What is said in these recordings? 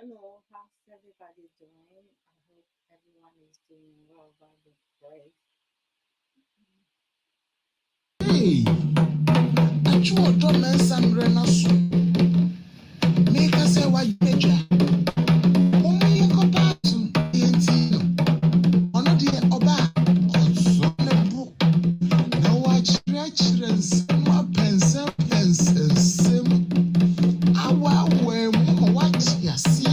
Hello, how's everybody doing? I hope everyone is doing well by the grace. Hey, Adwoa Mu Nsem rena so. Make us say what meja. Omo yenko patum yenti no. Ono de oba oso ne bu. Na wa chire nsem pense nsem. Awa we mu wa chiasie.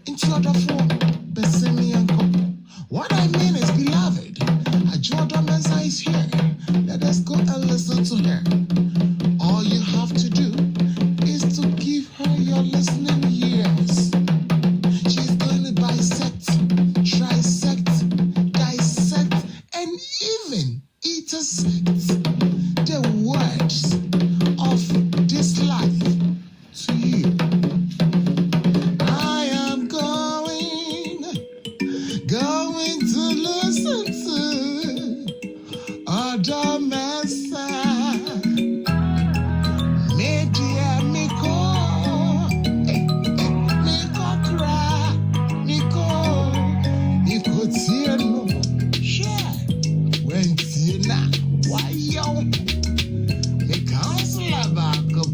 Into other form, besemi yenko. What I mean is, beloved, Adwoa Mu Nsem is here. Let us go and listen to her. All you have to do is to give her your listening ears. She's going to bisect, trisect, dissect, and even intersect the words of this life to you. I am going to listen to other message. Media Miko cry, Miko Tiano, share, when Tina, why yo, the counselor back up,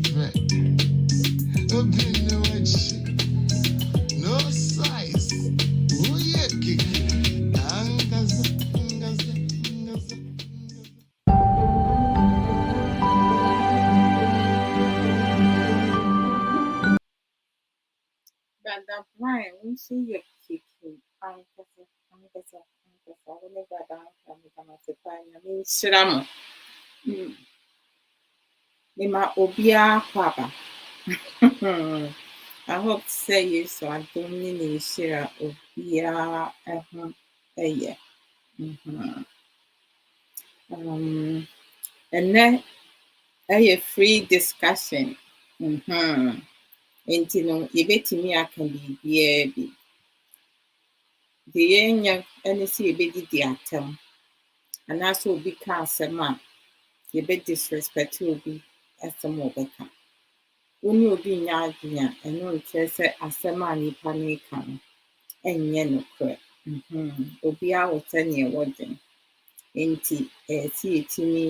no size, oh yeah, kick, angaza. Brother Brian, we see your kicking. Ankasa. Whenever that I'm a fine. I mean, Shiramo. Nima Obia Papa. I hope to say you so I don't need share Obia. Yeah. And then a free discussion. Nti no yɛbɛtumi aka biribiara bi. Deɛ yɛnyɛ ne sɛ yɛbɛdidi atɛm anaasɛ obi ka asɛm a yɛbɛdisrespect obi asɛm a ɔbɛka. Wo ne obi nyɛ adwene a ɛno nkyerɛ sɛ asɛm a nipa no ka no ɛnyɛ nokorɛ. Obiara wɔ sɛnea wɔdwen. Nti ɛyɛ sɛ yɛtumi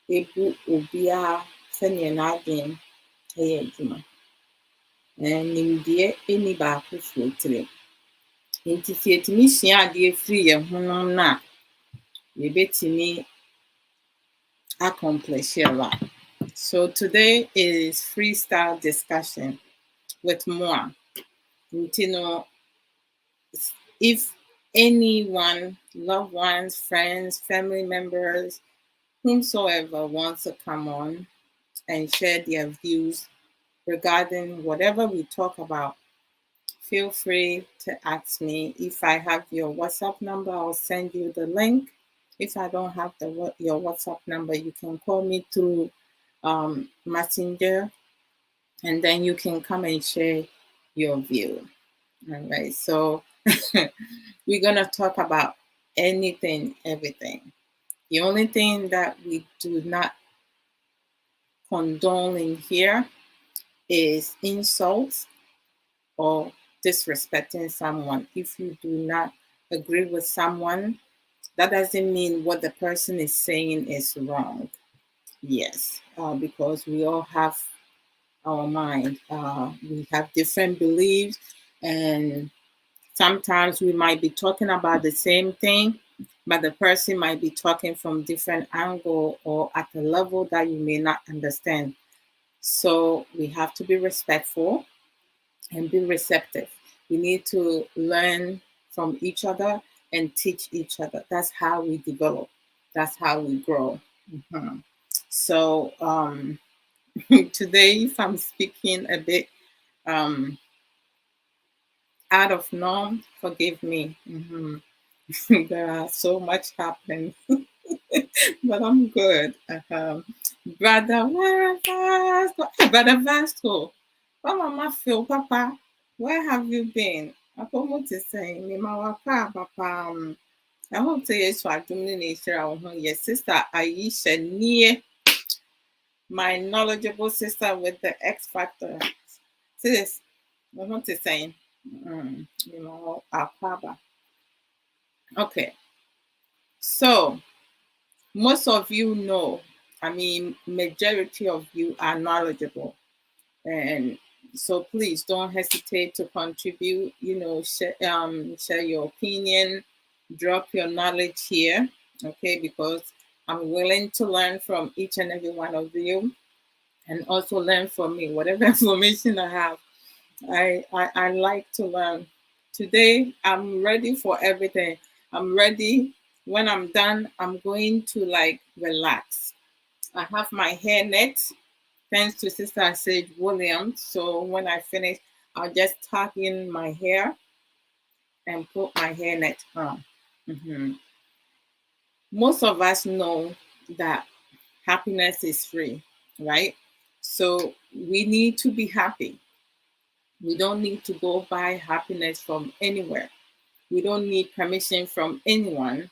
ebu obiara sɛnea n'adwene ɛyɛ adwuma. Nimdeɛ ɛnni baako so tire. Nti sɛ yɛtumi sua adeɛ firi yɛn ho no a yɛbɛtumi accomplish a lot. So today is freestyle discussion with Moa. Nti no, if anyone, loved ones, friends, family members, whomsoever wants to come on and share their views regarding whatever we talk about, feel free to ask me. If I have your WhatsApp number, I'll send you the link. If I don't have your WhatsApp number, you can call me through Messenger, and then you can come and share your view. All right. So we're going to talk about anything, everything. The only thing that we do not condone in here is insults or disrespecting someone. If you do not agree with someone, that doesn't mean what the person is saying is wrong. Yes, because we all have our mind. We have different beliefs, and sometimes we might be talking about the same thing, but the person might be talking from different angle or at a level that you may not understand. So we have to be respectful and be receptive. We need to learn from each other and teach each other. That's how we develop. That's how we grow. So today, if I'm speaking a bit out of norm, forgive me. There are so much happening, but I'm good. Brother Vasco, Mama Phil, Papa, where have you been? I promote to say, me Papa. I hope to yes, I do nature. Yes, sister Aisha near my knowledgeable sister with the X Factor. See this? I want to say, Aquaba. Okay, so most of you know, I mean, majority of you are knowledgeable. And so please don't hesitate to contribute, share your opinion, drop your knowledge here, okay? Because I'm willing to learn from each and every one of you and also learn from me, whatever information I have. I like to learn. Today, I'm ready for everything. I'm ready. When I'm done, I'm going to like relax. I have my hair net, thanks to Sister Sage Williams. So when I finish, I'll just tuck in my hair and put my hair net on. Mhm. Most of us know that happiness is free, right? So we need to be happy. We don't need to go buy happiness from anywhere. We don't need permission from anyone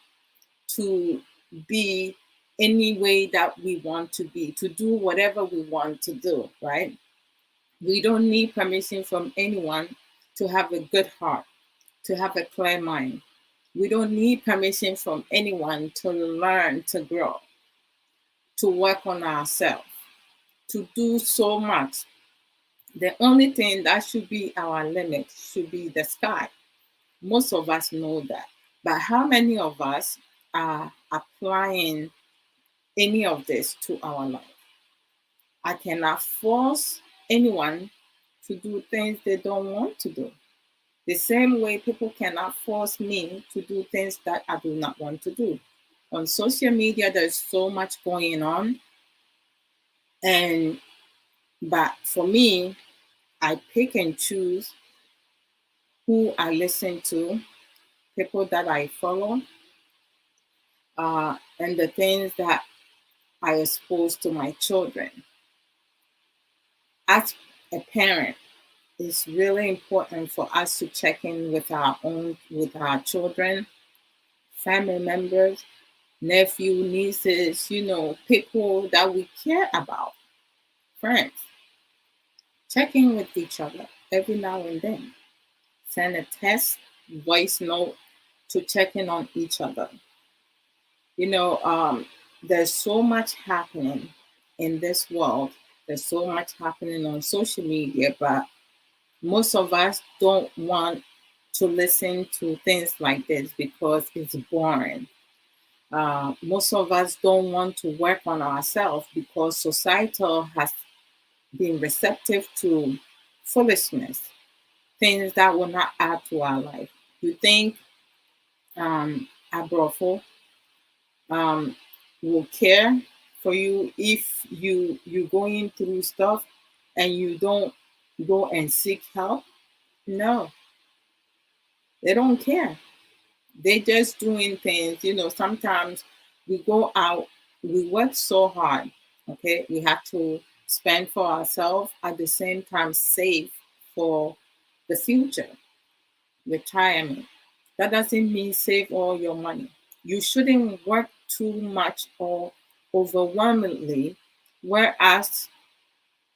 to be any way that we want to be, to do whatever we want to do, right? We don't need permission from anyone to have a good heart, to have a clear mind. We don't need permission from anyone to learn, to grow, to work on ourselves, to do so much. The only thing that should be our limit should be the sky. Most of us know that. But how many of us are applying any of this to our life? I cannot force anyone to do things they don't want to do. The same way people cannot force me to do things that I do not want to do. On social media, there's so much going on. And but for me, I pick and choose who I listen to, people that I follow, and the things that I expose to my children. As a parent, it's really important for us to check in with our children, family members, nephew, nieces, people that we care about, friends. Check in with each other every now and then. Send a text, voice note to check in on each other. You know, there's so much happening in this world. There's so much happening on social media, but most of us don't want to listen to things like this because it's boring. Most of us don't want to work on ourselves because societal has been receptive to foolishness, things that will not add to our life. You think Abrabo will care for you if you going through stuff and you don't go and seek help? No, they don't care. They just doing things. Sometimes we go out, we work so hard. Okay, we have to spend for ourselves at the same time save for the future, retirement. That doesn't mean save all your money. You shouldn't work too much or overwhelmingly, whereas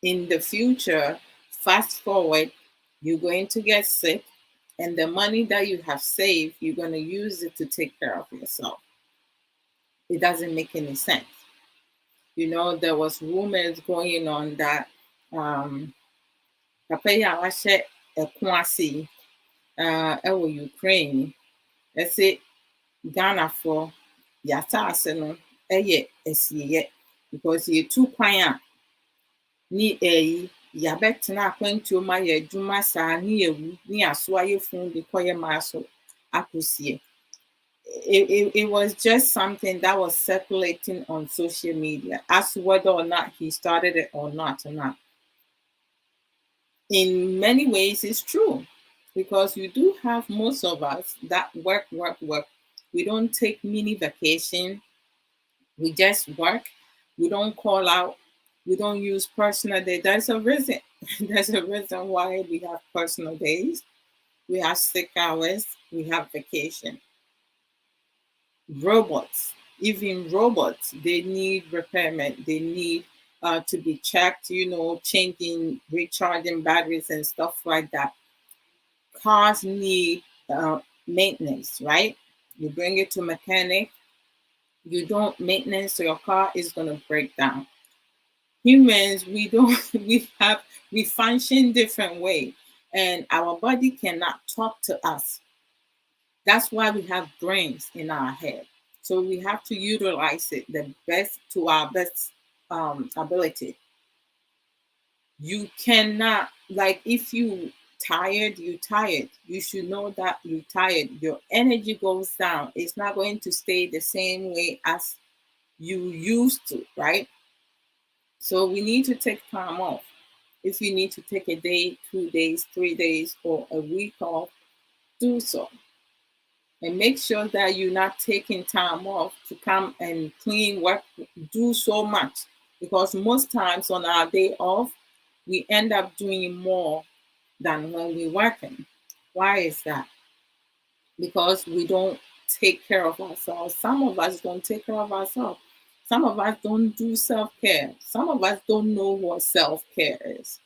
in the future, fast forward, you're going to get sick, and the money that you have saved, you're going to use it to take care of yourself. It doesn't make any sense. There was rumors going on that papa yi a wahyɛ ɛko ase yi, ɛwɔ Ukraine, ɛsɛ Ghanafoɔ yɛasase no ɛyɛ asieɛ because yɛtu kwan a ne yɛabɛtena akwantuo mu ayɛ adwuma saa ne yɛwu ne yɛasoa yɛfunu de kɔyɛ maa so akɔsie. It was just something that was circulating on social media as to whether or not he started it or not. In many ways, it's true because you do have most of us that work. We don't take mini vacation. We just work. We don't call out. We don't use personal day. There's a reason. There's a reason why we have personal days. We have sick hours. We have vacation. Robots, even robots, they need repairment. They need to be checked, changing, recharging batteries and stuff like that. Cars need maintenance, right? You bring it to mechanic, you don't maintenance, so your car is going to break down. Humans, we don't, we function different way, and our body cannot talk to us. That's why we have brains in our head. So we have to utilize it the best to our best ability. You cannot, like, if you tired, you should know that you tired. Your energy goes down. It's not going to stay the same way as you used to, right? So we need to take time off. If you need to take a day, 2 days, 3 days, or a week off, do so. And make sure that you're not taking time off to come and clean, work, do so much. Because most times on our day off, we end up doing more than when we're working. Why is that? Because we don't take care of ourselves. Some of us don't take care of ourselves. Some of us don't do self care. Some of us don't know what self care is.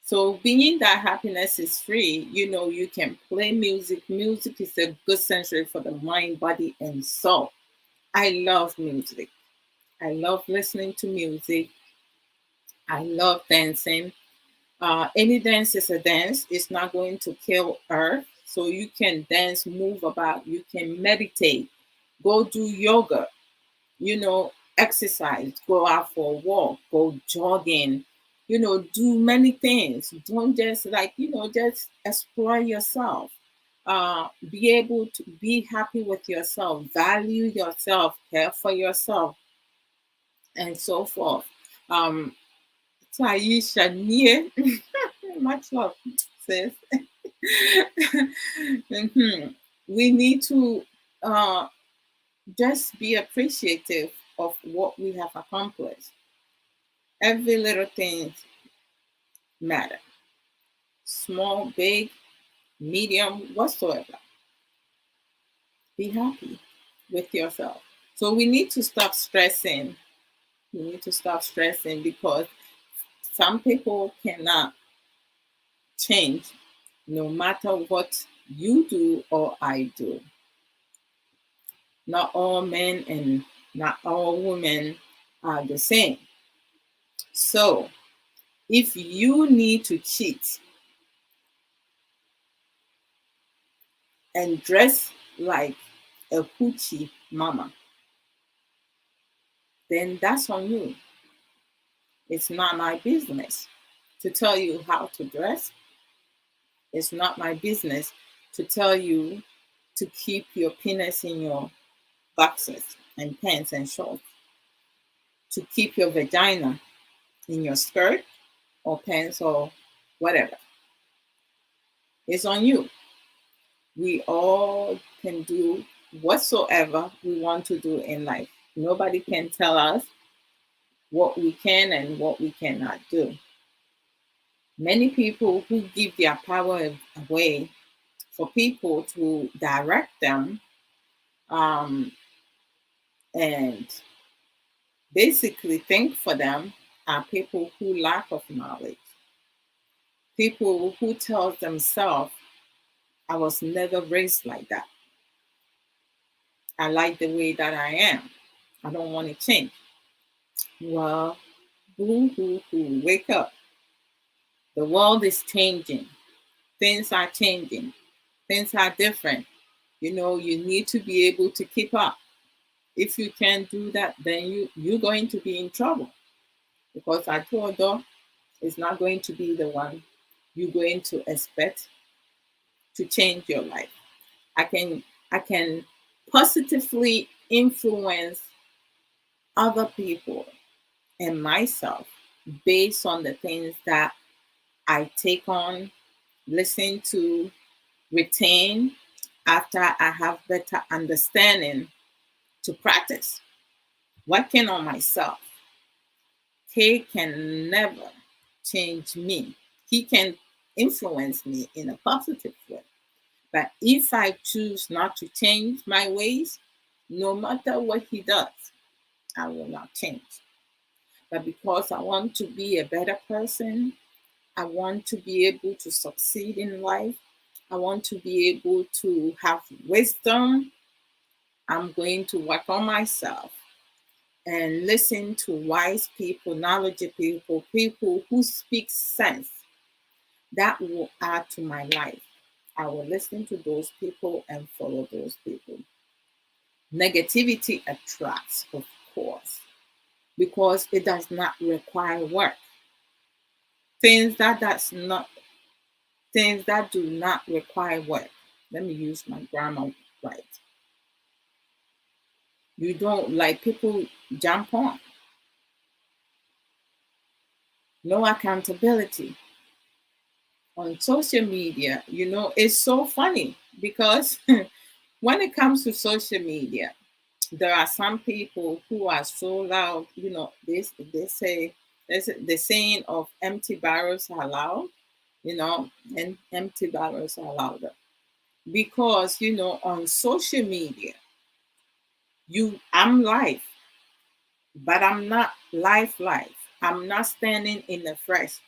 So, being that happiness is free, you can play music. Music is a good sensory for the mind, body, and soul. I love music. I love listening to music. I love dancing. Any dance is a dance. It's not going to kill earth. So you can dance, move about, you can meditate, go do yoga, exercise, go out for a walk, go jogging, do many things. Don't just just explore yourself. Be able to be happy with yourself, value yourself, care for yourself, and so forth. Um, Taisha Nia, much love, sis. Mhm. We need to just be appreciative of what we have accomplished. Every little thing matter. Small, big, medium, whatsoever. Be happy with yourself. So we need to stop stressing. We need to stop stressing because some people cannot change no matter what you do or I do. Not all men and not all women are the same. So if you need to cheat and dress like a hoochie mama, then that's on you. It's not my business to tell you how to dress. It's not my business to tell you to keep your penis in your boxers and pants and shorts, to keep your vagina in your skirt or pants or whatever. It's on you. We all can do whatsoever we want to do in life. Nobody can tell us what we can and what we cannot do. Many people who give their power away for people to direct them, um, and basically think for them, are people who lack of knowledge. People who tell themselves, I was never raised like that. I like the way that I am. I don't want to change. Well, boo hoo hoo, wake up. The world is changing. Things are changing. Things are different. You need to be able to keep up. If you can't do that, then you're going to be in trouble because Adwoa is not going to be the one you're going to expect to change your life. I can positively influence other people and myself based on the things that I take on, listen to, retain after I have better understanding to practice. Working on myself. He can never change me. He can influence me in a positive way. But if I choose not to change my ways, no matter what he does, I will not change. but because I want to be a better person, I want to be able to succeed in life, I want to be able to have wisdom, I'm going to work on myself and listen to wise people, knowledgeable people, people who speak sense that will add to my life. I will listen to those people and follow those people. Negativity attracts, of course, because it does not require work. Things that do not require work. Let me use my grammar right. You don't like people jump on. No accountability. On social media, it's so funny because when it comes to social media, there are some people who are so loud. They say there's the saying of empty barrels are loud, and empty barrels are louder. Because on social media, I'm live, but I'm not live. I'm not standing in the flesh.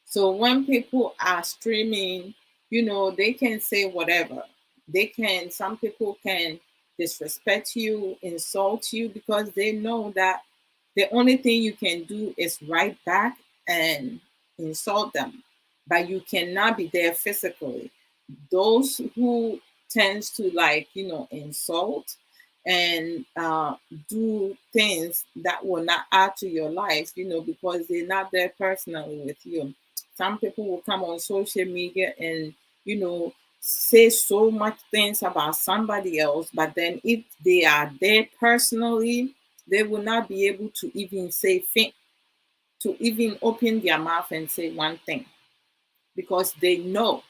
So when people are streaming, they can say whatever. Some people can disrespect you, insult you, because they know that the only thing you can do is write back and insult them, but you cannot be there physically. Those who tends to insult and do things that will not add to your life, because they're not there personally with you. Some people will come on social media and you know say so much things about somebody else, but then if they are there personally, they will not be able to even say to even open their mouth and say one thing, because they know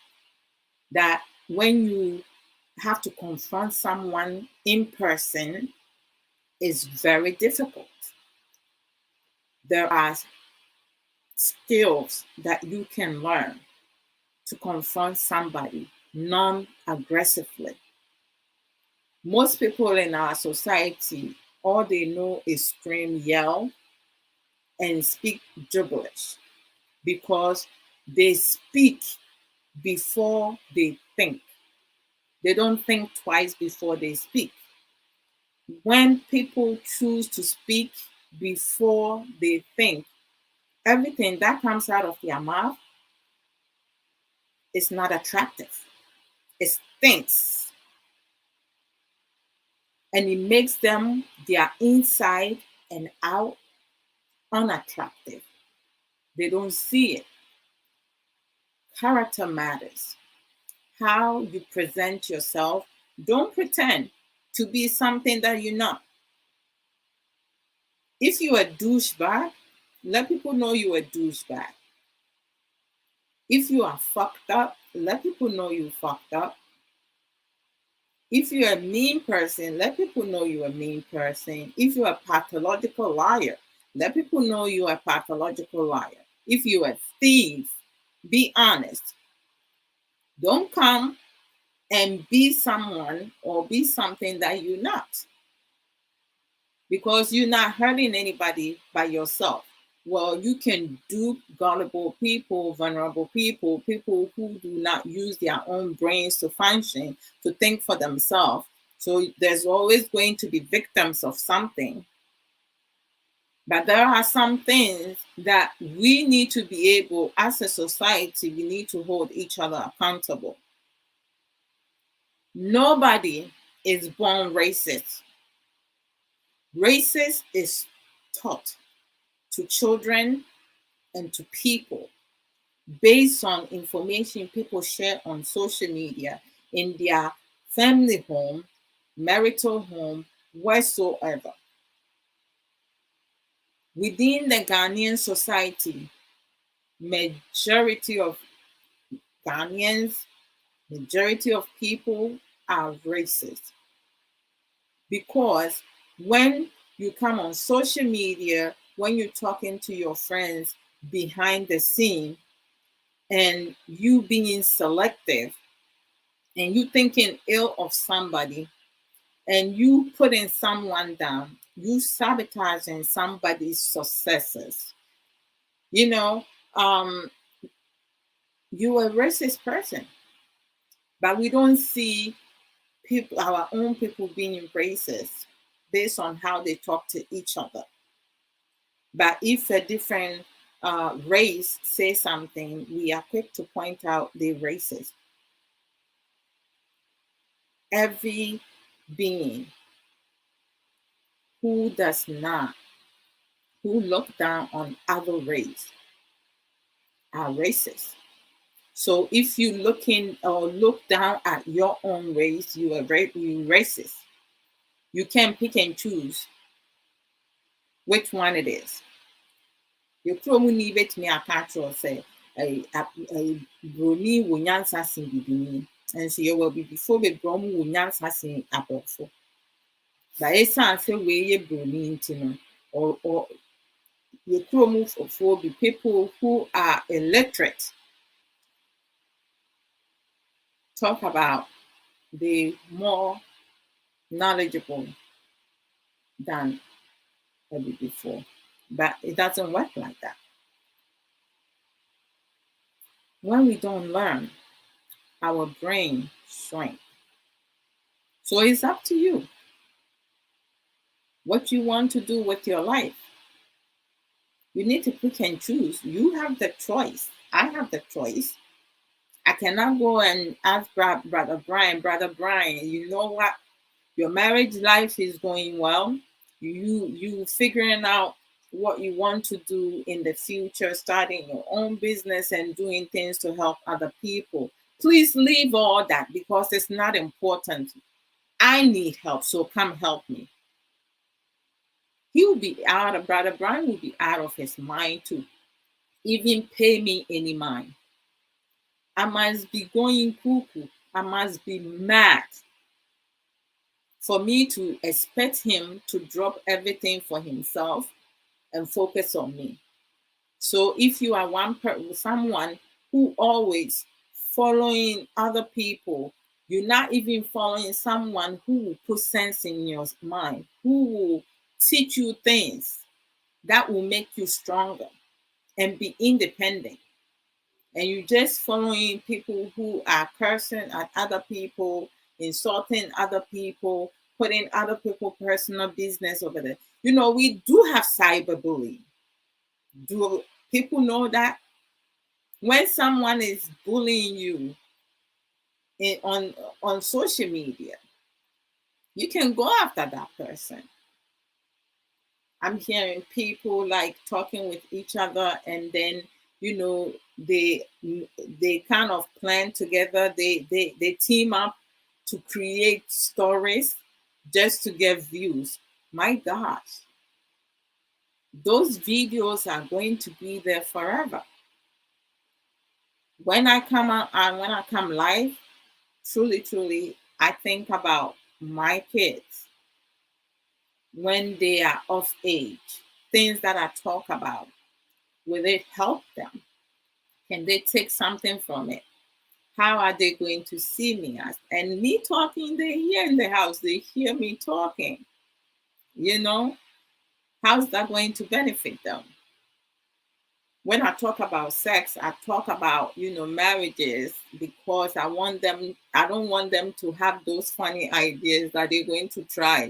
that when you have to confront someone in person, is very difficult. There are skills that you can learn to confront somebody non aggressively. Most people in our society, all they know is scream, yell, and speak gibberish because they speak before they think. They don't think twice before they speak. When people choose to speak before they think, everything that comes out of their mouth is not attractive. It stinks. And it makes them, their inside and out, unattractive. They don't see it. Character matters. How you present yourself. Don't pretend to be something that you're not. If you're a douchebag, let people know you're a douchebag. If you are fucked up, let people know you fucked up. If you're a mean person, let people know you're a mean person. If you're a pathological liar, let people know you're a pathological liar. If you're a thief, be honest. Don't come and be someone or be something that you're not, because you're not hurting anybody by yourself. Well, you can dupe gullible people, vulnerable people, people who do not use their own brains to function, to think for themselves. So there's always going to be victims of something. But there are some things that we need to be able, as a society, we need to hold each other accountable. Nobody is born racist. Racist is taught to children and to people based on information people share on social media, in their family home, marital home, wheresoever. Within the Ghanaian society, majority of Ghanaians, majority of people are racist, because when you come on social media, when you're talking to your friends behind the scene, and you being selective and you thinking ill of somebody, and you putting someone down, you sabotaging somebody's successes. You know, um, you're a racist person, but we don't see people, our own people, being racist based on how they talk to each other. But if a different race say something, we are quick to point out they're racist. Every being who does not, who look down on other race, are racist. So if you looking or look down at your own race, you racist. You can pick and choose which one it is. Your kurom ni betumi aka akyerɛ sɛ Broni wɔ nyansa sen Bibini. Nso yɛwɔ Bibifoɔ bebree a wɔwɔ nyansa sen Aborɔfo. But ɛsiane sɛ wei yɛ Broni nti no, or your kurom foɔ bi, people who are illiterate, talk about the more knowledgeable than ever before. But it doesn't work like that. When we don't learn, our brain shrinks. So it's up to you what you want to do with your life. You need to pick and choose. You have the choice. I have the choice. I cannot go and ask Brother Brian, you know what? Your marriage life is going well. You figuring out what you want to do in the future, starting your own business and doing things to help other people. Please leave all that because it's not important. I need help, so come help me. He will be out of Brother Brian will be out of his mind to even pay me any mind. I must be going cuckoo. I must be mad for me to expect him to drop everything for himself and focus on me. So if you are someone who always following other people, you're not even following someone who will put sense in your mind, who will teach you things that will make you stronger and be independent. And you just following people who are cursing at other people, insulting other people, putting other people's personal business over there. You know, we do have cyberbullying. Do people know that? When someone is bullying you on social media, you can go after that person. I'm hearing people like talking with each other, and then they kind of plan together. They team up to create stories just to get views. My gosh, those videos are going to be there forever. When I come out and when I come live, truly, I think about my kids when they are of age. Things that I talk about, will it help them? Can they take something from it? How are they going to see me as? And me talking, they hear in the house, they hear me talking. How's that going to benefit them? When I talk about sex, I talk about, marriages, because I don't want them to have those funny ideas that they're going to try.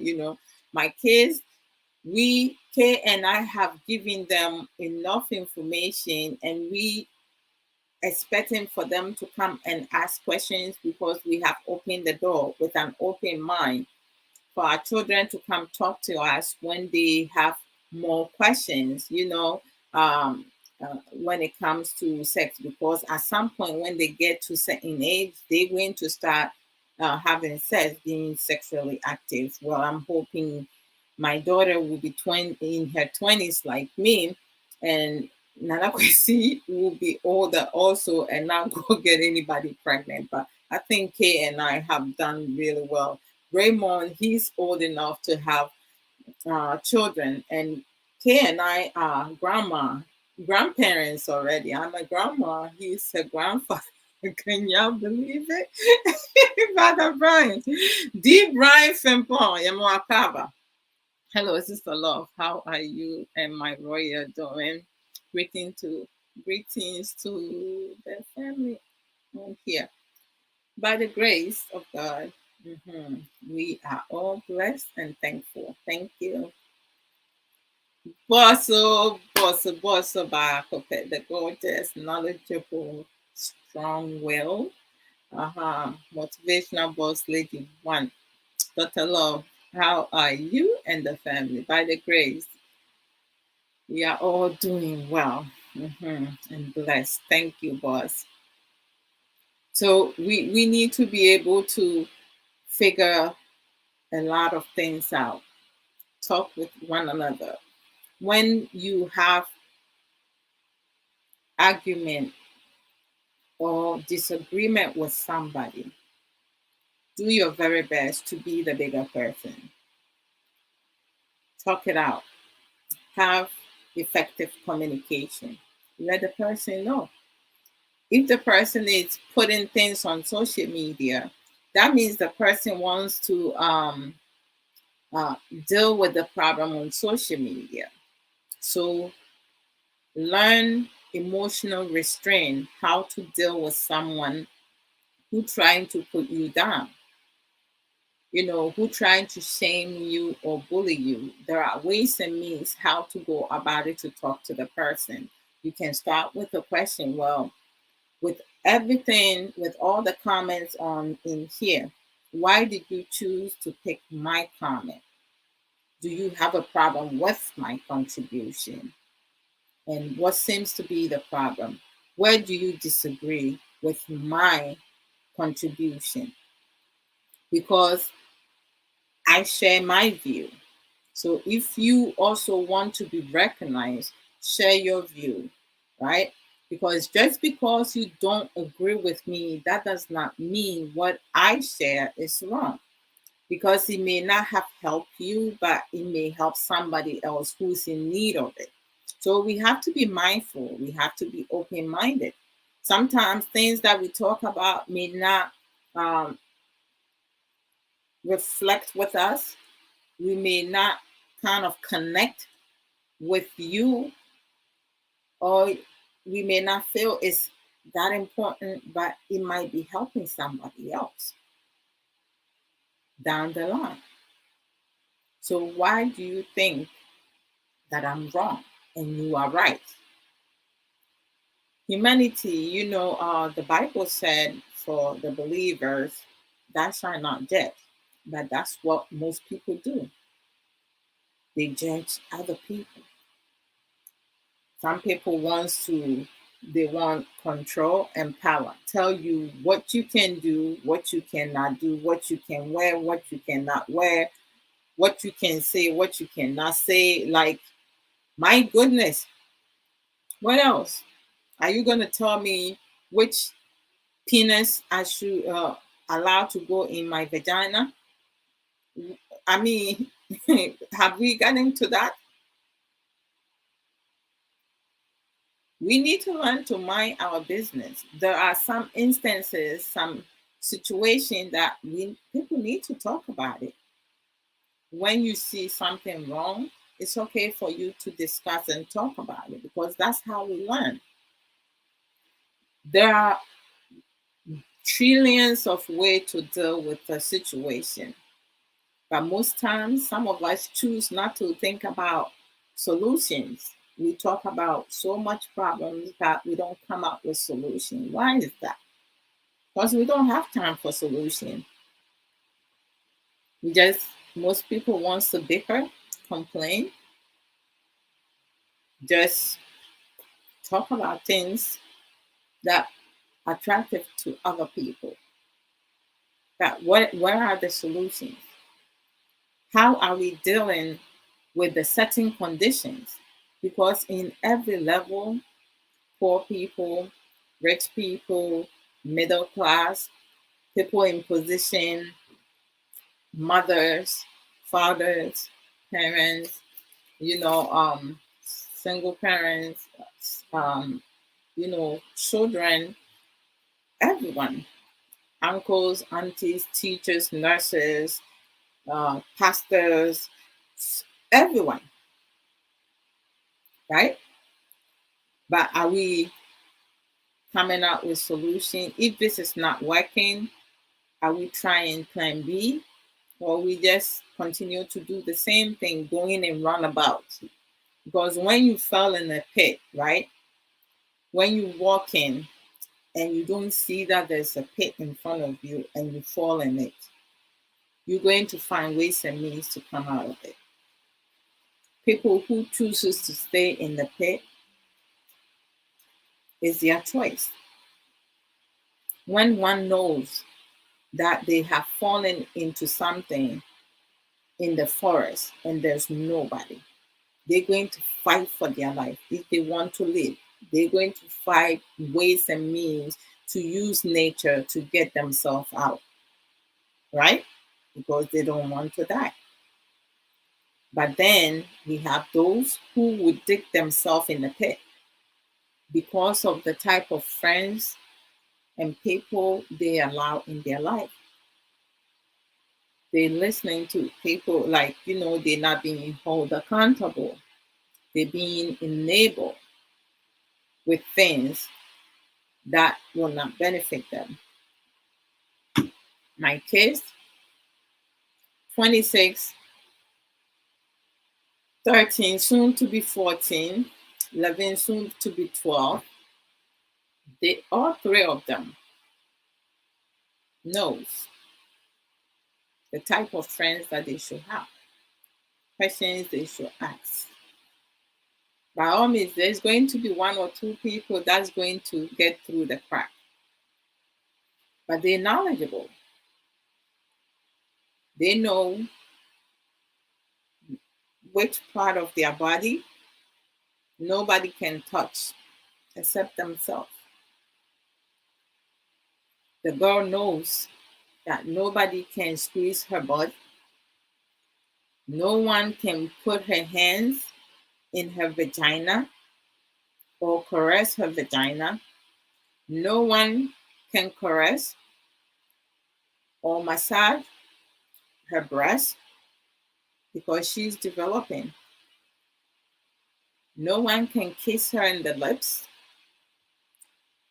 My kids, Kay and I have given them enough information, and we expecting for them to come and ask questions because we have opened the door with an open mind for our children to come talk to us when they have more questions, when it comes to sex, because at some point when they get to certain age, they're going to start having sex, being sexually active. Well, I'm hoping my daughter will be in her 20s like me, and Nana Kwesi will be older also and not go get anybody pregnant. But I think Kay and I have done really well. Raymond, he's old enough to have children, and Kay and I are grandparents already. I'm a grandma, he's a grandfather. Can y'all believe it? Father Brian. D. Brian Fempon, Yamoakaba. Hello, Sister Love. How are you and my royal doing? Greetings to the family on here. By the grace of God, we are all blessed and thankful. Thank you. Bosso, Bakope, the gorgeous, knowledgeable, strong will. Motivational boss lady one. Dr. Love, how are you and the family? By the grace, we are all doing well and blessed. Thank you, boss. So we need to be able to figure a lot of things out, talk with one another. When you have argument or disagreement with somebody, do your very best to be the bigger person. Talk it out. Have effective communication. Let the person know. If the person is putting things on social media, that means the person wants to uh, deal with the problem on social media. So learn emotional restraint, how to deal with someone who trying to put you down, who trying to shame you or bully you. There are ways and means how to go about it to talk to the person. You can start with a question. Well, with everything, with all the comments on in here, why did you choose to pick my comment? Do you have a problem with my contribution? And what seems to be the problem? Where do you disagree with my contribution? Because I share my view. So if you also want to be recognized, share your view, right? Because just because you don't agree with me, that does not mean what I share is wrong. Because it may not have helped you, but it may help somebody else who's in need of it. So we have to be mindful. We have to be open minded. Sometimes things that we talk about may not um, reflect with us. We may not kind of connect with you, or we may not feel it's that important, but it might be helping somebody else down the line. So why do you think that I'm wrong and you are right? Humanity, the Bible said for the believers, thou shalt not judge. But that's what most people do. They judge other people. Some people they want control and power. Tell you what you can do, what you cannot do, what you can wear, what you cannot wear, what you can say, what you cannot say. Like, my goodness, what else? Are you going to tell me which penis I should allow to go in my vagina? I mean, have we gotten to that? We need to learn to mind our business. There are some instances, some situation that people need to talk about it. When you see something wrong, it's okay for you to discuss and talk about it, because that's how we learn. There are trillions of ways to deal with a situation, but most times some of us choose not to think about solutions. We talk about so much problems that we don't come up with solution. Why is that? Because we don't have time for solution. Most people wants to bicker, complain, just talk about things that are attractive to other people. But where are the solutions? How are we dealing with the certain conditions? Because in every level, poor people, rich people, middle class, people in position, mothers, fathers, parents, single parents, children. Everyone, uncles, aunties, teachers, nurses, pastors, everyone, right? But are we coming out with solution? If this is not working, are we trying plan B, or we just continue to do the same thing, going in roundabouts? Because when you fell in a pit, right? When you walk in and you don't see that there's a pit in front of you and you fall in it, you're going to find ways and means to come out of it. People who chooses to stay in the pit is their choice. When one knows that they have fallen into something in the forest and there's nobody, they're going to fight for their life. If they want to live, they're going to find ways and means to use nature to get themselves out, right? Because they don't want to die. But then we have those who would dig themselves in the pit because of the type of friends and people they allow in their life. They're listening to people like, they're not being held accountable. They're being enabled with things that will not benefit them. My kids, 26, 13, soon to be 14, 11, soon to be 12, they all three of them knows the type of friends that they should have, questions they should ask. By all means, there's going to be one or two people that's going to get through the crack, but they're knowledgeable. They know which part of their body nobody can touch except themselves. The girl knows that nobody can squeeze her butt. No one can put her hands in her vagina or caress her vagina. No one can caress or massage her breast because she's developing. No one can kiss her in the lips.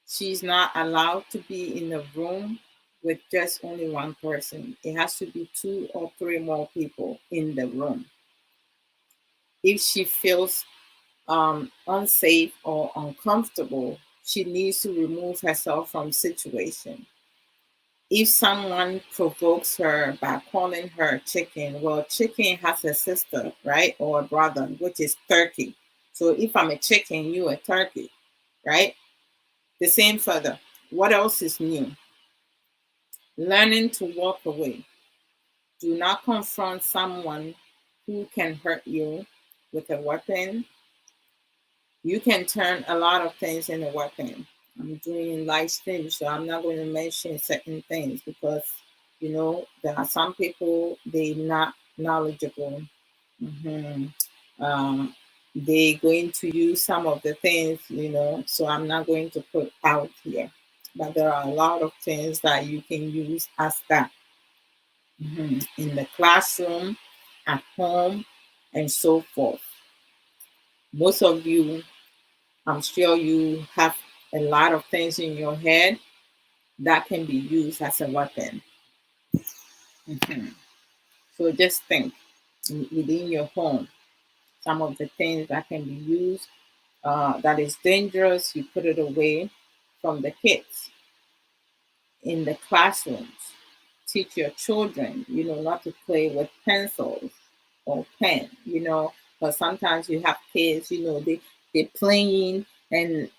She's not allowed to be in a room with just only one person. It has to be two or three more people in the room. If she feels unsafe or uncomfortable, she needs to remove herself from situation. If someone provokes her by calling her chicken, well, chicken has a sister, right? Or a brother, which is turkey. So if I'm a chicken, you a turkey, right? The same further. What else is new? Learning to walk away. Do not confront someone who can hurt you with a weapon. You can turn a lot of things into a weapon. I'm doing live stream, so I'm not going to mention certain things because there are some people they not knowledgeable. hmm they going to use some of the things, so I'm not going to put out here. But there are a lot of things that you can use as that in the classroom, at home, and so forth. Most of you, I'm sure you have a lot of things in your head that can be used as a weapon. Mhm. So just think within your home, some of the things that can be used that is dangerous, you put it away from the kids in the classrooms. Teach your children, not to play with pencils or pen, but sometimes you have kids, they're playing and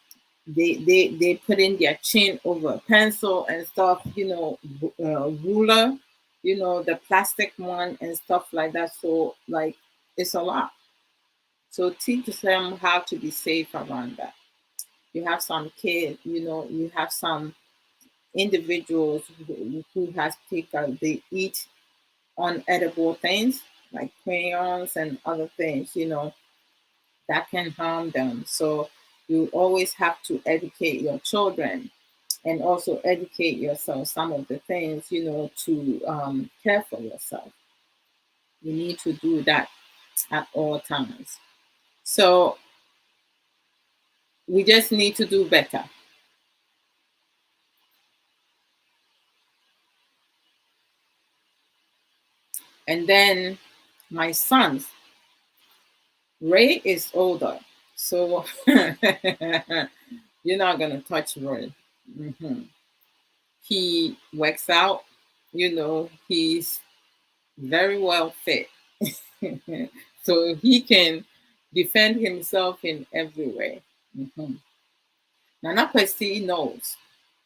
they put in their chin over a pencil and stuff, ruler, the plastic one and stuff like that. So like it's a lot. So teach them how to be safe around that. You have some kids, you have some individuals who has picked up, they eat unedible things like crayons and other things, that can harm them. So you always have to educate your children and also educate yourself some of the things, to care for yourself. You need to do that at all times. So we just need to do better. And then my sons, Ray is older, so you're not gonna touch Ray. hmm He works out, he's very well fit. So he can defend himself in every way. Mm-hmm. Nana Kwesi knows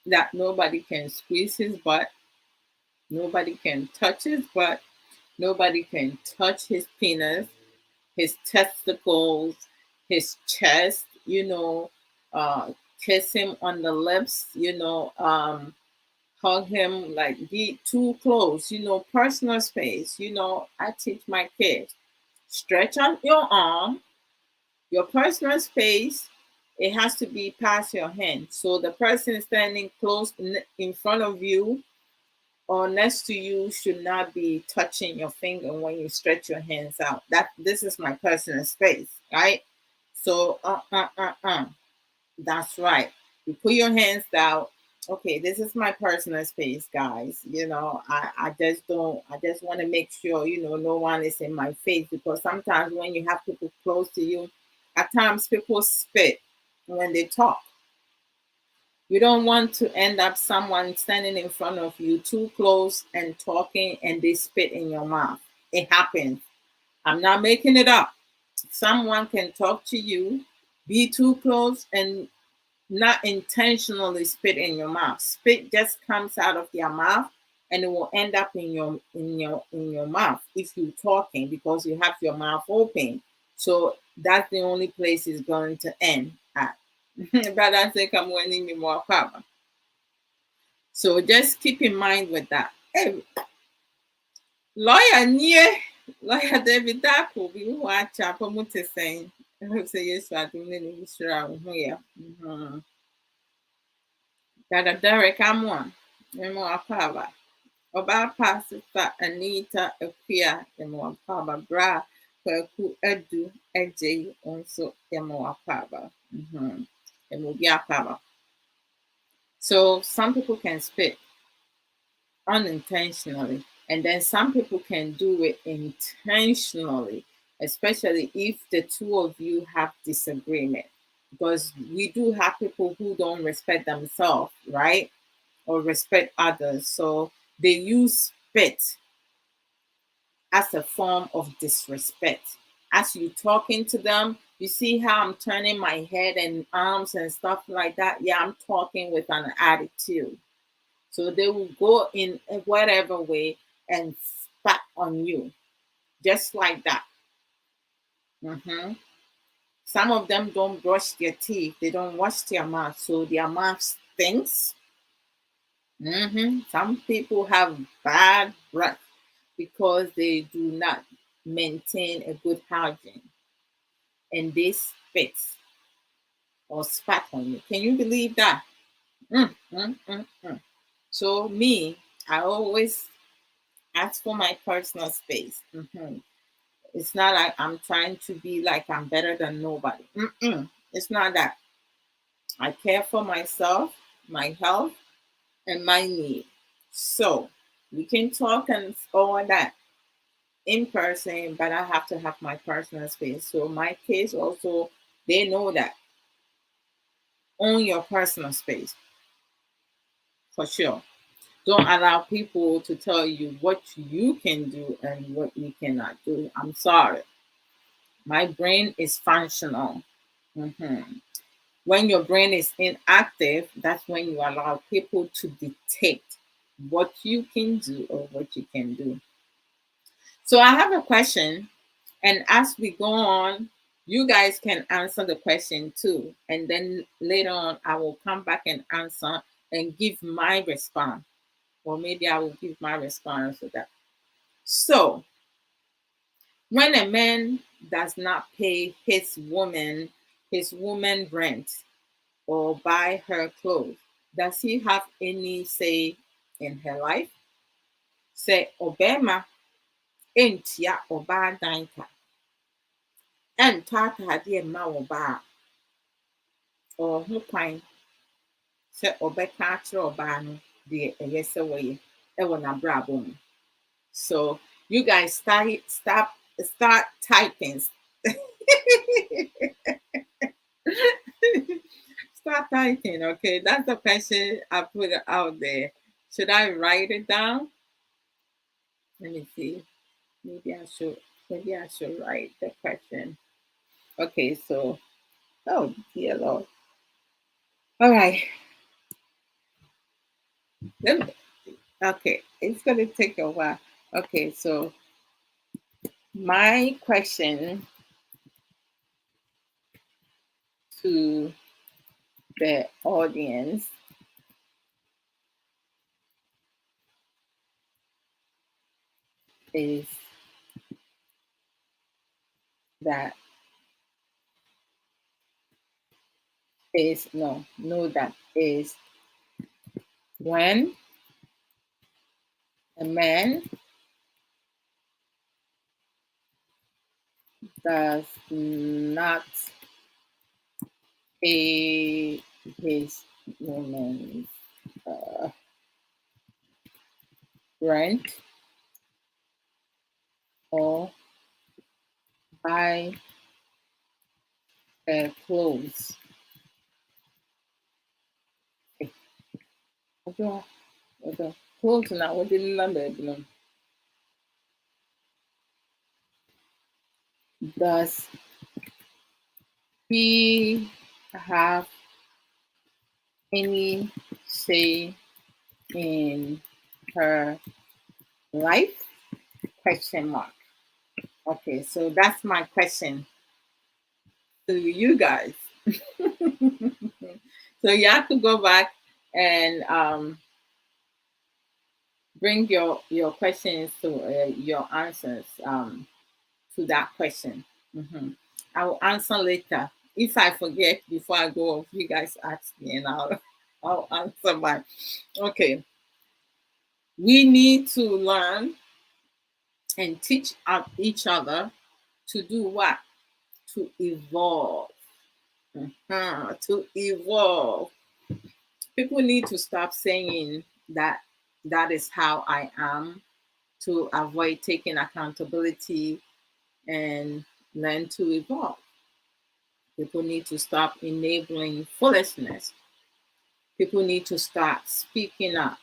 that nobody can squeeze his butt, nobody can touch his butt, nobody can touch his penis, his testicles, his chest, kiss him on the lips, hug him, like be too close, personal space. I teach my kids, stretch out your arm, your personal space, it has to be past your hand. So the person standing close in front of you or next to you should not be touching your finger when you stretch your hands out. This is my personal space, right? So that's right. You put your hands down. Okay, this is my personal space, guys. I just want to make sure, no one is in my face, because sometimes when you have people close to you, at times people spit when they talk. You don't want to end up someone standing in front of you too close and talking and they spit in your mouth. It happens. I'm not making it up. Someone can talk to you, be too close, and not intentionally spit in your mouth. Spit just comes out of their mouth and it will end up in your mouth if you're talking, because you have your mouth open. So that's the only place it's going to end at. Brother say come winning me more power. So just keep in mind with that. Hey, lawyer near lawyer David Dako be watch up saying. I hope say yes, I do need to here. Dada Derek Amwa, Nemo Apava, Oba Pasita Anita Apia, Nemo Apava, Bra, Kwaku Edu, Eji, also Nemo Apava. Nemo Biapava. So some people can spit unintentionally, and then some people can do it intentionally, especially if the two of you have disagreement. Because we do have people who don't respect themselves, right? Or respect others. So they use spit as a form of disrespect. As you talking to them, you see how I'm turning my head and arms and stuff like that. Yeah, I'm talking with an attitude. So they will go in whatever way and spat on you, just like that. hmm Some of them don't brush their teeth, they don't wash their mouth, so their mouth stinks. Some people have bad breath because they do not maintain a good hygiene, and they spit or spat on you. Can you believe that? Mm, mm, mm, mm. So me, I always ask for my personal space. It's not like I'm trying to be like I'm better than nobody. It's not that. I care for myself, my health, and my need. So we can talk and all that in person, but I have to have my personal space. So my kids also, they know that. Own your personal space for sure. Don't allow people to tell you what you can do and what you cannot do. I'm sorry. My brain is functional. Mhm. When your brain is inactive, that's when you allow people to dictate what you can do or what you can do. So I have a question, and as we go on, you guys can answer the question too. And then later on, I will come back and answer and give my response. Or maybe I will give my response to that. So, when a man does not pay his woman rent or buy her clothes, Does he have any say in her life? Say Obama entia Oba danka and tata de ma Oba or who kwan say Obeka Oba no de yes away ewo na brabo mu. So you guys start typing. Start typing, okay? That's the question I put out there. Should I write it down? Let me see. Maybe I should. Maybe I should write the question. Okay, so oh dear Lord. All right. Let me, okay, it's gonna take a while. Okay, so my question to the audience is that is no that is when a man does not pay his woman's uh, rent or buy her clothes. Adwoa, clothes now what the number does he have any say in her life? Question mark. Okay, so that's my question to you guys. So you have to go back and bring your questions to your answers to that question. Hmm. I will answer later. If I forget before I go off, you guys ask me and I'll answer back. Okay. We need to learn and teach each other to do what? To evolve. To evolve. People need to stop saying that that is how I am to avoid taking accountability and learn to evolve. People need to stop enabling foolishness. People need to start speaking up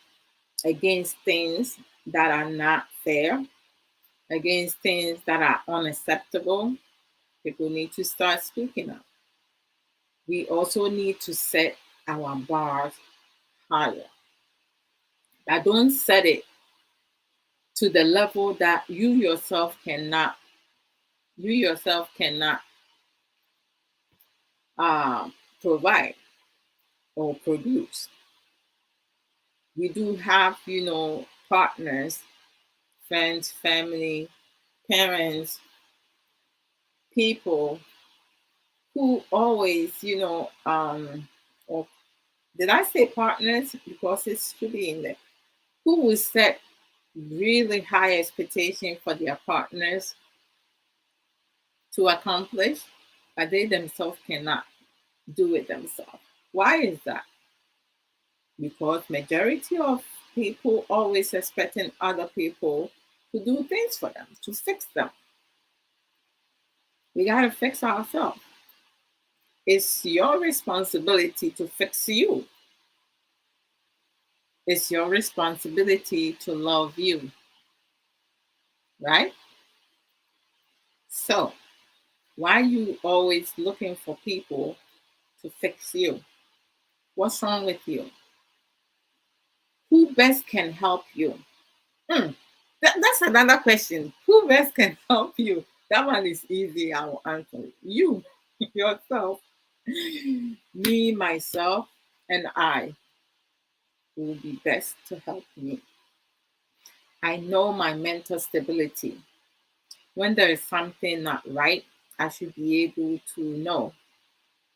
against things that are not fair, against things that are unacceptable. People need to start speaking up. We also need to set our bars higher. I don't set it to the level that you yourself cannot uh, provide or produce. We do have, partners, friends, family, parents, people who always, or did I say partners? Because it should be in there. Who will set really high expectation for their partners to accomplish, but they themselves cannot do it themselves. Why is that? Because majority of people always expecting other people to do things for them, to fix them. We gotta fix ourselves. It's your responsibility to fix you. It's your responsibility to love you, right? So, why are you always looking for people to fix you? What's wrong with you? Who best can help you? Hmm. That's another question. Who best can help you? That one is easy. I will answer. You, yourself, me, myself, and I will be best to help me. I know my mental stability. When there is something not right, I should be able to know,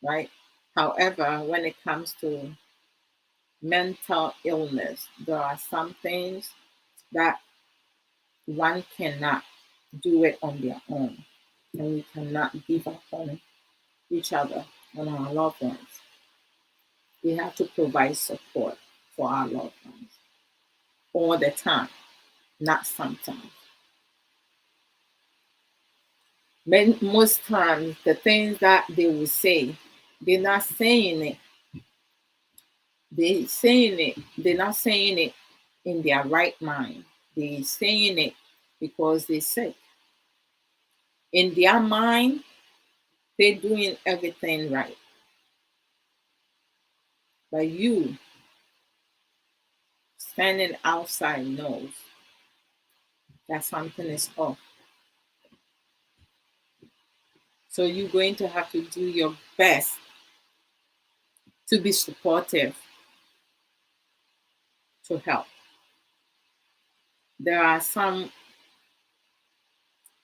right? However, when it comes to mental illness. There are some things that one cannot do it on their own, and we cannot give up on each other, on our loved ones. We have to provide support for our loved ones all the time, not sometimes. Most times, the things that they will say, they're not saying it. They're not saying it in their right mind. They're saying it because they're sick. In their mind, they're doing everything right. But you standing outside knows that something is off. So you're going to have to do your best to be supportive, to help. There are some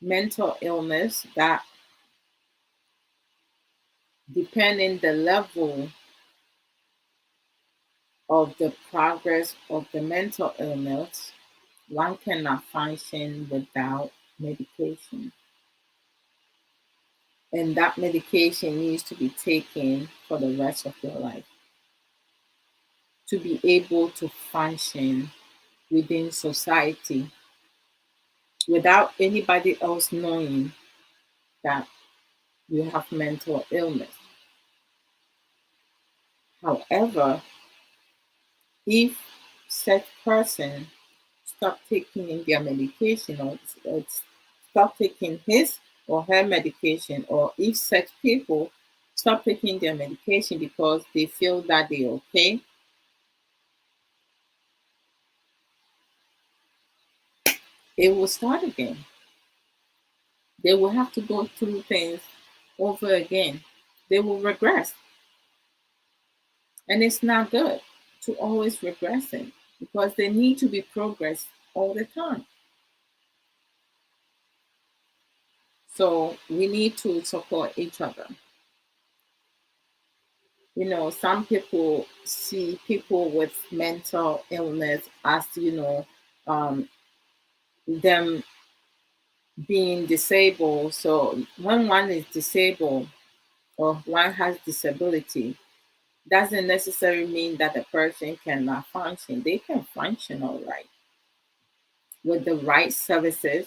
mental illness that, depending the level of the progress of the mental illness, one cannot function without medication. And that medication needs to be taken for the rest of your life to be able to function within society without anybody else knowing that you have mental illness. However, if such person stop taking their medication, or stop taking his or her medication, or if such people stop taking their medication because they feel that they're okay, it will start again. They will have to go through things over again. They will regress. And it's not good to always regressing because they need to be progressed all the time. So we need to support each other. Some people see people with mental illness as, them being disabled. So when one is disabled or one has disability, doesn't necessarily mean that the person cannot function. They can function all right with the right services,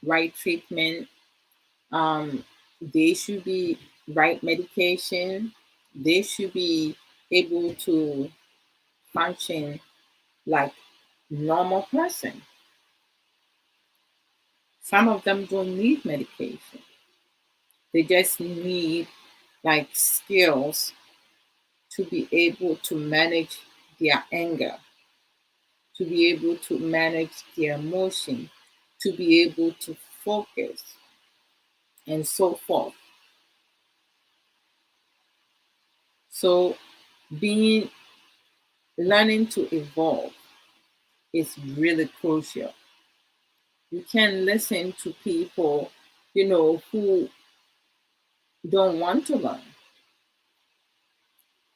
right treatment. They should be right medication. They should be able to function like normal person. Some of them don't need medication. They just need like skills to be able to manage their anger, to be able to manage their emotion, to be able to focus, and so forth. So being learning to evolve is really crucial. You can listen to people, who don't want to learn.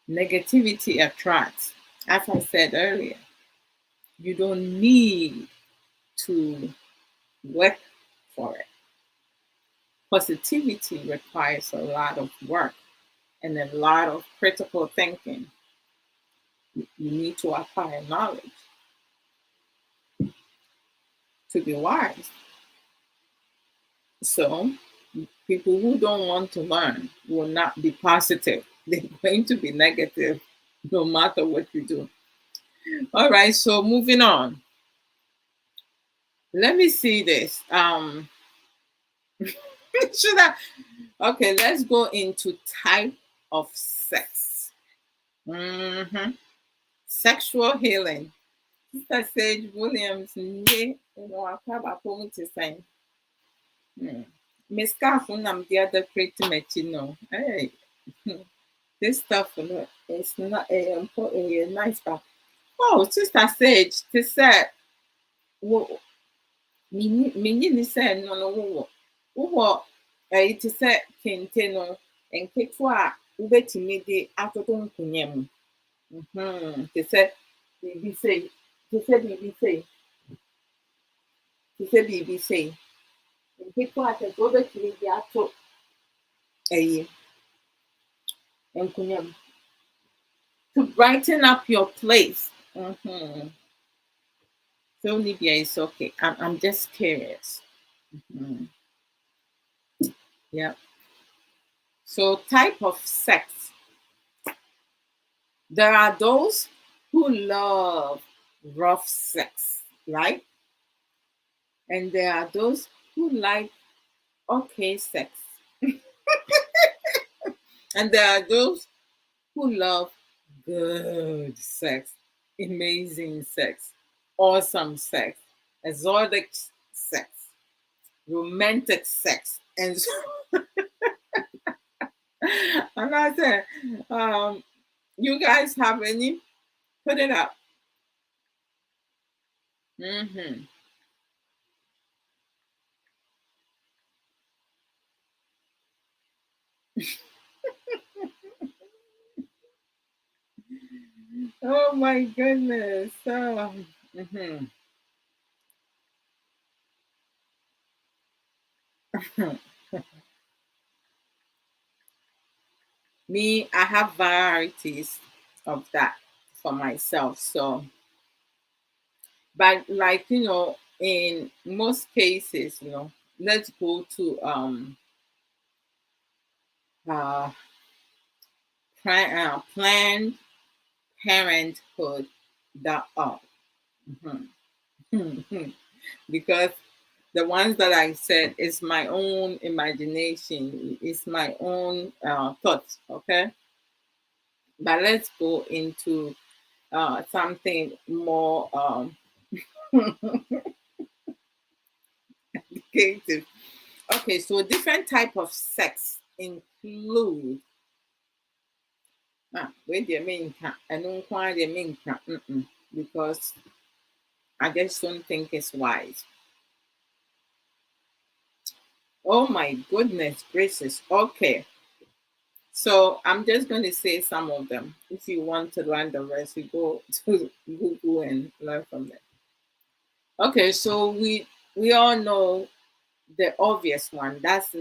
Negativity attracts. As I said earlier, you don't need to work for it. Positivity requires a lot of work and a lot of critical thinking. You need to acquire knowledge to be wise. So, people who don't want to learn will not be positive. They're going to be negative no matter what you do. All right, so moving on. Let me see this. Should I? Okay, let's go into type of sex. Sexual healing. Sister Sage Williams, Miss Carfun, I'm the other pretty much, Hey, this stuff, it's not a nice stuff. Oh, Sister Sage, she said, menyini sɛ no wowɔ ɛyi te sɛ kente no nketewa a wobɛtumi de atoto nkonnwa mu. They said BBC. They said BBC. They said BBC. And people at the go back to the ato a and to brighten up your place. So Libya is okay. I'm just curious. Mhm. Yeah. So type of sex. There are those who love rough sex, right? And there are those who like okay sex. And there are those who love good sex, amazing sex, awesome sex, exotic sex, romantic sex. And so, and I said, you guys have any? Put it up. Hmm. Oh my goodness. Mhm. Me, I have varieties of that for myself. So, but like in most cases, let's go to uh, Planned Parenthood.org. Mhm. Because the ones that I said is my own imagination, it's my own thoughts. Okay, but let's go into something more creative. Okay, so different type of sex include where the main and don't quite the main because I just don't think it's wise. Oh my goodness gracious. Okay. So I'm just going to say some of them. If you want to learn the rest, you go to Google and learn from them. Okay, so we all know the obvious one. That's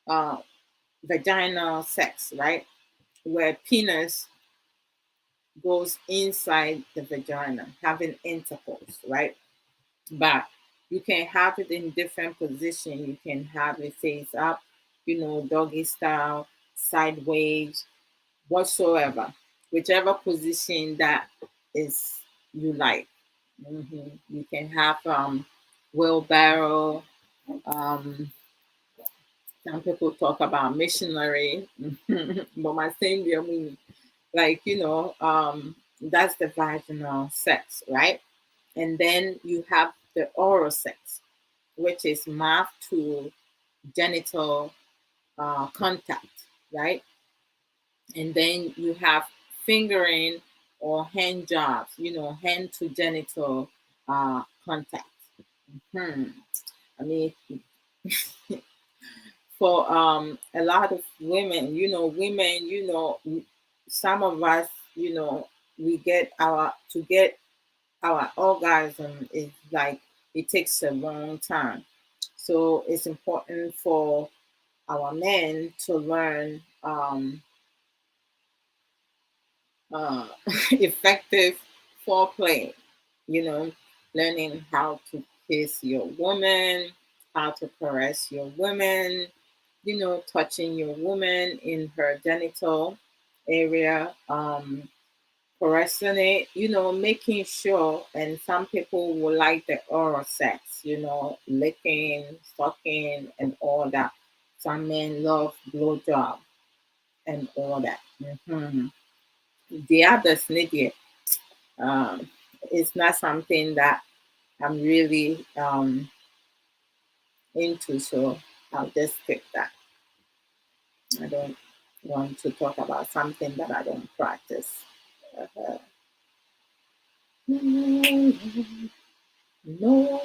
uh, vaginal sex, right? Where penis goes inside the vagina, having intercourse, right? But you can have it in different position. You can have it face up, doggy style, sideways, whatsoever, whichever position that is you like. You can have wheelbarrow. Um, some people talk about missionary, but my same dear meaning, like that's the vaginal sex, right? And then you have the oral sex, which is mouth to genital contact, right? And then you have fingering or hand jobs, hand to genital contact. Hmm. I mean, for a lot of women, some of us, we get our orgasm is like it takes a long time. So it's important for our men to learn uh, effective foreplay, learning how to kiss your woman, how to caress your woman, touching your woman in her genital area, caressing it, making sure. And some people will like the oral sex, licking, sucking, and all that. Some men love blowjob and all that. The others, Lydia, um, it's not something that I'm really into, so I'll just skip that. I don't want to talk about something that I don't practice. Uh, Nobody knows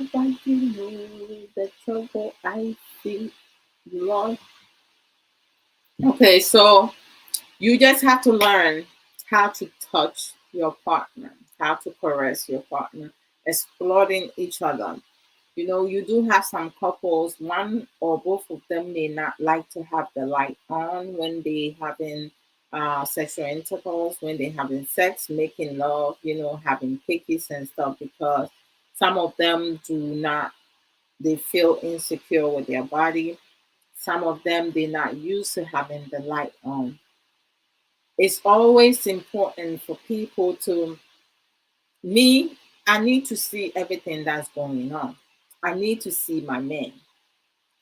the trouble I see, Lord. Okay, so you just have to learn how to touch your partner, how to caress your partner, exploring each other. You know, you do have some couples, one or both of them may not like to have the light on when they having sexual intercourse, when they having sex, making love, having quickies and stuff, because some of them do not, they feel insecure with their body. Some of them they're not used to having the light on. It's always important for people to, me, I need to see everything that's going on. I need to see my man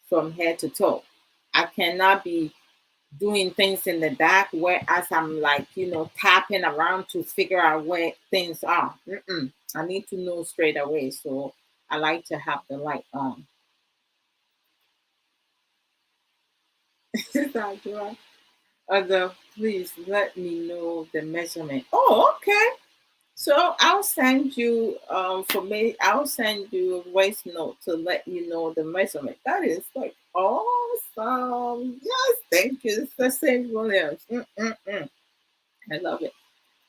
from head to toe. I cannot be doing things in the dark whereas I'm like, tapping around to figure out where things are. I need to know straight away. So I like to have the light on. Adwoa, please let me know the measurement. Oh, okay. So I'll send you for me. I'll send you a voice note to let you know the measurement. That is like awesome. Yes, thank you. It's the St. Williams. I love it.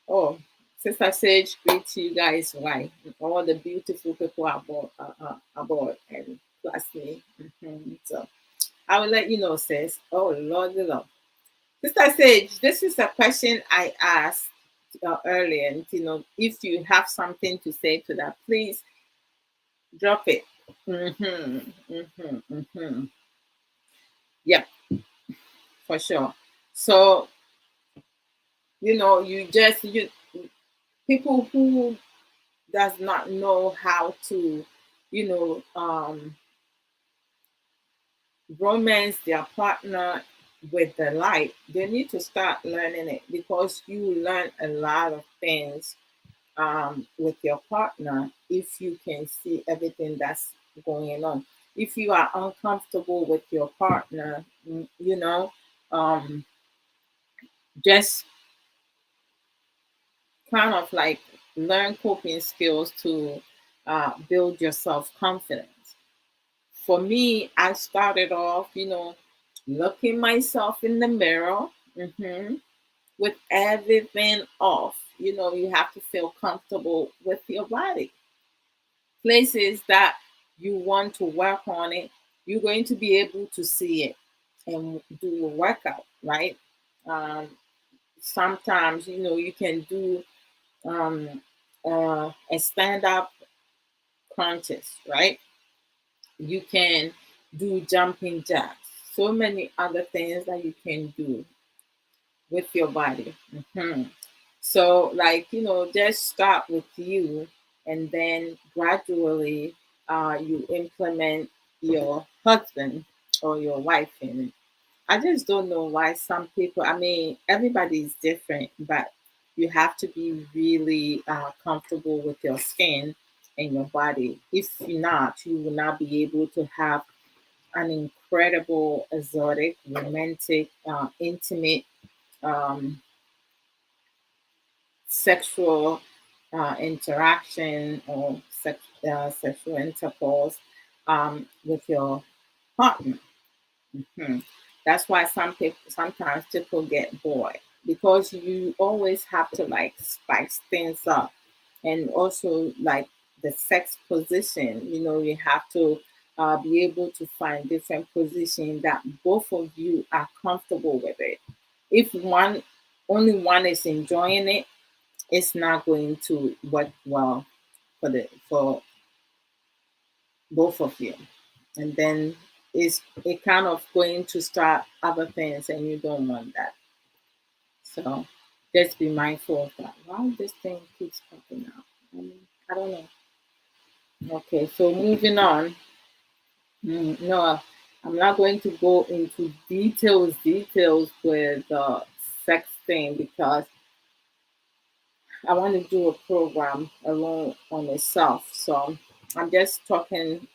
Oh, Sister Sage, greet to you guys. Why? All the beautiful people aboard and plus me. So I will let you know, sis. Oh, Lord, Lord. Sister Sage, this is a question I asked earlier. And, if you have something to say to that, please drop it. Yep, for sure. So, you people who does not know how to, you know, um, romance their partner with the light, they need to start learning it, because you learn a lot of things with your partner if you can see everything that's going on. If you are uncomfortable with your partner, um, just kind of like learn coping skills to build your self confidence. For me, I started off, looking myself in the mirror, with everything off. You have to feel comfortable with your body. Places that you want to work on it, you're going to be able to see it and do a workout, right? Um, Sometimes, you can do a stand up contest, right? You can do jumping jacks, so many other things that you can do with your body. So, like, just start with you, and then gradually you implement your husband or your wife in it. I just don't know why some people, I mean, everybody is different, but you have to be really comfortable with your skin and your body. If not, you will not be able to have an incredible, exotic, romantic, intimate, um, sexual interaction or sexual intercourse with your partner. Hmm. That's why sometimes people get bored, because you always have to like spice things up, and also like the sex position. You have to be able to find different positions that both of you are comfortable with it. If only one is enjoying it, it's not going to work well for both of you, and then it kind of going to start other things, and you don't want that. So just be mindful of that. Why this thing keeps popping out? I don't know. Okay, so moving on. No, I'm not going to go into details with the sex thing, because I want to do a program alone on itself. So I'm just touching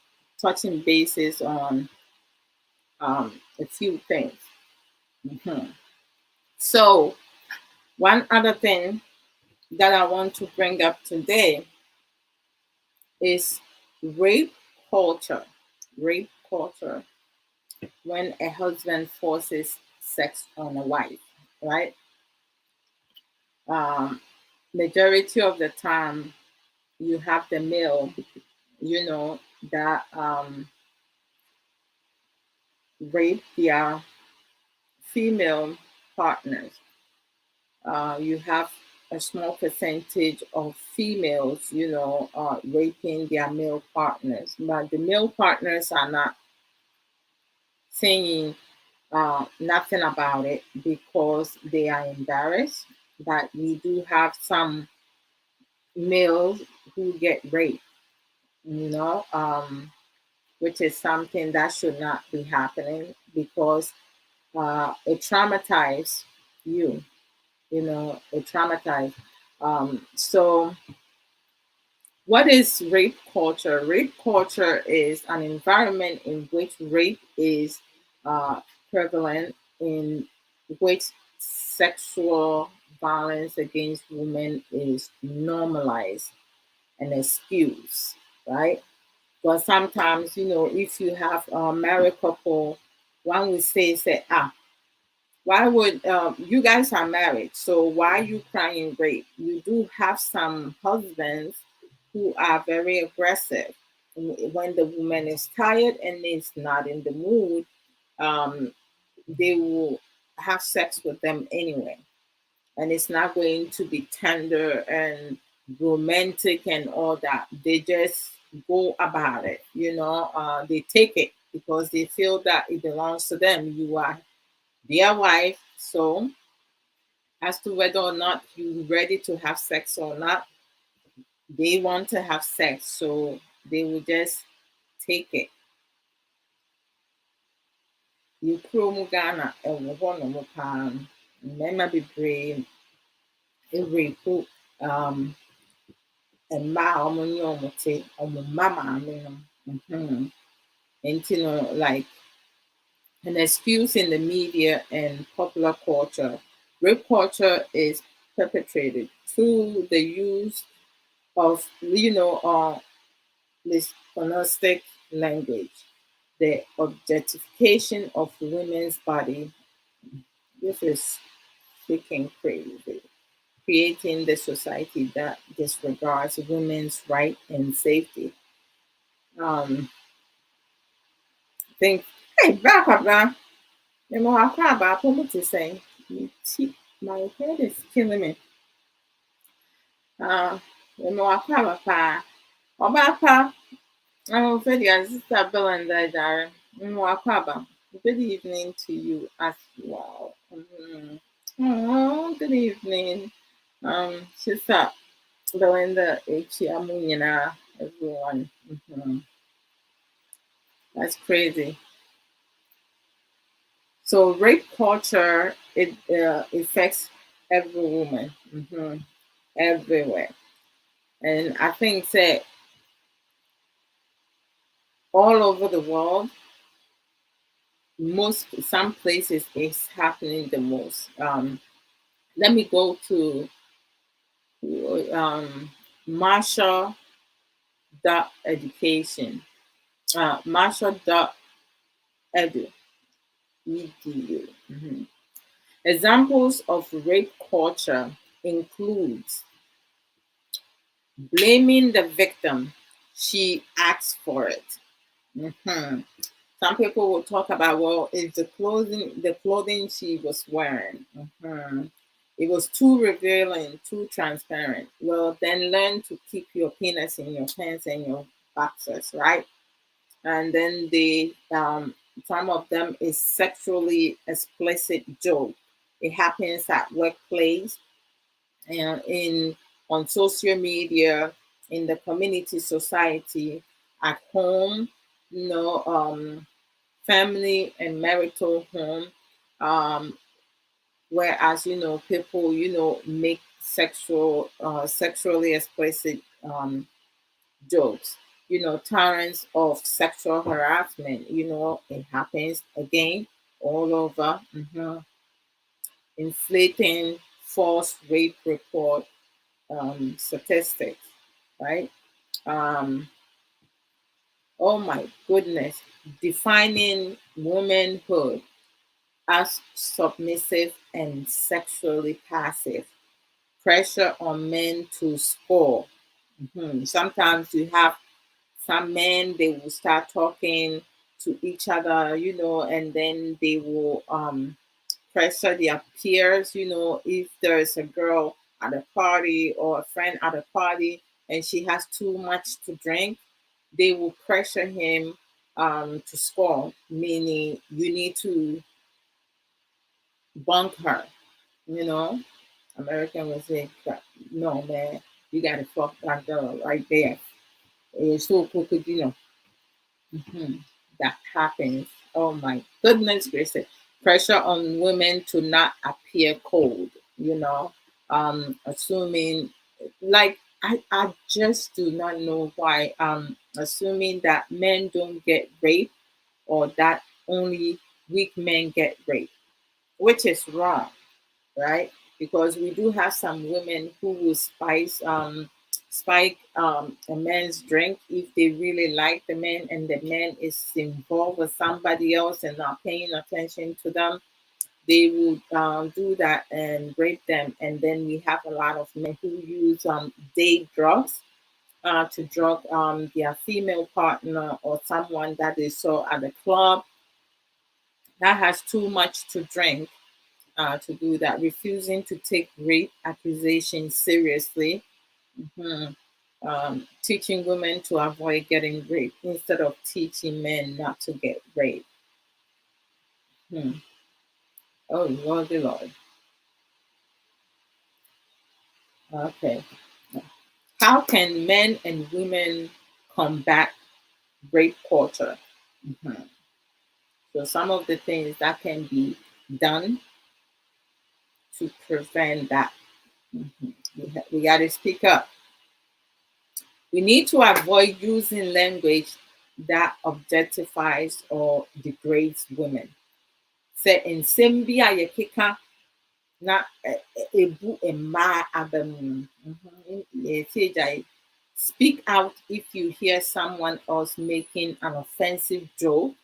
bases on a few things. Mhm. So, one other thing that I want to bring up today is rape culture. Rape culture, when a husband forces sex on a wife, right? Um, Majority of the time, you have the male, that rape their female partners. You have a small percentage of females, raping their male partners, but the male partners are not saying nothing about it because they are embarrassed. But we do have some males who get raped, you know, um, which is something that should not be happening because it traumatizes you, it traumatizes. So what is rape culture? Rape culture is an environment in which rape is uh, prevalent, in which sexual violence against women is normalized and excused, right? But sometimes, if you have a married couple, one would say, why would you guys are married? So why are you crying rape? You do have some husbands who are very aggressive. When the woman is tired and is not in the mood, um, they will have sex with them anyway, and it's not going to be tender and romantic and all that. They just go about it. They take it because they feel that it belongs to them. You are their wife, so as to whether or not you're ready to have sex or not, they want to have sex, so they will just take it. You kurom Ghana, ɛwɔ hɔnom paa. Mmarima bebree ɛrepo mmaa a wɔne wɔn te, wɔn mma maame no. Nti no, like an excuse in the media and popular culture, rape culture is perpetrated through the use of, misogynistic language, the objectification of women's body. This is freaking crazy. Creating the society that disregards women's right and safety. Think, hey, back up now. Saying, my head is killing me. Obapa, I'm very sister Bill and Dara. Wakwaba. Good evening to you as well. Oh, good evening. Sister Belinda Amunina, everyone. That's crazy. So rape culture, it affects every woman, everywhere, and I think that all over the world, some places it's happening the most. Let me go to Marshall dot education, Marshall dot edu, edu. Examples of rape culture includes blaming the victim. She asked for it. Some people will talk about, well, it's the clothing she was wearing. It was too revealing, too transparent. Well, then learn to keep your penis in your pants and your boxers, right? And then some of them is sexually explicit joke. It happens at workplace and in on social media, in the community, society, at home, family and marital home. Um, Whereas people make sexually explicit jokes, torrents of sexual harassment. It happens again all over. Inflating false rape report statistics, right? um oh my goodness, defining womanhood as submissive and sexually passive. pressure on men to score. Sometimes you have some men, they will start talking to each other, and then they will pressure their peers, if there's a girl at a party or a friend at a party and she has too much to drink, they will pressure him to score, meaning you need to bunk her, you know. American would say, no, man, you got to fuck that girl right there. So, Mhm. That happens. Oh my goodness gracious. Pressure on women to not appear cold, assuming like I just do not know why assuming that men don't get raped or that only weak men get raped, which is wrong, right? Because we do have some women who will spike a man's drink if they really like the man and the man is involved with somebody else and not paying attention to them. They would do that and rape them. And then we have a lot of men who use day drugs to drug their female partner or someone that they saw at the club that has too much to drink to do that, refusing to take rape accusations seriously, teaching women to avoid getting raped instead of teaching men not to get raped. Hmm. Oh, Lordy Lord. Okay. How can men and women combat rape culture? Mhm. So, some of the things that can be done to prevent that. We got to speak up. We need to avoid using language that objectifies or degrades women. Sɛ nsɛm bi a yɛkeka na ebu mmaa aba mu no, yɛtie gyae. Speak out if you hear someone else making an offensive joke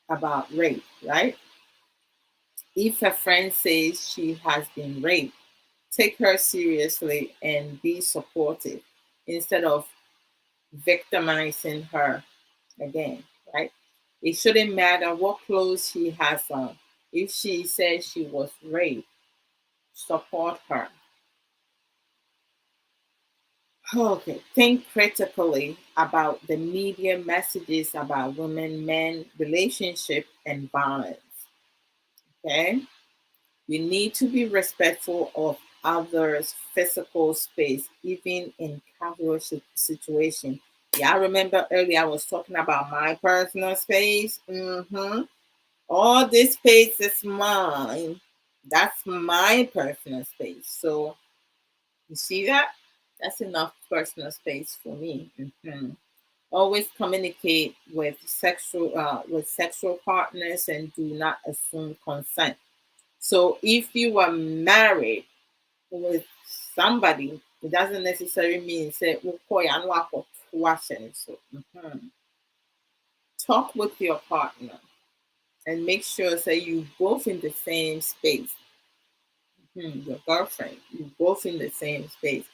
about rape, right? If a friend says she has been raped, take her seriously and be supportive instead of victimizing her again, right? It shouldn't matter what clothes she has on. If she says she was raped, support her. Okay, think critically about the media messages about women, men, relationship, and violence. Okay, we need to be respectful of others' physical space, even in casual situation. Yeah, I remember earlier I was talking about my personal space. All this space is mine. That's my personal space. So you see that? That's enough personal space for me. Always communicate with sexual partners and do not assume consent. So if you are married with somebody, it doesn't necessarily mean say "Ukoi anu akotoa so." Talk with your partner and make sure that you both in the same space. Your girlfriend, you both in the same space,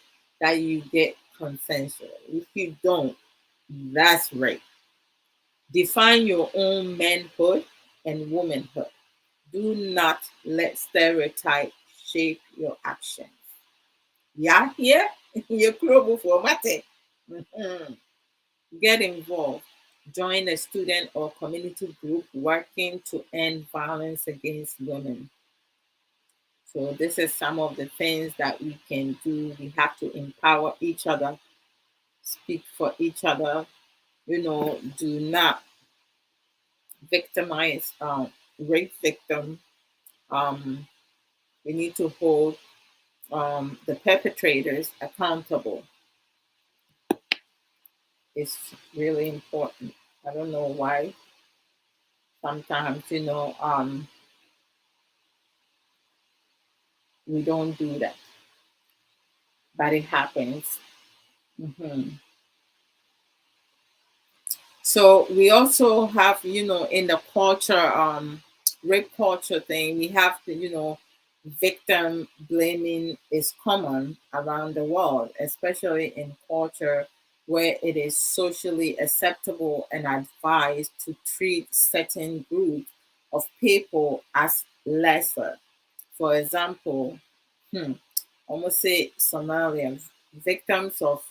that you get consensual. If you don't, that's rape. Define your own manhood and womanhood. Do not let stereotype shape your actions. Yeah, here, your club for mate. Mhm. Get involved. Join a student or community group working to end violence against women. So this is some of the things that we can do. We have to empower each other, speak for each other. Do not victimize rape victim. Um, we need to hold the perpetrators accountable. It's really important. I don't know why sometimes we don't do that, but it happens. Mhm. So we also have, in the culture, rape culture thing, we have to, victim blaming is common around the world, especially in culture where it is socially acceptable and advised to treat certain groups of people as lesser. For example, almost say Somalians, victims of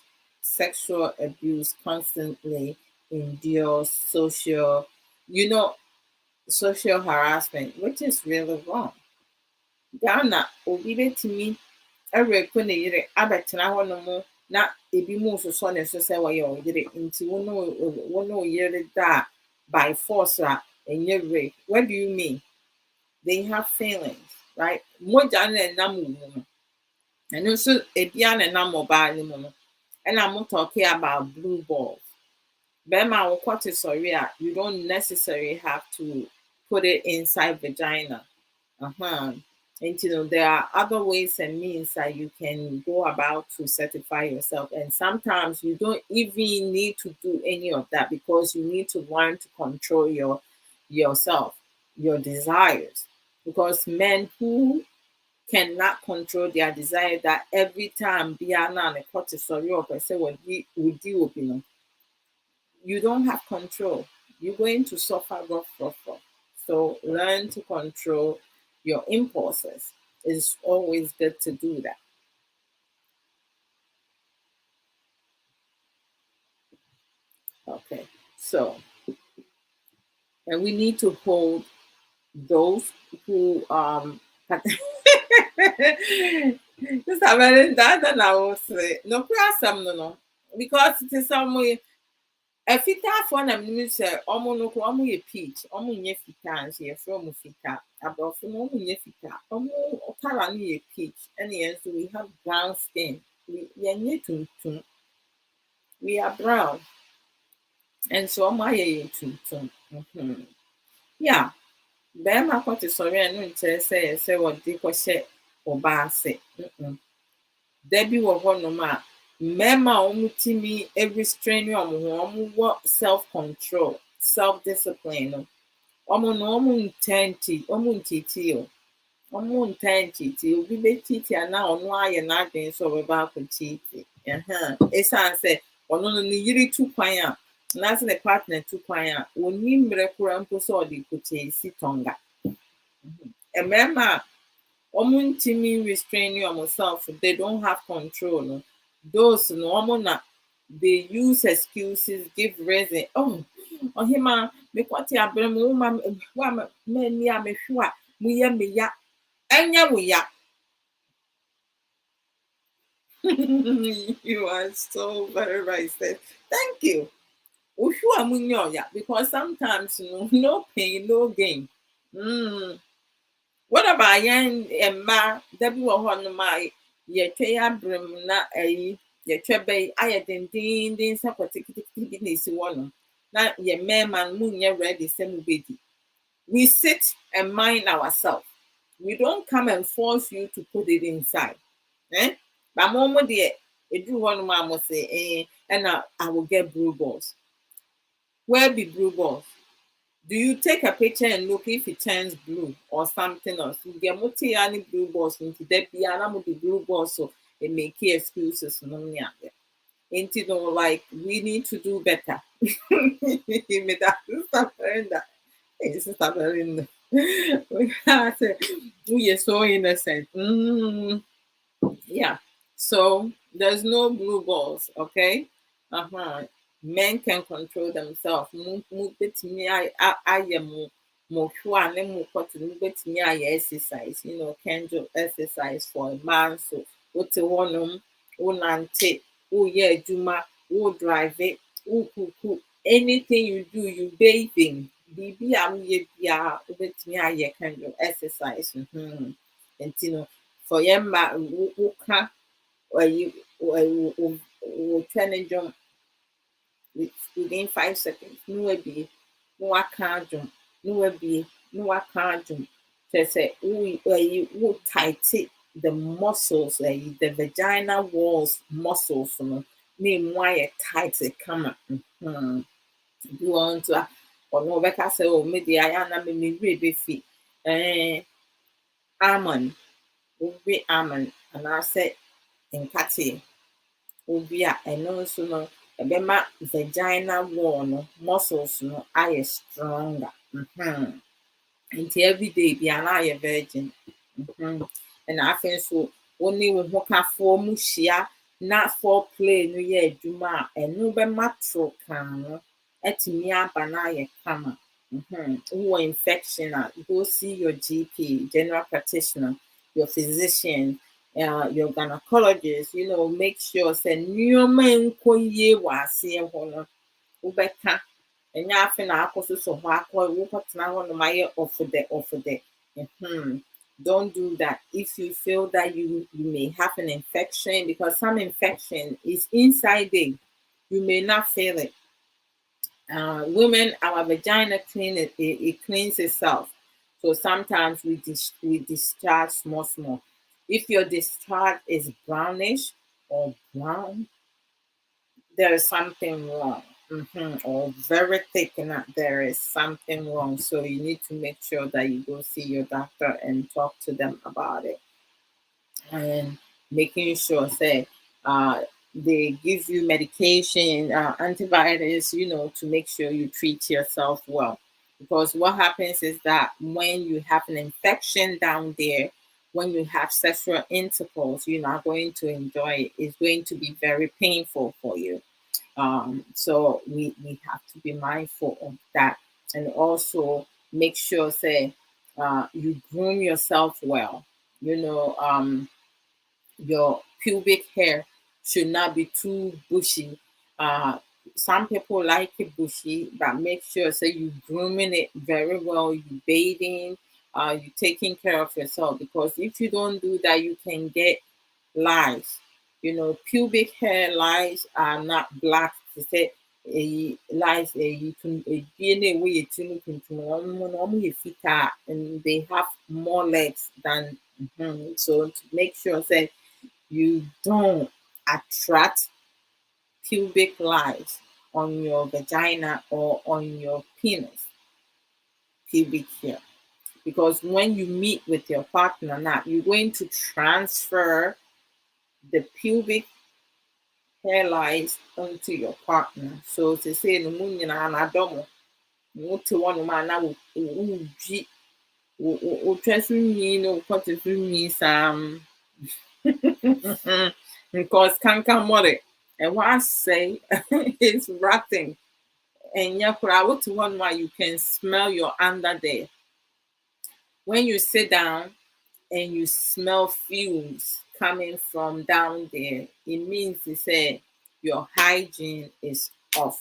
sexual abuse constantly endure you know, social harassment, which is really wrong. Ghana, obi betumi ɛwerɛ ne yere abɛtena hɔnom na ebi mu sosɔ ne so sɛ wɔyɛ wo yere nti wo ne wo yere da a by force a ɛnyɛ rape. What do you mean? They have feelings, right? Mogya no ɛnam wo mu no, ɛno nso ebia na ɛnam ɔbaa no mu no. Ɛna mo talking about blue balls. Bɛrima a wokɔ te sɔre a, you don't necessarily have to put it inside vagina. And there are other ways and means that you can go about to certify yourself. And sometimes you don't even need to do any of that because you need to learn to control yourself, your desires. Because men who cannot control their desire, that every time Biana and cortisol or person would deal with, you don't have control. You're going to suffer rough. So learn to control your impulses. It's always good to do that. Okay, so, and we need to hold those who just having that, and I will say no problem, no, because it is some way. Ɛfitaa na menim sɛ ɔmo no ko ɔmo yɛ peach, ɔmo nyɛ fitaa nso yɛfrɛ ɔmo fitaa. Aborɔfo no ɔmo nyɛ fitaa, ɔmo colour no yɛ peach, ɛna yɛn nso we have brown skin. Yɛnyɛ tuntum, we are brown, and so ɔmo ayɛ yɛn tuntum. Yeah, bɛrima kɔ te sɔre a no nkyerɛ sɛ wɔde kɔhyɛ ɔbaa ase. Da bi wɔ hɔnom a mmarima a wɔn tumi restrain wɔn ho, wɔn wɔ self control, self discipline no, wɔn ntɛnti o, wɔn ntɛnti. Obi bɛtiti a na ɔno ayɛ n'adwene sɛ ɔbɛba akɔtiti. Esiane sɛ ɔno no ne yere tu kwan a, anaasɛ ne partner tu kwan a, wɔnni mmerɛ koraa mpo sɛ ɔde kɔtiti tɔnga. Mmarima a wɔn ntumi restrain themselves, they don't have control no. Those no they use excuses, give reason. Oh, hima me kwati abremu wa me ni amehwa muye me ya enya wo ya. You are so very right, sis. Thank you. Uhua munyo ya, because sometimes no pain, no gain. What about yan emma debi wo ho no ma ye twa ya brem na ayi yɛtwa bɛyi ayɛ dendenden sɛ kɔtikitiki bi na esi hɔnom na yɛ mmarima no mu nyɛ ready sɛ mu bɛdi. We sit and mind ourselves. We don't come and force you to put it inside. But mo deɛ eduru hɔnom a mo say ɛna I will get blue balls. Where be blue balls? Do you take a picture and look if it turns blue or something else? You get mo te ya ne blue balls nti da bia na mo de blue balls so it make excuses no me ade. Ain't you know, like we need to do better. Me that stop that. It's stop in we are so innocent. Yeah. So there's no blue balls, okay? Men can control themselves. Bet me I am exercise, can do exercise for a man. So what's a one nante, juma, drive it, cook, anything you do, you bathing. Bibi bet me I can do exercise. And for yemma can or you trying jump within 5 seconds. No be no I can't jump. No I can't jump. Say we tight the muscles, the vagina walls muscles, name why tight it come. You want to or no better say, oh, maybe I am me really fit. almond, wobi almond anaasɛ nkate wobi a ɛno nso no ɛbɛma vaginal wall no muscles no ayɛ stronger. Nti everyday biara na ayɛ virgin. Ɛna afei nso wo ne wo ho kafoɔ mu hyia na foreplay no yɛ adwuma a ɛno bɛma torokaa no atumi aba na ayɛ kama. Wowɔ infection a go see your GP, general practitioner, your physician, your gynecologist, make sure sɛ nneɛma nkɔ yie wɔ aseɛ hɔ no wobɛka. Ɛnyɛ afei na akɔsosɔ hɔ wokɔtena hɔ nom ayɛ ɔfodɛ. Don't do that. If you feel that you may have an infection, because some infection is inside there, you may not feel it. Women, our vagina it cleans itself. So sometimes we discharge small. If your discharge is brownish or brown, there is something wrong. Or very thick, and there is something wrong. So you need to make sure that you go see your doctor and talk to them about it. And making sure, say, they give you medication, antibiotics, to make sure you treat yourself well. Because what happens is that when you have an infection down there, when you have sexual intercourse, you're not going to enjoy it. It's going to be very painful for you. So we have to be mindful of that, and also make sure, say, you groom yourself well. Your pubic hair should not be too bushy. Some people like it bushy, but make sure, say, you grooming it very well. You bathing, you taking care of yourself, because if you don't do that, you can get lice. Pubic hair lice are not black. They say lice you can and they have more legs than. So to make sure that you don't attract pubic lice on your vagina or on your penis, pubic hair. Because when you meet with your partner now, you're going to transfer the pubic hair lice onto your partner. So to say no munya na adomo, wote one man na uji utresu no what is means because can't more and what I say it's rotting. And yakura wote one why you can smell your under there. When you sit down and you smell fumes coming from down there, it means to say your hygiene is off.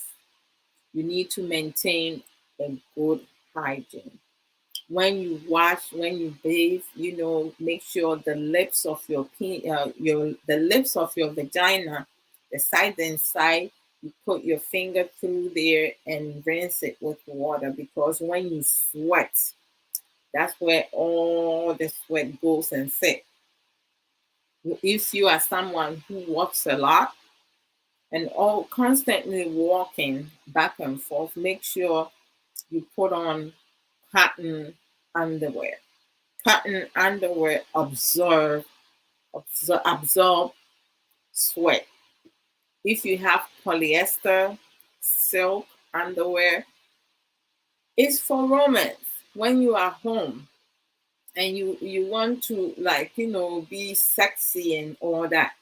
You need to maintain a good hygiene. When you wash, when you bathe, make sure the lips of the lips of your vagina, the side and side, you put your finger through there and rinse it with water, because when you sweat, that's where all the sweat goes and sits. If you are someone who walks a lot and all constantly walking back and forth, make sure you put on cotton underwear. Cotton underwear absorb sweat. If you have polyester, silk underwear, it's for romance. When you are home and you want to be sexy and all that.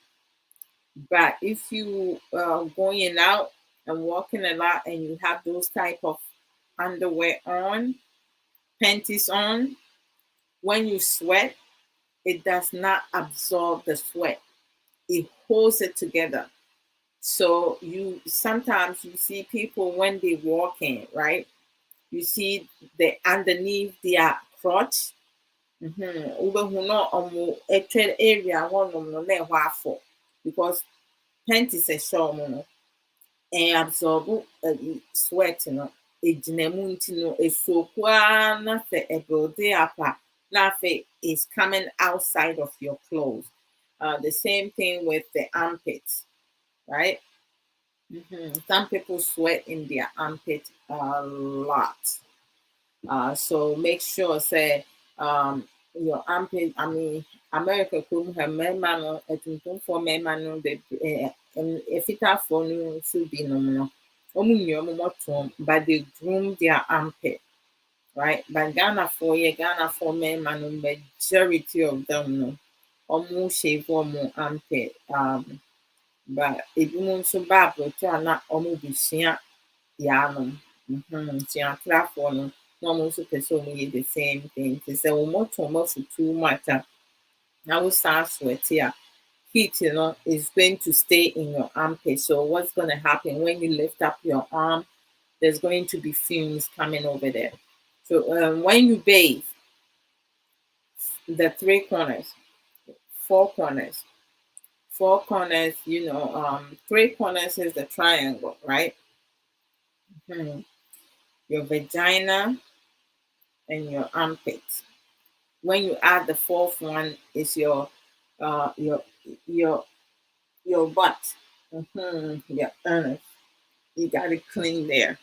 But if you are going out and walking a lot and you have those type of underwear on, panties on, when you sweat, it does not absorb the sweat. It holds it together. So sometimes you see people when they walking, right? You see the underneath their crotch. Area because panties are show and absorb sweat egyina mu nti no esuoku a na sɛ ɛbuilde up a na afei is coming outside of your clothes. The same thing with the armpits, right? Some people sweat in their armpit a lot. So make sure say your armpit. I mean, America could have man a tuntum for man the if it are for no to be no. But they groom their armpit, right? But Ghana for men, majority of them no, almost shave or more armpit. But if you want to babble, to not almost be seen, yeah, no, see, I'm for no, no, so the same thing. They say, well, more for too much. Now we start sweat here. Heat, is going to stay in your armpit. So what's going to happen when you lift up your arm? There's going to be fumes coming over there. So when you bathe, the three corners, four corners, three corners is the triangle, right? Hmm. Your vagina and your armpit. When you add the fourth one, is uh your your your butt. Your anus. You got to clean there.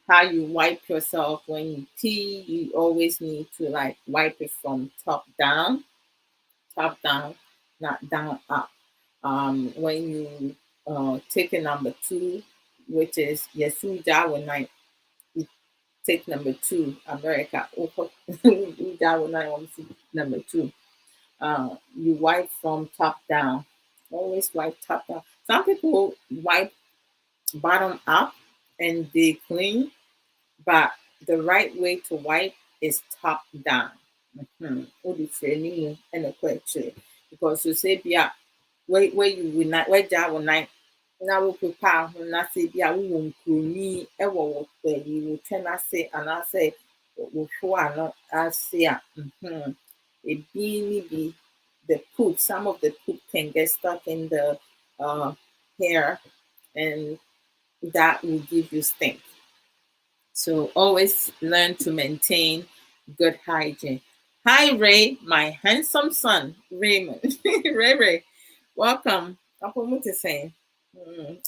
How you wipe yourself when you pee, you always need to like wipe it from top down, not down up. When you take a number two, which is Yesuja when I you take number two, America, number two. You wipe from top down. Always wipe top down. Some people wipe bottom up and they clean, but the right way to wipe is top down. Odi training and a question because you say, yeah, where you will not, where that will not. Now we prepare when I say, yeah, we won't me, ever what you will tend to say, and I say, we not as say, it be the poop, some of the poop can get stuck in the uh, hair, and that will give you stink. So always learn to maintain good hygiene. Hi, Ray, my handsome son, Raymond. Ray, welcome. What to say?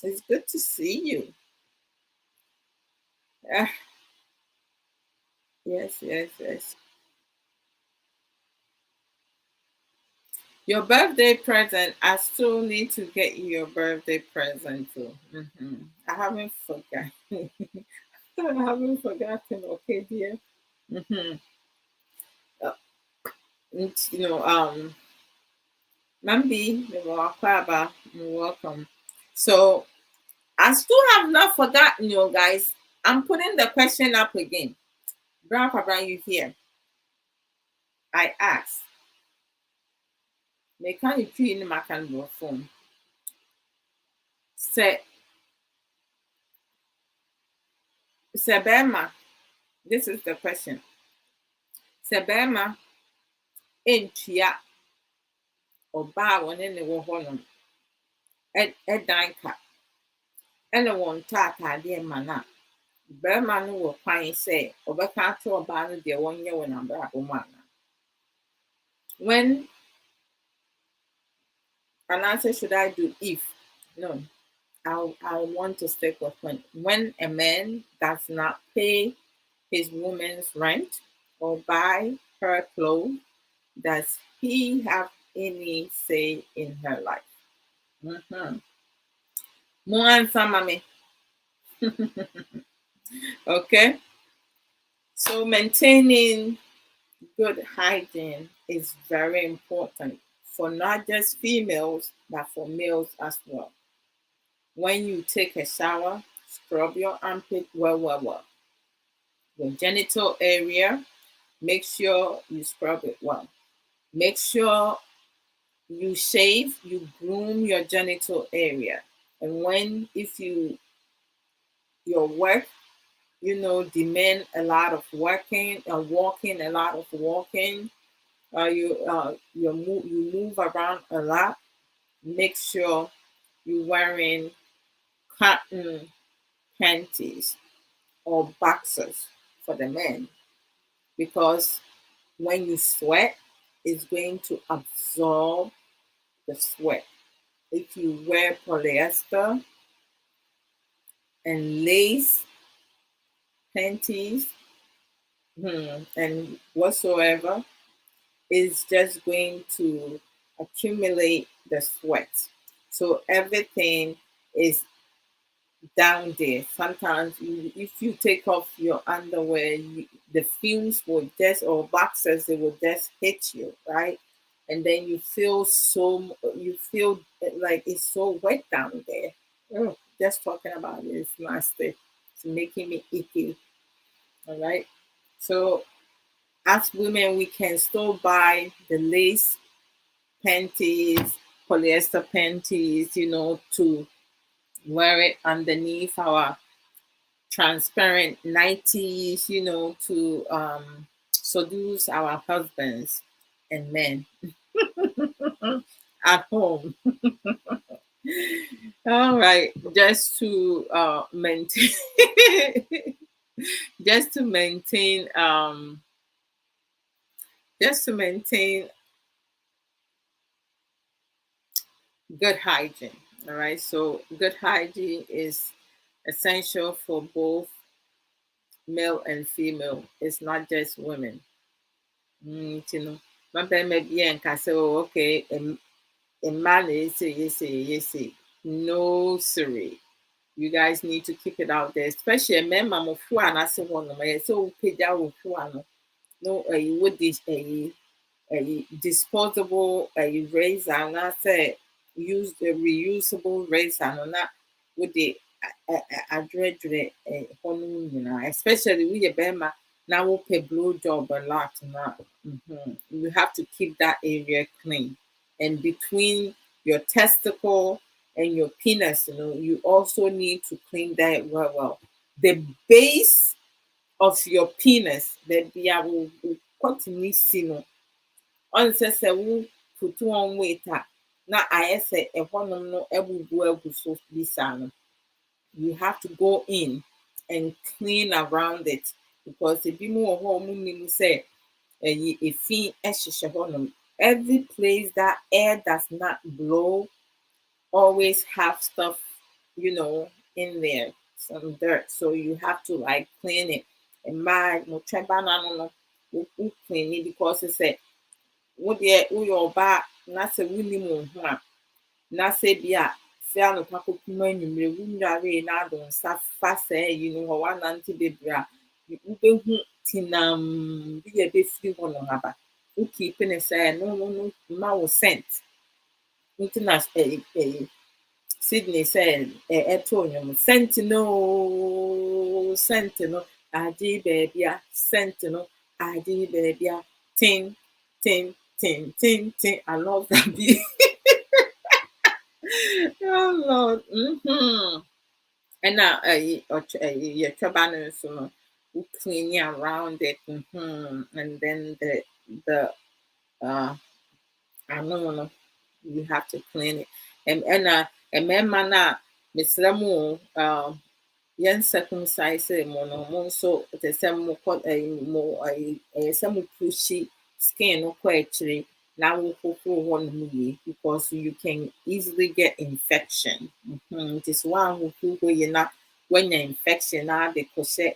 It's good to see you. Ah, yes. Your birthday present. I still need to get you your birthday present too. I haven't forgotten. I haven't forgotten. Okay, dear. Mm-hmm. Uh, Mambi, you're welcome. So I still have not forgotten you guys. I'm putting the question up again. Brown Cabra, you here? I asked. They can't you treat in my phone. Say Sebema. This is the question. Sebema entia ɔbaa wɔne ne wɔ hɔnom ɛdan ka ɛna wɔn tɔ ataadeɛ ma no a barima no wɔ kwan sɛ ɔbɛka ato ɔbaa no deɛ wɔnyɛ wɔ n'abrabɔ mu ana. When an answer should I do if? No. I want to stick with when a man does not pay his woman's rent or buy her clothes, does he have any say in her life? Mo answer, mommy. Okay. So maintaining good hygiene is very important for not just females, but for males as well. When you take a shower, scrub your armpit well. Your genital area, make sure you scrub it well. Make sure you shave, you groom your genital area. And if your work, demand a lot of walking, a lot of walking, you move around a lot, make sure you're wearing cotton panties or boxers for the men because when you sweat, it's going to absorb the sweat. If you wear polyester and lace panties, And whatsoever is just going to accumulate the sweat. So everything is down there. Sometimes if you take off your underwear, the fumes will just, or boxers, they will just hit you, right? And then you feel like it's so wet down there. Oh, just talking about it is nasty. It's making me icky. All right. So as women, we can still buy the lace panties, polyester panties, to wear it underneath our transparent nighties, to seduce our husbands and men at home. All right, just to maintain, just to maintain, just to maintain good hygiene. All right, so good hygiene is essential for both male and female. It's not just women. My baby be and can say, oh, okay, a man is say. No, sorry. You guys need to keep it out there, especially a man, mamma, who and I say one of my so pay down with no, would this a disposable razor, and I say use the reusable razor, and not with the address especially with your bema now we pay blow job a lot now. You have to keep that area clean, and between your testicle and your penis, you also need to clean that well. The base of your penis, that be able to continue seeing ɔnsɛ sɛ woputu wɔn weight a na ayɛ sɛ ɛhɔnom no abubu so bi saa no. You have to go in and clean around it, because ebi mu wɔ hɔ a ɔmo nim sɛ efi hyehyɛ hɔnom. Every place that air does not blow always have stuff, in there, some dirt. So you have to like clean it. And my no no clean it, because it's a wodeɛ woyɛ ɔbaa na sɛ wonim wo ho a, na sɛ bi a sɛ anɔpa kɔpem anwummerɛ wonwaree na ado nsa fa saa ayi no hɔ woanante bebree a wobɛhu tinam bi a ɛbɛfiri hɔnom aba. Wokeepe ne sɛ no ma wo scent. Nti na Sydney said ɛtoo nnwom scent no agye baabi a scent no agye baabi a tin tin tin tin tin. I love that beat. Oh Lord. And now your trouble so cleaning around it. And then the I don't know, you have to clean it. And man na Miss Lamu yɛn circumcise mo no mo nso te sɛ mo kɔ mo ɛyɛ sɛ mo pushi skin no kɔ akyire na wohohoro hɔnom yie, because you can easily get infection. Nti sɛ woahohoro hɔ yie na woanya infection na ade kɔhyɛ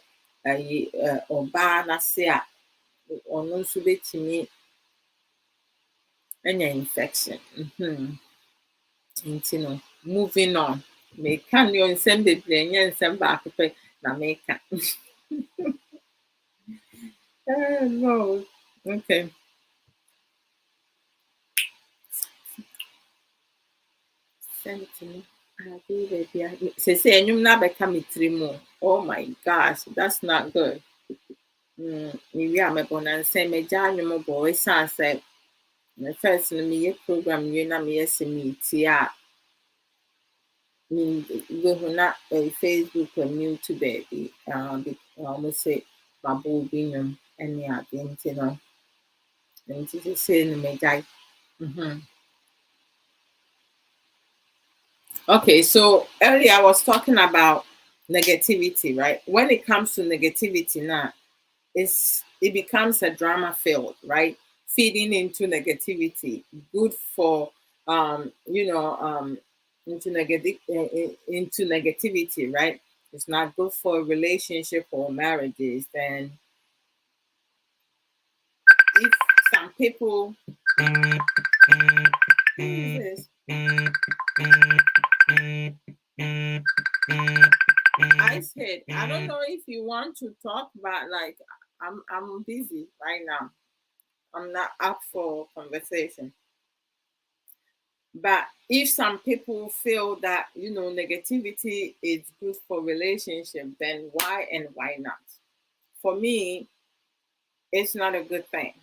ɔbaa n'ase a ɔno nso bɛtumi anya infection. Nti no, moving on. Meka nea nsɛm bebree nyɛ nsɛm baako pɛ na meka. No. Okay. Send it to me. I'll do baby. Say enyum na bɛka me tiri mu. Oh my gosh, that's not good. Mewie a mɛbɔ na nsɛm megya anwom bɔ ɛsiane sɛ the first no meyɛ program wie na meyɛ sɛ meetie a wobɛhu na Facebook mute baabi ɔmo sɛ mabɔ obi nnwom ne ade nti no nti sesei no megyae. Okay, so earlier I was talking about negativity, right? When it comes to negativity now, it becomes a drama filled, right? Feeding into negativity, good for into negativity, right? It's not good for a relationship or marriages. Then people, who is this? Ice Head. I don't know if you want to talk about, like, I'm busy right now. I'm not up for conversation. But if some people feel that, negativity is good for relationship, then why and why not? For me, it's not a good thing.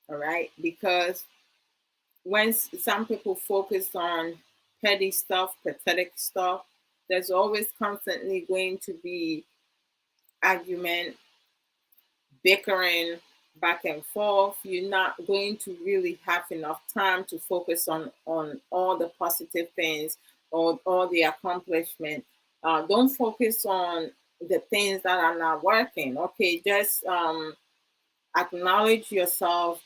All right, because when some people focus on petty stuff, pathetic stuff, there's always constantly going to be argument, bickering back and forth. You're not going to really have enough time to focus on all the positive things or all the accomplishment. Don't focus on the things that are not working. Okay, just acknowledge yourself,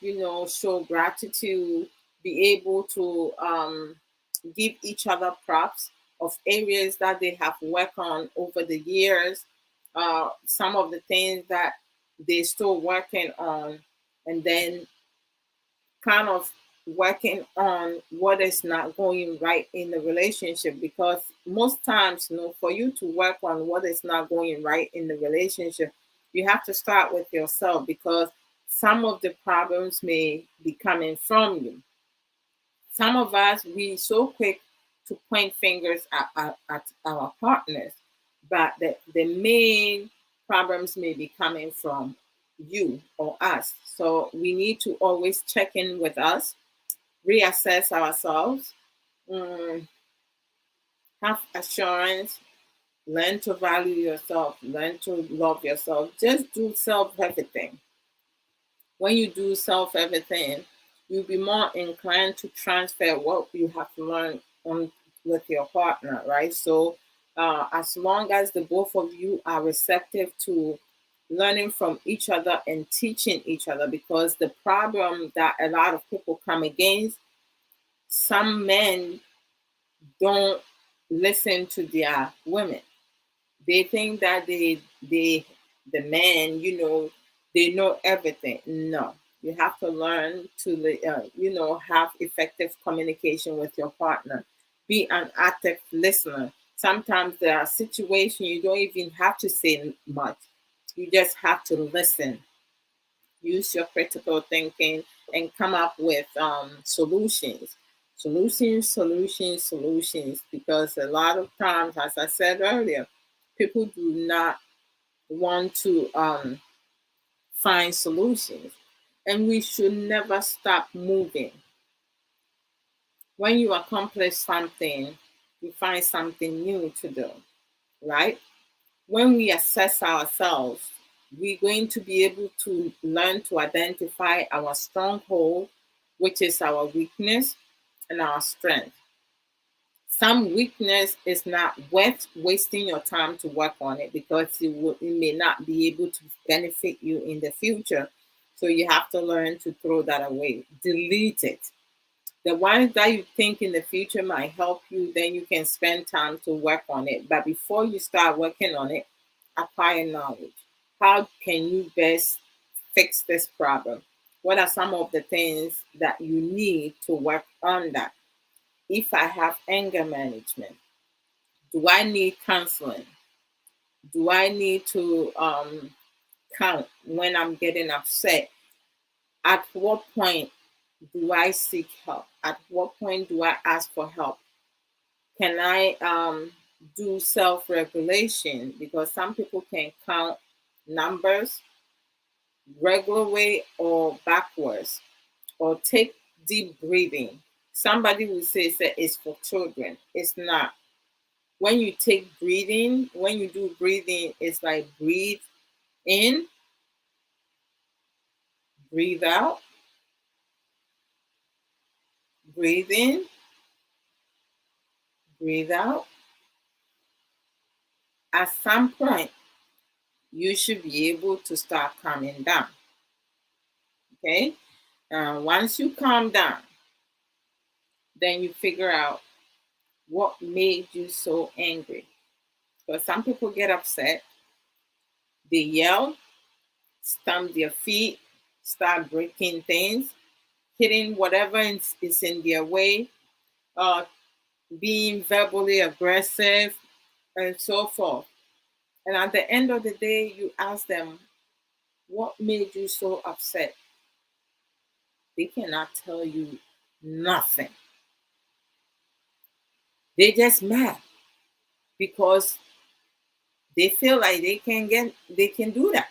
show gratitude, be able to give each other props of areas that they have worked on over the years, some of the things that they're still working on, and then kind of working on what is not going right in the relationship. Because most times, for you to work on what is not going right in the relationship, you have to start with yourself, because some of the problems may be coming from you. Some of us, we so quick to point fingers at our partners, but the main problems may be coming from you or us. So we need to always check in with us, reassess ourselves, mm, have assurance, learn to value yourself, learn to love yourself. Just do self everything. When you do self everything, you'll be more inclined to transfer what you have learned on with your partner, right? So, as long as the both of you are receptive to learning from each other and teaching each other, because the problem that a lot of people come against, some men don't listen to their women. They think that the men, they know everything. No, you have to learn to have effective communication with your partner. Be an active listener. Sometimes there are situations you don't even have to say much. You just have to listen. Use your critical thinking and come up with solutions, because a lot of times, as I said earlier, people do not want to find solutions. And we should never stop moving. When you accomplish something, you find something new to do, right? When we assess ourselves, we're going to be able to learn to identify our stronghold, which is our weakness, and our strength. Some weakness is not worth wasting your time to work on it, because it may not be able to benefit you in the future. So you have to learn to throw that away, delete it. The ones that you think in the future might help you, then you can spend time to work on it. But before you start working on it, acquire knowledge. How can you best fix this problem? What are some of the things that you need to work on that? If I have anger management, do I need counseling? Do I need to count when I'm getting upset? At what point do I seek help? At what point do I ask for help? Can I do self regulation? Because some people can count numbers regular way or backwards, or take deep breathing. Somebody will say it's for children. It's not. When you take breathing, when you do breathing, it's like breathe in, breathe out, breathe in, breathe out. At some point, you should be able to start calming down. Okay? Once you calm down, then you figure out what made you so angry. Because some people get upset, they yell, stamp their feet, start breaking things. hitting whatever is in their way, uh, being verbally aggressive, and so forth. And at the end of the day, you ask them, what made you so upset? They cannot tell you nothing. They just mad because they feel like they can do that.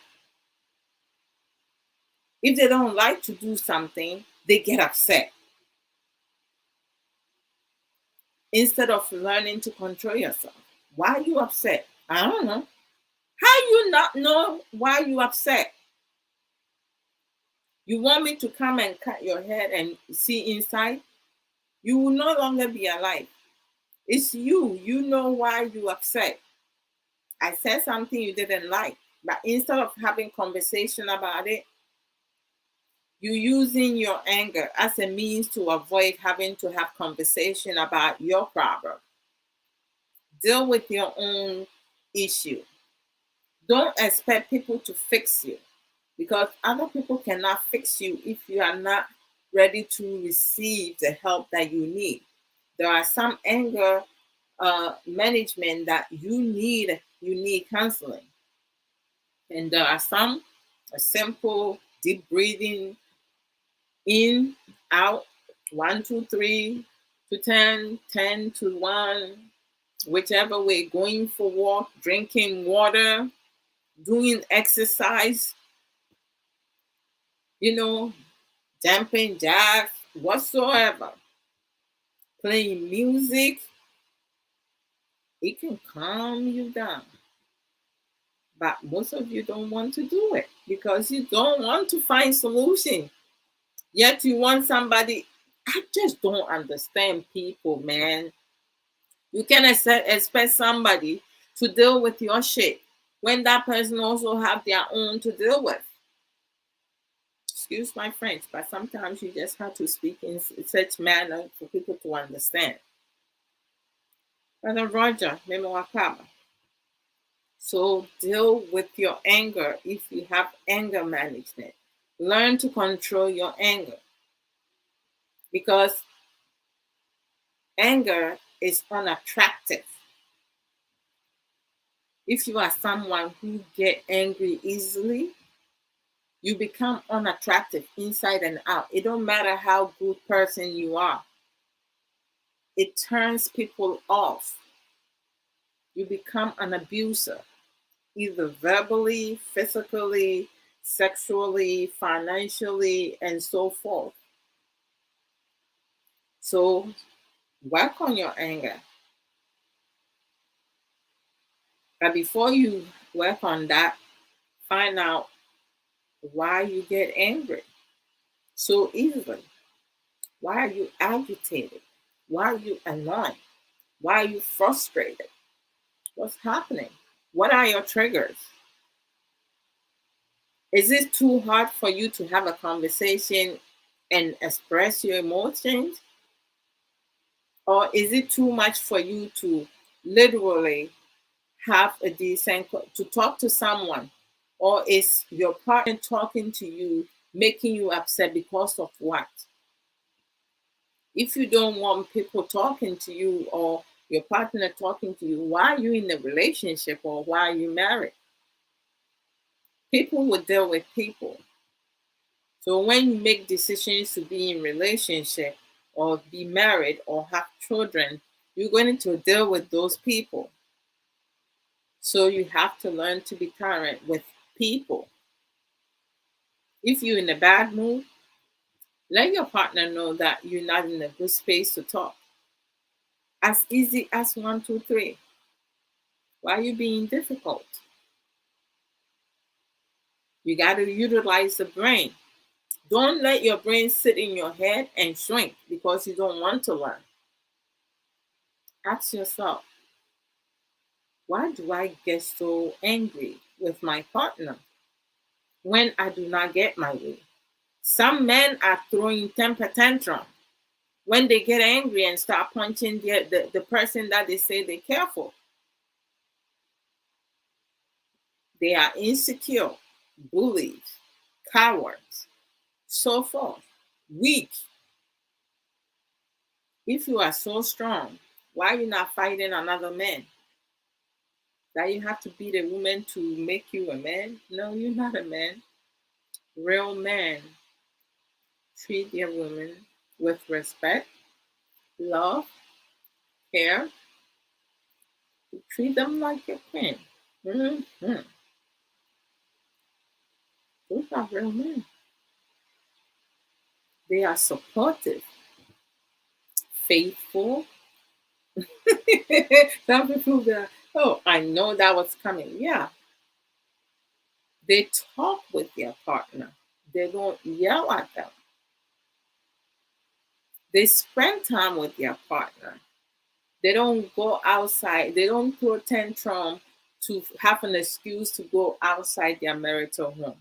If they don't like to do something, they get upset. Instead of learning to control yourself. Why are you upset? I don't know. How you not know why you upset? You want me to come and cut your head and see inside? You will no longer be alive. It's you. You know why you upset. I said something you didn't like. But instead of having conversation about it, you using your anger as a means to avoid having to have conversation about your problem. Deal with your own issue. Don't expect people to fix you because other people cannot fix you if you are not ready to receive the help that you need. There are some anger management that you need counseling, and there are some a simple deep breathing in, out, 1, 2, 3 to 10, 10 to 1, whichever way, going for walk, drinking water, doing exercise, jumping jacks, whatsoever, playing music, it can calm you down. But most of you don't want to do it because you don't want to find solution. Yet you want somebody. I just don't understand people, man. You can expect somebody to deal with your shit when that person also have their own to deal with. Excuse my French, but sometimes you just have to speak in such manner for people to understand. Brother Roger, Memawakaba. So deal with your anger if you have anger management. Learn to control your anger because anger is unattractive. If you are someone who get angry easily, you become unattractive inside and out. It don't matter how good person you are. It turns people off. You become an abuser, either verbally, physically, sexually, financially, and so forth. So work on your anger. But before you work on that, find out why you get angry so easily. Why are you agitated? Why are you annoyed? Why are you frustrated? What's happening? What are your triggers? Is it too hard for you to have a conversation and express your emotions? Or is it too much for you to literally have a decent to talk to someone? Or is your partner talking to you making you upset because of what? If you don't want people talking to you or your partner talking to you, why are you in a relationship or why are you married? People will deal with people. So when you make decisions to be in relationship or be married or have children, you're going to deal with those people. So you have to learn to be tolerant with people. If you're in a bad mood, let your partner know that you're not in a good space to talk. As easy as 1, 2, 3. Why are you being difficult? You got to utilize the brain. Don't let your brain sit in your head and shrink because you don't want to learn. Ask yourself, why do I get so angry with my partner when I do not get my way? Some men are throwing temper tantrum when they get angry and start punching the person that they say they care for. They are insecure, bullies, cowards, so forth. Weak. If you are so strong, why are you not fighting another man? That you have to beat a woman to make you a man? No, you're not a man. Real men treat their women with respect, love, care. Treat them like a queen. Mm-hmm. Those are real men. They are supportive, faithful. Some people be like, oh, I know that was coming. Yeah. They talk with their partner. They don't yell at them. They spend time with their partner. They don't go outside. They don't throw tantrum to have an excuse to go outside their marital home.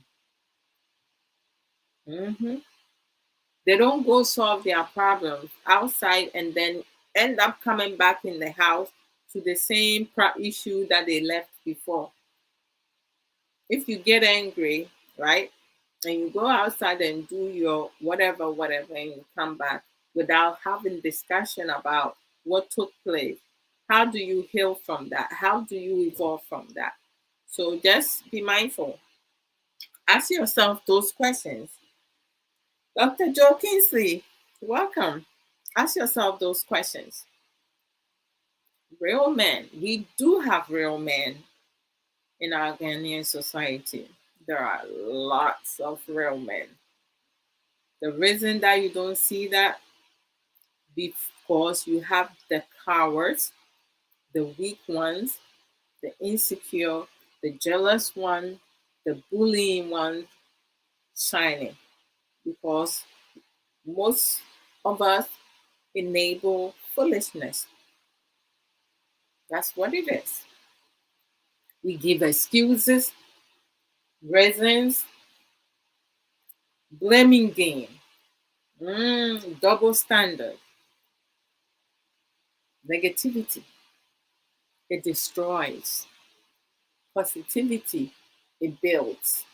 Hmm. They don't go solve their problems outside and then end up coming back in the house to the same issue that they left before. If you get angry, right, and you go outside and do your whatever, whatever, and you come back without having discussion about what took place, how do you heal from that? How do you evolve from that? So just be mindful. Ask yourself those questions. Dr. Joe Kingsley, welcome. Ask yourself those questions. Real men. We do have real men in our Ghanaian society. There are lots of real men. The reason that you don't see that, because you have the cowards, the weak ones, the insecure, the jealous one, the bullying one shining. Because most of us enable foolishness. That's what it is. We give excuses, reasons, blaming game, double standard, negativity. It destroys. Positivity, it builds.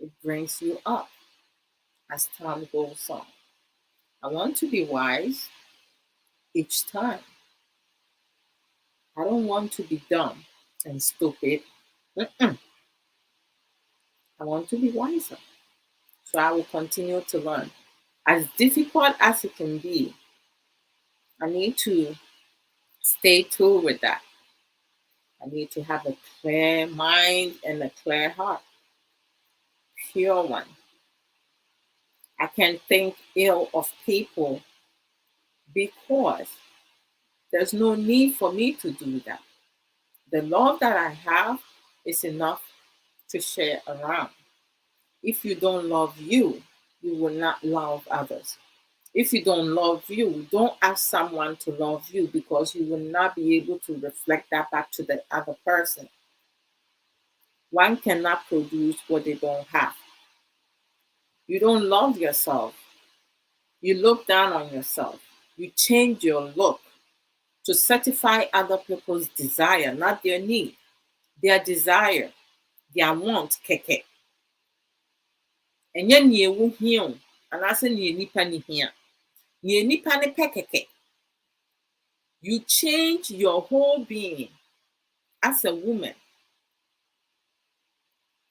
It brings you up as time goes on. I want to be wise each time. I don't want to be dumb and stupid. Mm-mm. I want to be wiser. So I will continue to learn. As difficult as it can be, I need to stay true with that. I need to have a clear mind and a clear heart, pure one. I can think ill of people because there's no need for me to do that. The love that I have is enough to share around. If you don't love you, you will not love others. If you don't love you, don't ask someone to love you because you will not be able to reflect that back to the other person. One cannot produce what they don't have. You don't love yourself. You look down on yourself. You change your look to satisfy other people's desire, not their need. Their desire, their want, keke. Ɛnyɛ nea ɛwɔ hia o, anaasɛ nea nipa ne hia. Nea nipa ne pɛ keke. You change your whole being as a woman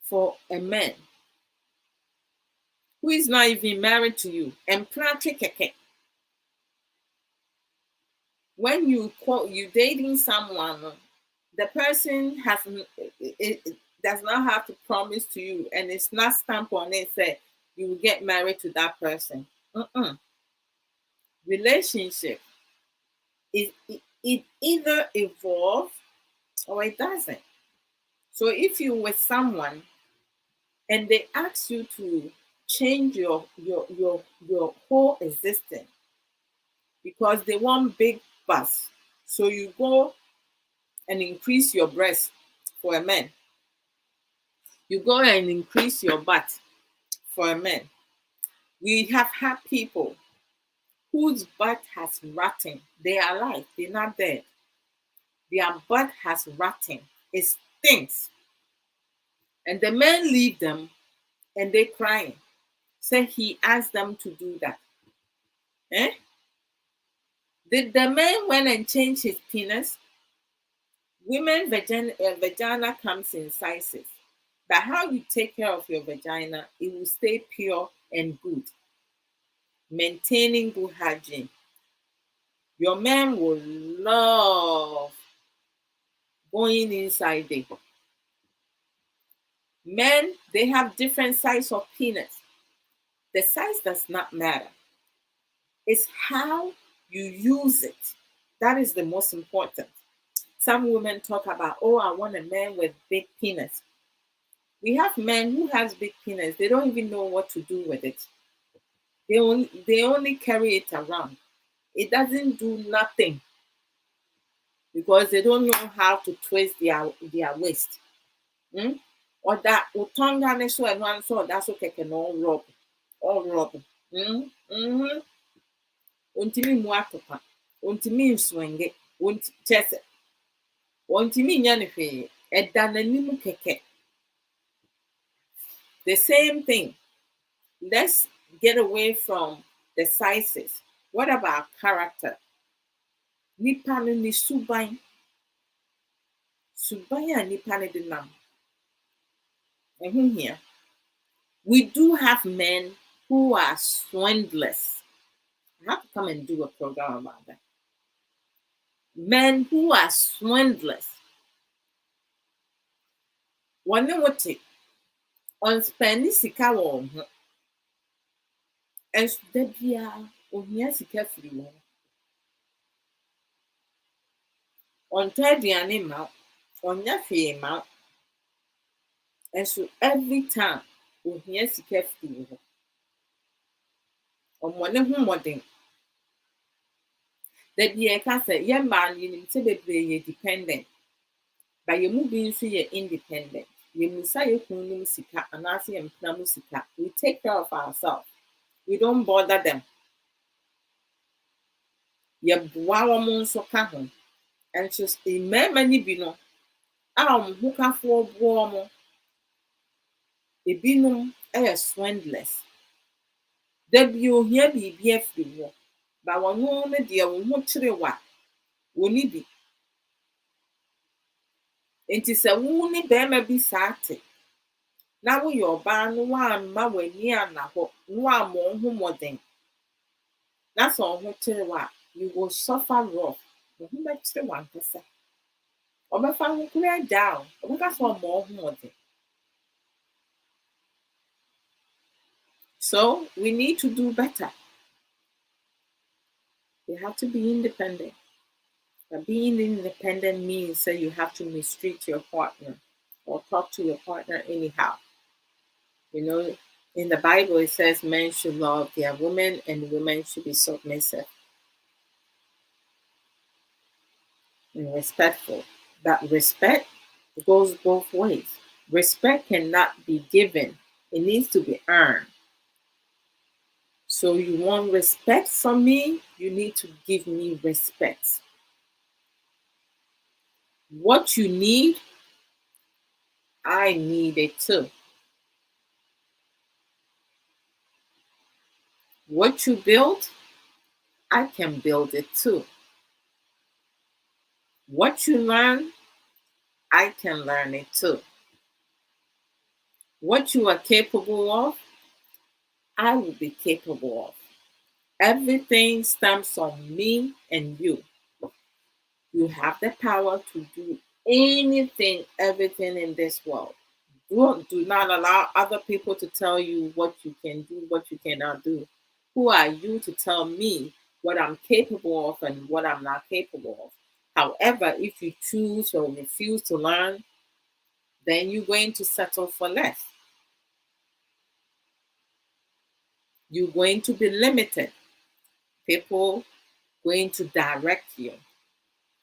for a man who is not even married to you. And keke. When you dating someone, the person it does not have to promise to you, and it's not stamped on it say you will get married to that person. Relationship it either evolves or it doesn't. So if you with someone and they ask you to change your whole existence because they want big bust, so you go and increase your breast for a man. You go and increase your butt for a man. We have had people whose butt has rotting. They are alive, they're not dead. Their butt has rotting. It stinks. And the men leave them and they're crying. Say he asked them to do that. Eh? Did the man went and change his penis? Women vagina comes in sizes. But how you take care of your vagina, it will stay pure and good. Maintaining good hygiene. Your man will love going inside there. Men, they have different size of penis. The size does not matter. It's how you use it. That is the most important. Some women talk about, oh, I want a man with big penis. We have men who has big penis. They don't even know what to do with it. They only carry it around. It doesn't do nothing because they don't know how to twist their waist. Mm? Or that utonga so and one so that's okay can all rub. Mm? Mm-hmm. Untimi mu atopa. Untimi nswenge. Chese. Untimi nyane hwee. Eda n'anim keke. The same thing. Let's get away from the sizes. What about character? Nipa no ni suban. Suban a nipa no de nam. Here. We do have men who are swindlers. I have to come and do a program about that. Men who are swindlers. One what it on spending sika wɔ ho. Ɛnso da biara ohia sika firi wɔn. Ɔntɔ aduane ma wo. Ɔnyɛ hwee ma wo. Ɛnso every time ohia sika firi wɔn. Ɔmmɔ ne ho mmɔden. Da biara ɛka sɛ yɛ mmaa no yɛnim sɛ bebree yɛ dependent. But yɛn mu bi nso yɛ independent. Yɛmmisa yɛ kunu nom sika anaasɛ yɛn mpena mu sika. We take care of ourselves. We don't bother them. Yɛboa wɔn nso ka ho. Nso mmarima no bi no a wɔn ho kafoɔ boa wɔn. Ebinom yɛ swindlers. Da bi ohia biribi afiri hɔ. But wɔn no deɛ wɔn ho kyerɛ wɔ a wɔnni bi. Nti sɛ wo ne barima bi saa te na woyɛ ɔbaa no woamma w'ani ana hɔ na woamma wo ho mmɔden na sɛ wo ho kyerɛ wɔ a you will suffer rough. Wo ho bɛkyerɛ w'ankasa. Ɔbɛfa ho koraa agyaa wo. Ɔbɛka sɛ ɔmma wo ho mmɔden. So we need to do better. You have to be independent. But being independent means that you have to mistreat your partner or talk to your partner anyhow. You know, in the Bible it says men should love their women and women should be submissive and respectful. But respect goes both ways. Respect cannot be given. It needs to be earned. So you want respect from me, you need to give me respect. What you need, I need it too. What you build, I can build it too. What you learn, I can learn it too. What you are capable of, I will be capable of. Everything stems from me and you. You have the power to do anything, everything in this world. Do not allow other people to tell you what you can do, what you cannot do. Who are you to tell me what I'm capable of and what I'm not capable of? However, if you choose or refuse to learn, then you're going to settle for less. You're going to be limited. People going to direct you.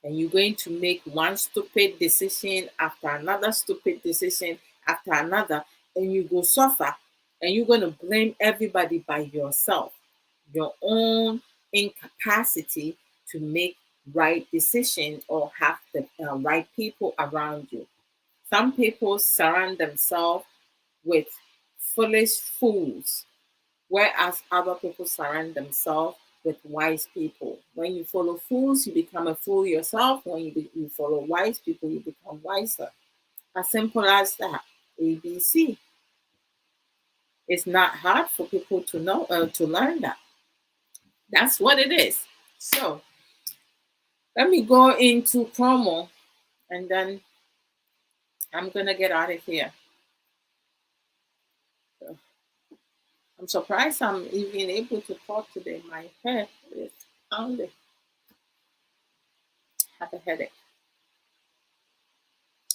And you're going to make one stupid decision after another stupid decision after another, and you go suffer, and you're going to blame everybody by yourself, your own incapacity to make right decisions or have the right people around you. Some people surround themselves with foolish fools. whereas other people surround themselves with wise people. When you follow fools, you become a fool yourself. When you follow wise people, you become wiser. As simple as that. ABC. It's not hard for people to know to learn that. That's what it is. So let me go into promo, and then I'm gonna get out of here. So, I'm surprised I'm even able to talk today. My head is pounding. I have a headache.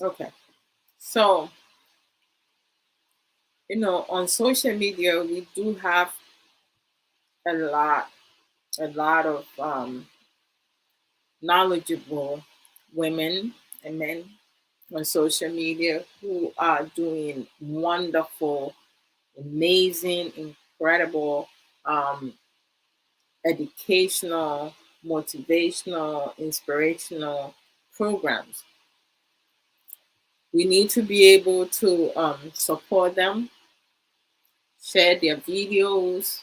Okay. So, on social media, we do have a lot, of knowledgeable women and men on social media who are doing wonderful, amazing, incredible, um, educational, motivational, inspirational programs. We need to be able to support them, share their videos,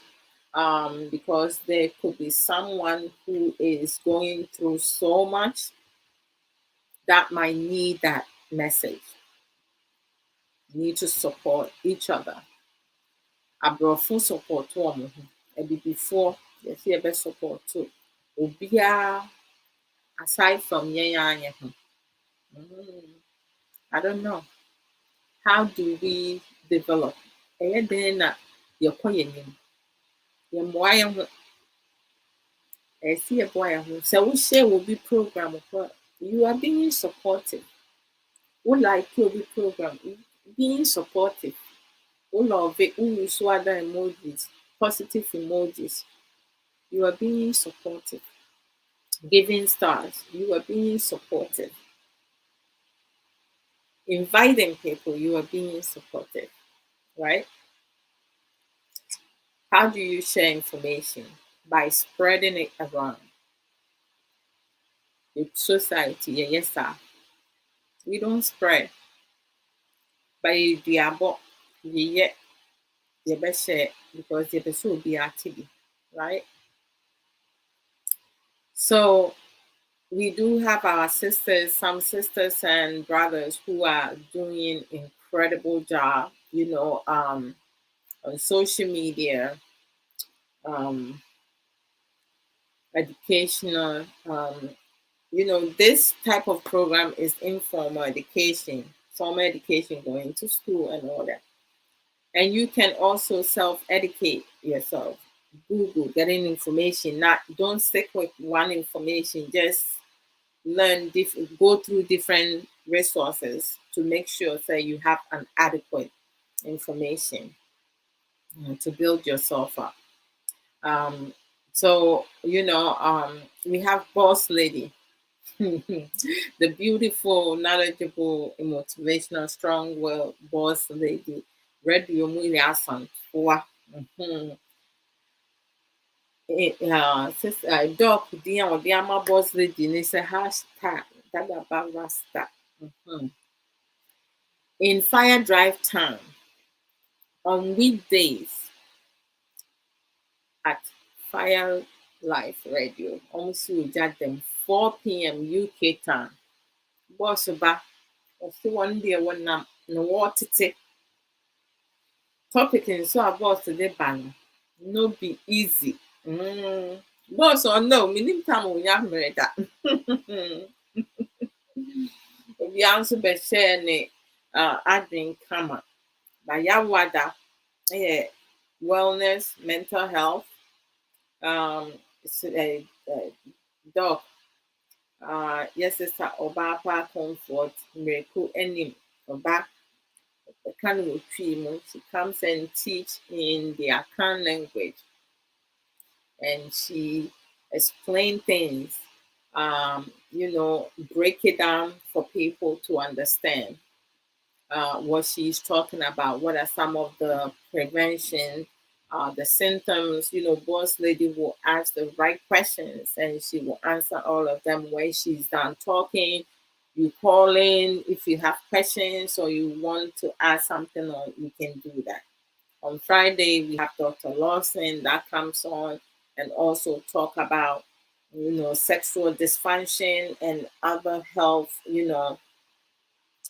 because there could be someone who is going through so much that might need that message. We need to support each other. Aborɔfo support wɔn ho, Abibifoɔ yɛsɛ yɛbɛ support too. Obiara aside from yɛn ara yɛn ho. I don't know. How do we develop? Ɛyɛ den na yɛkɔ yɛn anim. Yɛmmoa yɛn ho. Ɛsɛ yɛboa yɛn ho. Sɛ wohyɛ obi program kɔ, you are being supportive. Wo like obi program, being supportive. Wo love it, wo use other emojis, positive emojis. You are being supportive. Giving stars, you are being supportive. Inviting people, you are being supportive, right? How do you share information? By spreading it around. The society, yeah, yes, sir. We don't spread. By the above, yeah, you best share because the person will be active, right? So we do have our sisters, some sisters and brothers who are doing incredible job, on social media, um, educational. This type of program is informal education, formal education, going to school and all that. And you can also self-educate yourself. Google, getting information. Not don't stick with one information. Just go through different resources to make sure that you have an adequate information to build yourself up. So we have boss lady, the beautiful, knowledgeable, motivational, strong-willed boss lady, Radio Mu Nsem. Doc din a ɔde ama boss lady ne sɛ hashtag Dagaba Rasta. In Fire Drive Time on weekdays at Fire Life Radio. Almost we got them 4 p.m. UK time. Boss ba, ɔsi one day one nam na wɔtete. Topic nso a boss de ban no be easy. Boss or no, minim time we have da. Obi nso bɛ share ne adwin kama. Ba yawada wellness, mental health, doc, yes, sister Obapa comfort, miracle enim, Oba, the kind of tree, she comes and teach in the Akan language, and she explain things, break it down for people to understand. What she's talking about. What are some of the prevention, the symptoms? Boss lady will ask the right questions and she will answer all of them when she's done talking. You call in if you have questions or you want to ask something, or you can do that. On Friday, we have Dr. Lawson that comes on and also talk about, sexual dysfunction and other health,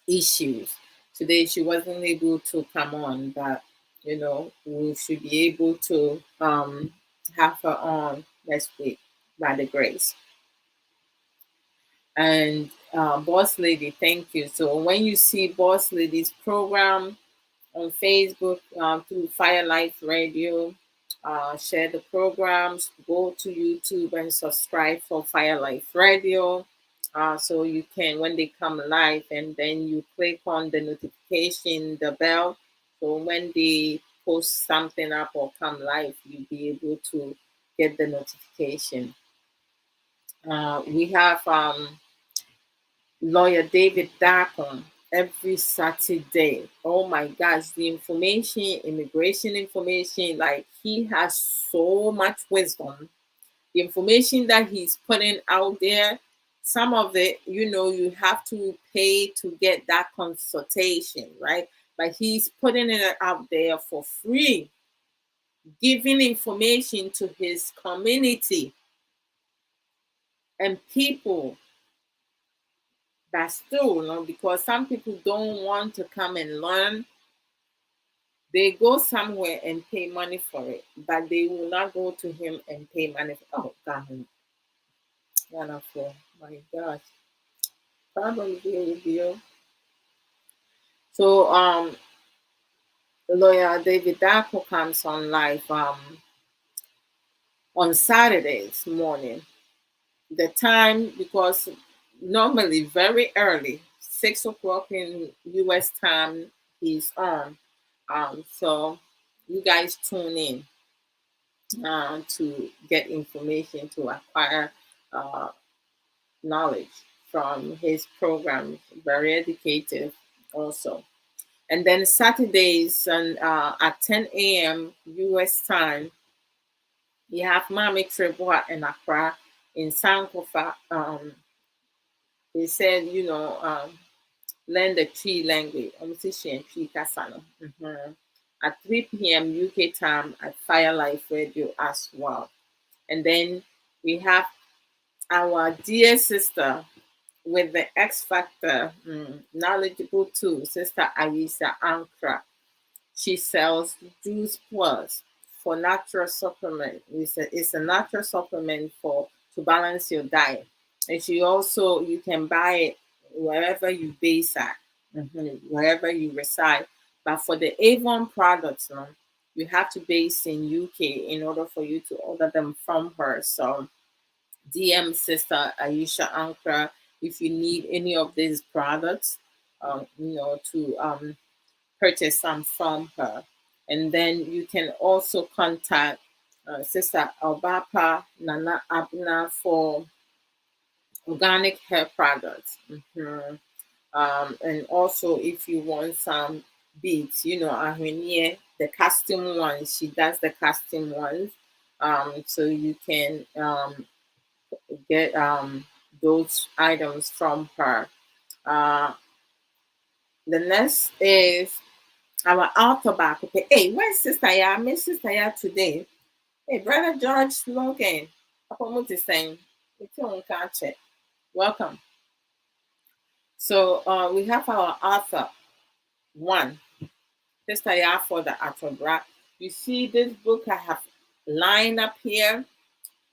issues. Today she wasn't able to come on, but we should be able to have her on next week by the grace. And Boss Lady, thank you. So when you see Boss Lady's program on Facebook through Firelight Radio, share the programs, go to YouTube and subscribe for Firelight Radio. So you can, when they come live, and then you click on the notification, the bell. So when they post something up or come live, you'll be able to get the notification. We have Lawyer David Darkon every Saturday. Oh my gosh, the information, immigration information, like he has so much wisdom. The information that he's putting out there, some of it, you have to pay to get that consultation, right? But he's putting it out there for free, giving information to his community and people. But still, because some people don't want to come and learn, they go somewhere and pay money for it, but they will not go to him and pay money for. Oh God, wonderful! My gosh, probably will be. So Lawyer David Darko comes on live on Saturdays morning. The time, because normally very early, 6 o'clock in US time, he's on. So you guys tune in to get information, to acquire uh, knowledge from his program. Very educative also. And then Saturdays and at 10 a.m. US time, you have Mami Trebois and Accra in Sankofa. They said, learn the Tree language. Tree Kasano. At 3 p.m. UK time at Firelight Radio as well. And then we have our dear sister with the X Factor, knowledgeable too, Sister Aisha Ankra. She sells Juice Plus for natural supplement. It's a natural supplement for to balance your diet. And she also, you can buy it wherever you base at, wherever you reside. But for the Avon products, you have to base in UK in order for you to order them from her. So DM Sister Aisha Ankra if you need any of these products, to purchase some from her. And then you can also contact Sister Albapa Nana Abna for organic hair products. And also, if you want some beads, Ahwenie, the custom ones, she does the custom ones. So you can get those items from her. The next is our author back. Okay, hey, where's Sister Ya? I miss Sister Ya today. Hey, Brother George Logan. What is saying? Welcome. So we have our author one, Sister Ya for the Atobra. You see this book I have lined up here,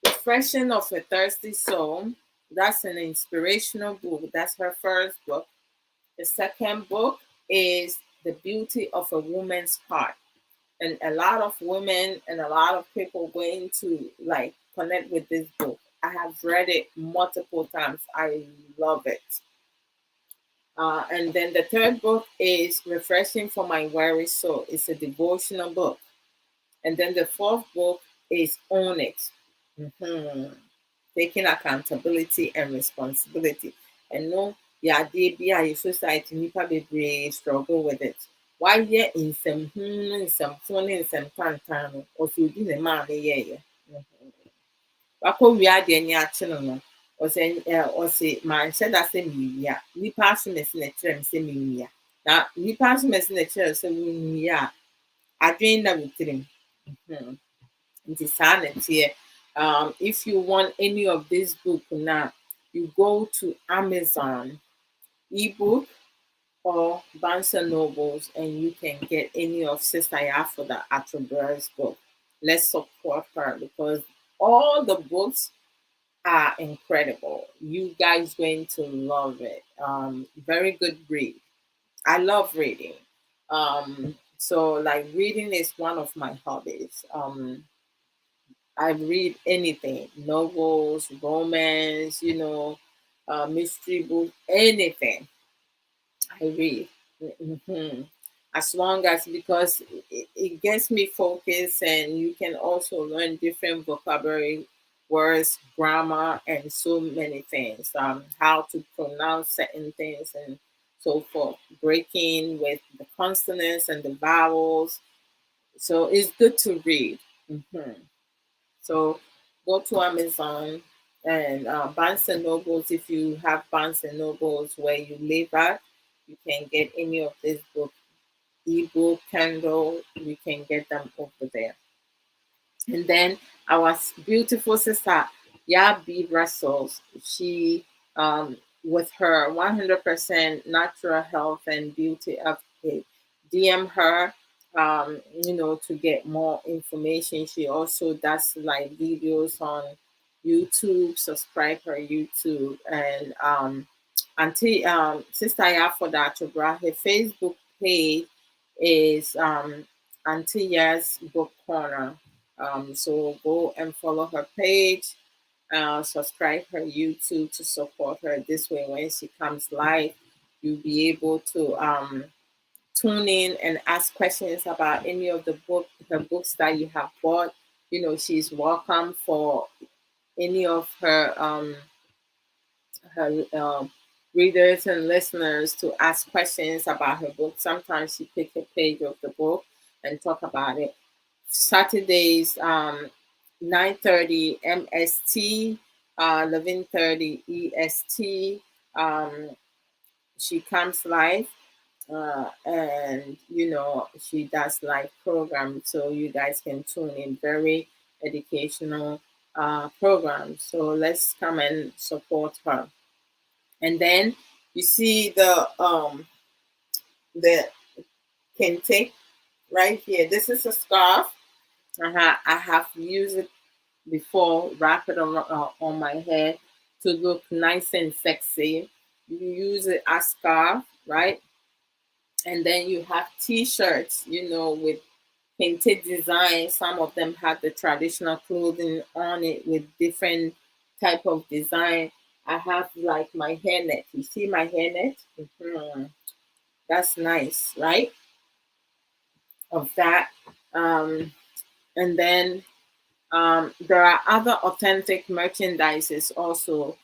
Refreshing of a Thirsty Soul. That's an inspirational book. That's her first book. The second book is The Beauty of a Woman's Heart. And a lot of women and a lot of people going to like connect with this book. I have read it multiple times. I love it. And then the third book is Refreshing for My Weary Soul. It's a devotional book. And then the fourth book is Own It. Taking accountability and responsibility. And no, yeah, they be a society, nipa be struggle with it. Why yeah in some phone in some pantano, or you be the man, yeah. Wako we are the any action no. Or say man said that say me, yeah. Nipa so messing a term say me, yeah. Now, nipa so messing a chair say me, yeah. adwene na witrim. Nti saa na ɛteɛ. If you want any of this book now, you go to Amazon ebook or Barnes and Nobles, and you can get any of Sister Yafoda Atrobra's book. Let's support her because all the books are incredible. You guys going to love it. Very good read. I love reading. So like reading is one of my hobbies. I read anything, novels, romance, mystery book, anything I read. Mhm. As long as because it gets me focused, and you can also learn different vocabulary words, grammar, and so many things. How to pronounce certain things and so forth. Breaking with the consonants and the vowels. So it's good to read. So go to Amazon and Barnes and Nobles. If you have Barnes and Nobles where you live at, you can get any of this book, ebook, Kindle. You can get them over there. And then our beautiful sister, Yabi Brussels, she, with her 100% natural health and beauty update, DM her, to get more information. She also does like videos on YouTube. Subscribe her YouTube. And Auntie Sister Yafoda Chobra, her Facebook page is Antia's Book Corner. So go and follow her page, subscribe her YouTube to support her. This way, when she comes live, you'll be able to tune in and ask questions about any of her books that you have bought. She's welcome for any of her readers and listeners to ask questions about her book. Sometimes she pick a page of the book and talk about it. Saturdays, 9:30 MST, 11:30 EST. She comes live, and she does live programs, so you guys can tune in. Very educational programs. So let's come and support her. And then you see the kente right here. This is a scarf. I have used it before, wrap it on my head to look nice and sexy. You use it as scarf, right? And then you have t-shirts, with painted design. Some of them have the traditional clothing on it with different type of design. I have like my hairnet. You see my hairnet? That's nice, right? Of that. And then there are other authentic merchandises also,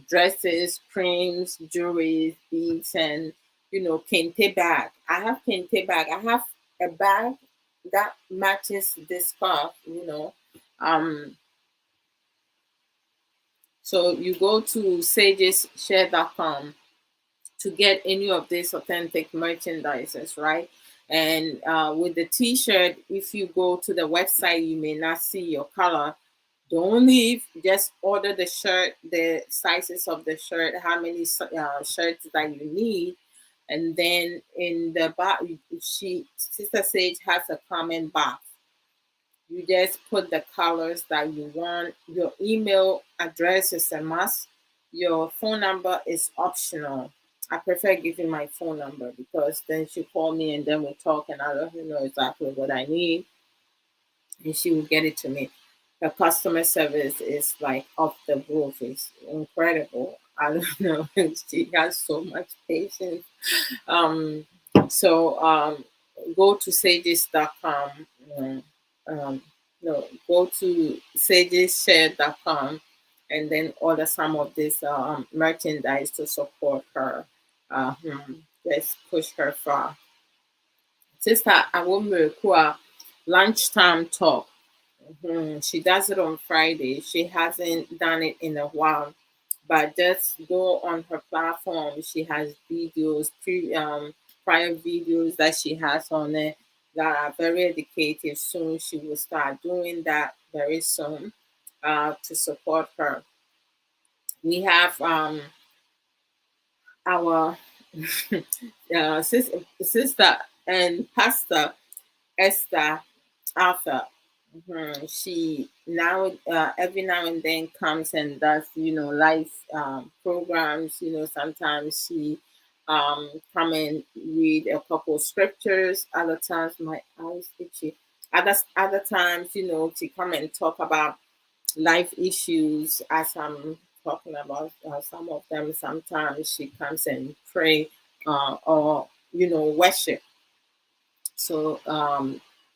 dresses, creams, jewelry, beads, and kente bag. I have kente bag. I have a bag that matches this scarf. Um, so you go to sageshare.com to get any of these authentic merchandises, right? And with the t-shirt, if you go to the website, you may not see your color. Don't leave. Just order the shirt, the sizes of the shirt, how many shirts that you need, and then in the box, Sister Sage has a comment box. You just put the colors that you want. Your email address is a must. Your phone number is optional. I prefer giving my phone number because then she call me and then we talk and I let her know exactly what I need and she will get it to me. Her customer service is like off the roof. It's incredible. I don't know. She has so much patience. Um, so go to sages.com. Um, no, go to sageshare.com and then order some of this merchandise to support her. Let's push her far. Sister Awomurikua, lunchtime talk. She does it on Friday. She hasn't done it in a while, but just go on her platform. She has videos, prior videos that she has on it. that are very educative. Soon she will start doing that very soon to support her. We have our sister and pastor Esther Arthur. She now every now and then comes and does live programs. Sometimes she come and read a couple of scriptures. Other times my eyes itchy. Other times she come and talk about life issues as I'm talking about some of them. Sometimes she comes and pray or worship. So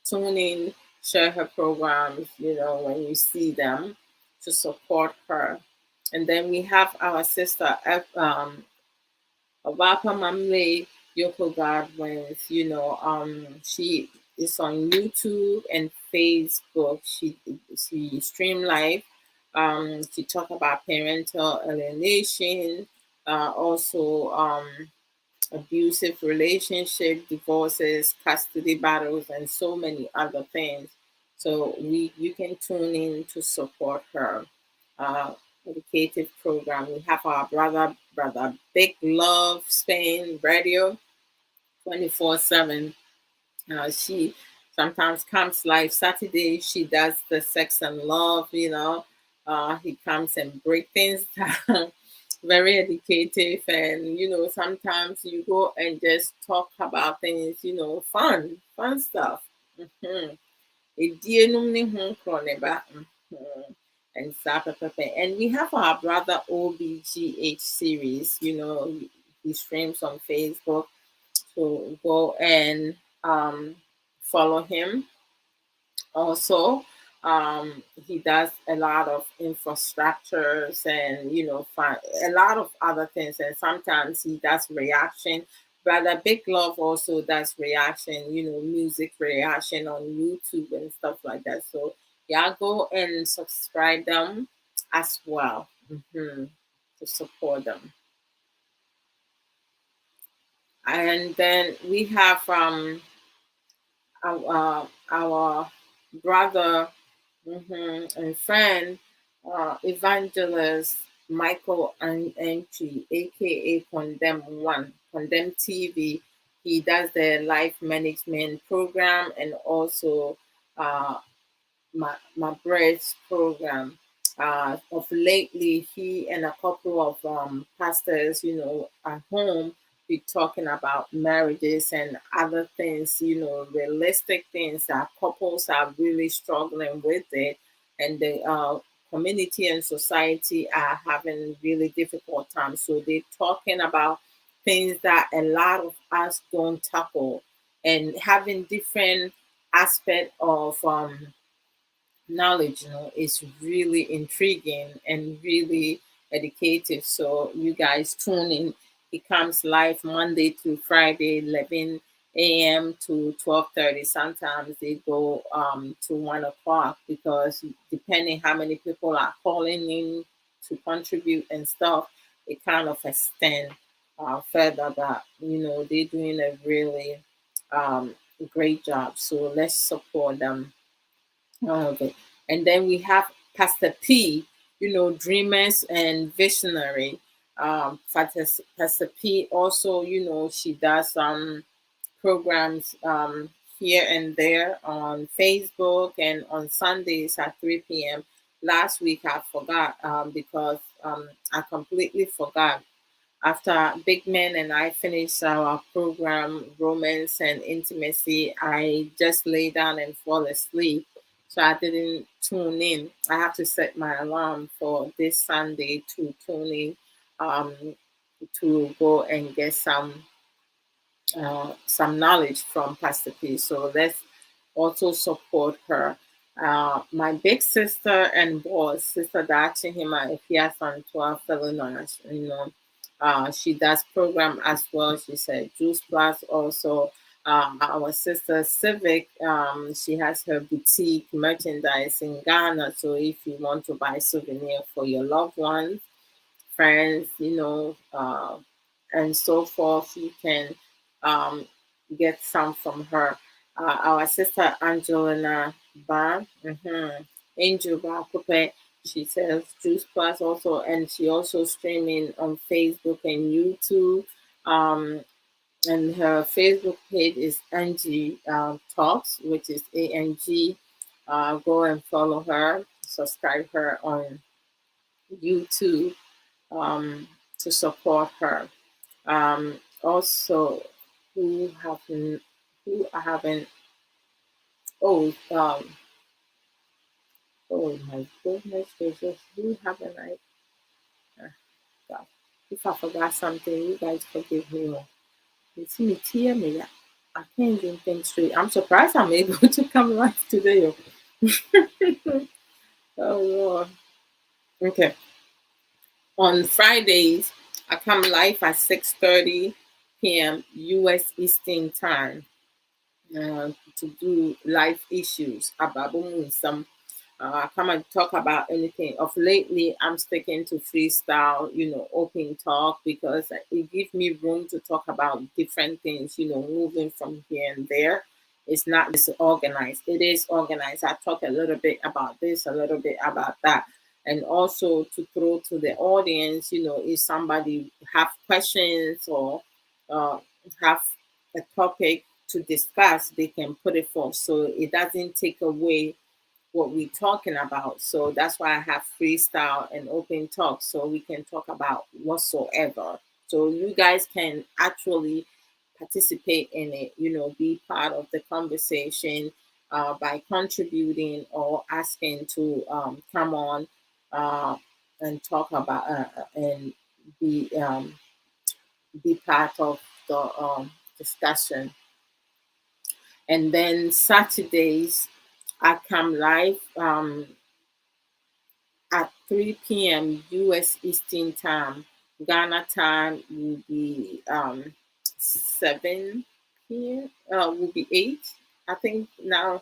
tune in, share her programs, when you see them to support her. And then we have our sister Obapa Mamle Yoko Godwins, she is on YouTube and Facebook. She stream live. She talk about parental alienation, also abusive relationship, divorces, custody battles, and so many other things. So you can tune in to support her educative program. We have our brother Big Love Spain Radio 24/7. She sometimes comes live Saturday. She does the sex and love. He comes and break things down. Very educative, and sometimes you go and just talk about things. Fun stuff. Mhm. Edienum ne ho korɔ ne ba. And stuff. And we have our brother OBGH series. He streams on Facebook. So go and follow him. Also, he does a lot of infrastructures and a lot of other things. And sometimes he does reaction. Brother Big Love also does reaction, music reaction on YouTube and stuff like that. So yeah, go and subscribe them as well, to support them. And then we have our brother and friend, evangelist Michael Anchi, aka Condemn One, Condemn TV. He does the life management program and also uh, my bread's program. Of lately, he and a couple of pastors, at home, be talking about marriages and other things, realistic things that couples are really struggling with it, and the community and society are having really difficult times. So they're talking about things that a lot of us don't tackle, and having different aspect of knowledge is really intriguing and really educative. So you guys tune in. It comes live Monday through Friday, 11 a.m. to 12:30. Sometimes they go to 1 o'clock, because depending how many people are calling in to contribute and stuff, it kind of extend further. But they're doing a really great job. So let's support them. Okay. And then we have Pastor P, dreamers and visionary. Pastor P also, she does some programs here and there on Facebook and on Sundays at 3 p.m. Last week I forgot because I completely forgot. After Big Man and I finished our program, Romance and Intimacy, I just lay down and fall asleep. So I didn't tune in. I have to set my alarm for this Sunday to tune in, to go and get some knowledge from Pastor P. So let's also support her. My big sister and boss, Sister Dachi Hima, if he has on 12 Illinois, she does program as well. She said Juice Plus also. Our sister Civic, she has her boutique merchandise in Ghana. So if you want to buy souvenir for your loved ones, friends, and so forth, you can um, get some from her. our sister Angelina Ba, Angel Ba Coupe. She sells Juice Plus also, and she also streaming on Facebook and YouTube. Um, and her Facebook page is Angie Talks, which is ANG. Go and follow her, subscribe her on YouTube to support her. Also, who haven't who I haven't oh oh my goodness gracious, who haven't I God, if I forgot something, you guys forgive me. You see me tear me. I can't even think straight. I'm surprised I'm able to come live today. Oh Lord. Okay. On Fridays, I come live at 6:30 p.m. US Eastern Time to do live issues. Abrabo Mu Nsem. Come and talk about anything. Of lately, I'm sticking to freestyle, open talk, because it gives me room to talk about different things, moving from here and there. It's not just organized. It is organized. I talk a little bit about this, a little bit about that. And also to throw to the audience, if somebody have questions or uh, have a topic to discuss, they can put it forth. So it doesn't take away what we're talking about. So that's why I have freestyle and open talk, so we can talk about whatsoever. So you guys can actually participate in it, be part of the conversation by contributing or asking to come on uh, and talk about and be part of the discussion. And then Saturdays, I come live at 3 p.m. US Eastern Time. Ghana time will be 7 p.m. Will be 8. I think now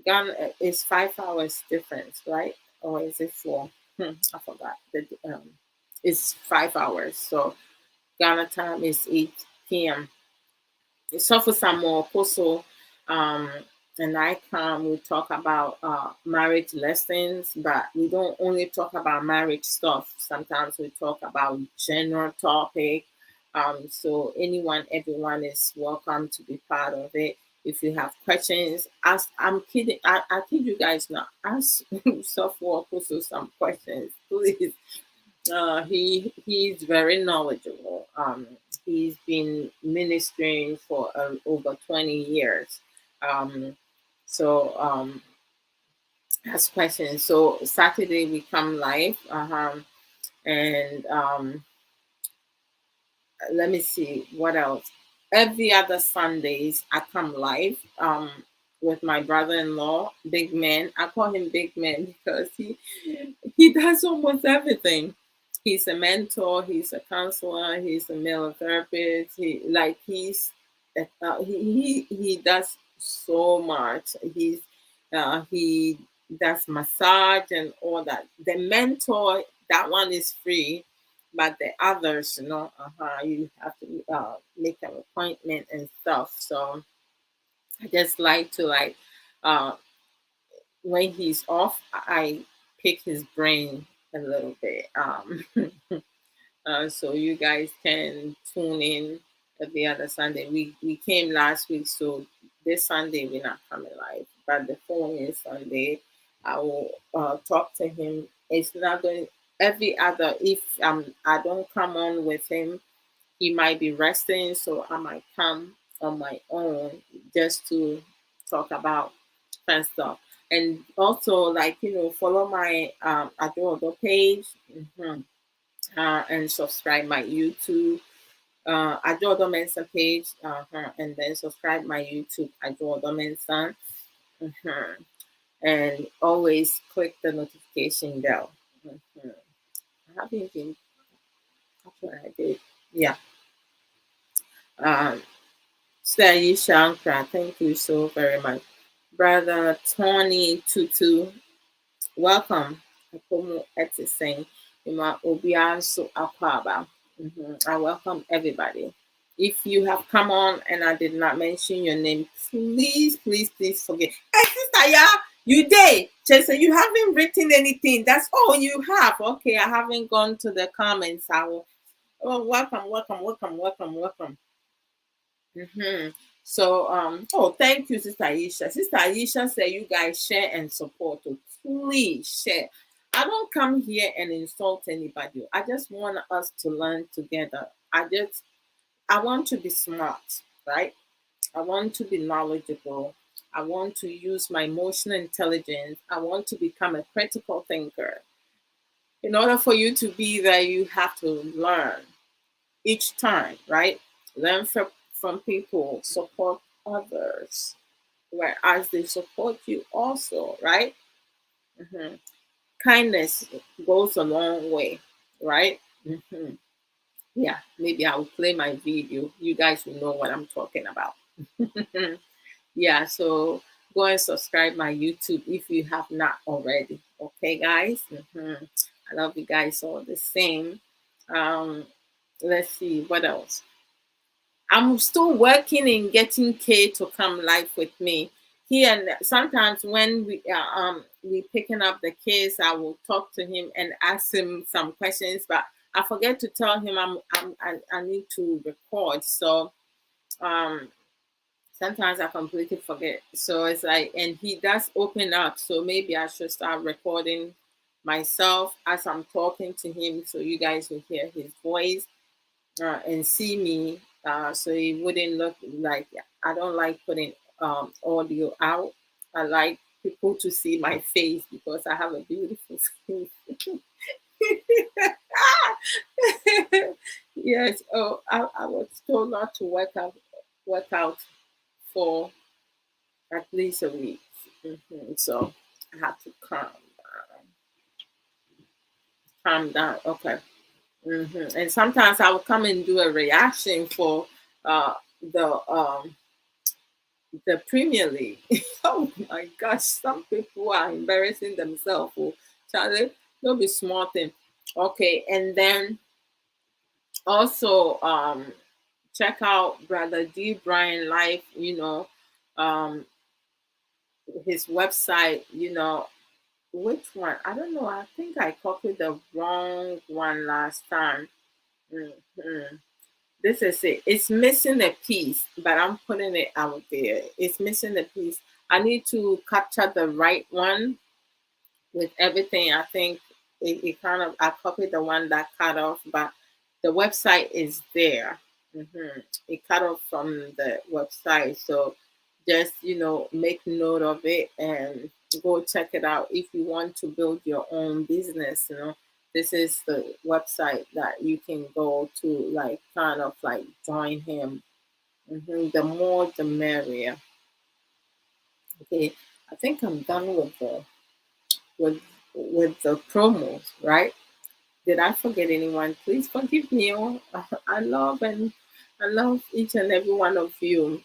Ghana is 5 hours difference, right? Or is it 4? I forgot. It's 5 hours. So Ghana time is 8 p.m. Suffer some more also, um, and I come, we talk about marriage lessons, but we don't only talk about marriage stuff. Sometimes we talk about general topic. So anyone, everyone is welcome to be part of it. If you have questions, ask. I'm kidding. I kid you guys not. Ask software also some questions, please. He's very knowledgeable. He's been ministering for over 20 years. Um, so ask questions. So Saturday we come live, and let me see what else. Every other Sundays I come live with my brother-in-law, Big Man. I call him Big Man because he does almost everything. He's a mentor, he's a counselor, he's a male therapist. He does so much. He does massage and all that. The mentor, that one is free, but the others, you have to make an appointment and stuff. So I just like to uh, when he's off, I pick his brain a little bit. So you guys can tune in every other Sunday. We came last week, so this Sunday we're not coming live. But the following Sunday, I will talk to him. It's not going every other. If I don't come on with him, he might be resting, so I might come on my own just to talk about fun stuff. And also, follow my Adwoa page. And subscribe my YouTube Adwoa Mu Nsem page, and then subscribe my YouTube Adwoa Mu Nsem, and always click the notification bell. I haven't been after I did, yeah. Um, Stay Shankra, thank you so very much, brother Tony Tutu. Welcome. Akomo Etiseng. Ima Obianso Akwaba. I welcome everybody. If you have come on and I did not mention your name, please, please, please forget. Hey, sister, yeah, you did. Just you haven't written anything. That's all you have. Okay, I haven't gone to the comments. I will. Oh, welcome, welcome, welcome, welcome, welcome. So, oh, thank you, Sister Aisha. Sister Aisha said, "You guys share and support. Oh, please share. I don't come here and insult anybody. I just want us to learn together. I want to be smart, right? I want to be knowledgeable. I want to use my emotional intelligence. I want to become a critical thinker. In order for you to be there, you have to learn each time, right? Learn from people, support others, whereas they support you also, right? hmm Kindness goes a long way, right? Yeah, maybe I'll play my video. You guys will know what I'm talking about. Yeah, so go and subscribe my YouTube if you have not already. Okay, guys. I love you guys all the same. Um, let's see what else. I'm still working in getting K to come live with me. He and sometimes when we picking up the case, I will talk to him and ask him some questions, but I forget to tell him I need to record. So um sometimes I completely forget. So it's like, and he does open up. So maybe I should start recording myself as I'm talking to him, so you guys will hear his voice and see me, so it wouldn't look like I don't like putting audio out. I like people to see my face because I have a beautiful face. Yes. Oh, I was told not to work out for at least a week. So I have to calm down. Okay. And sometimes I will come and do a reaction for uh, the Premier League. Oh my gosh, some people are embarrassing themselves. Oh, Charlie, don't be smart. Okay, and then also check out Brother D Brian Life. Um, his website. Which one? I don't know. I think I copied the wrong one last time. hmm This is it. It's missing a piece, but I'm putting it out there. It's missing a piece. I need to capture the right one with everything. I think it kind of, I copied the one that cut off, but the website is there. It cut off from the website. So just, make note of it and go check it out if you want to build your own business. This is the website that you can go to, like, kind of like join him. The more the merrier. Okay, I think I'm done with with the promos, right? Did I forget anyone? Please forgive me. Oh, I love each and every one of you.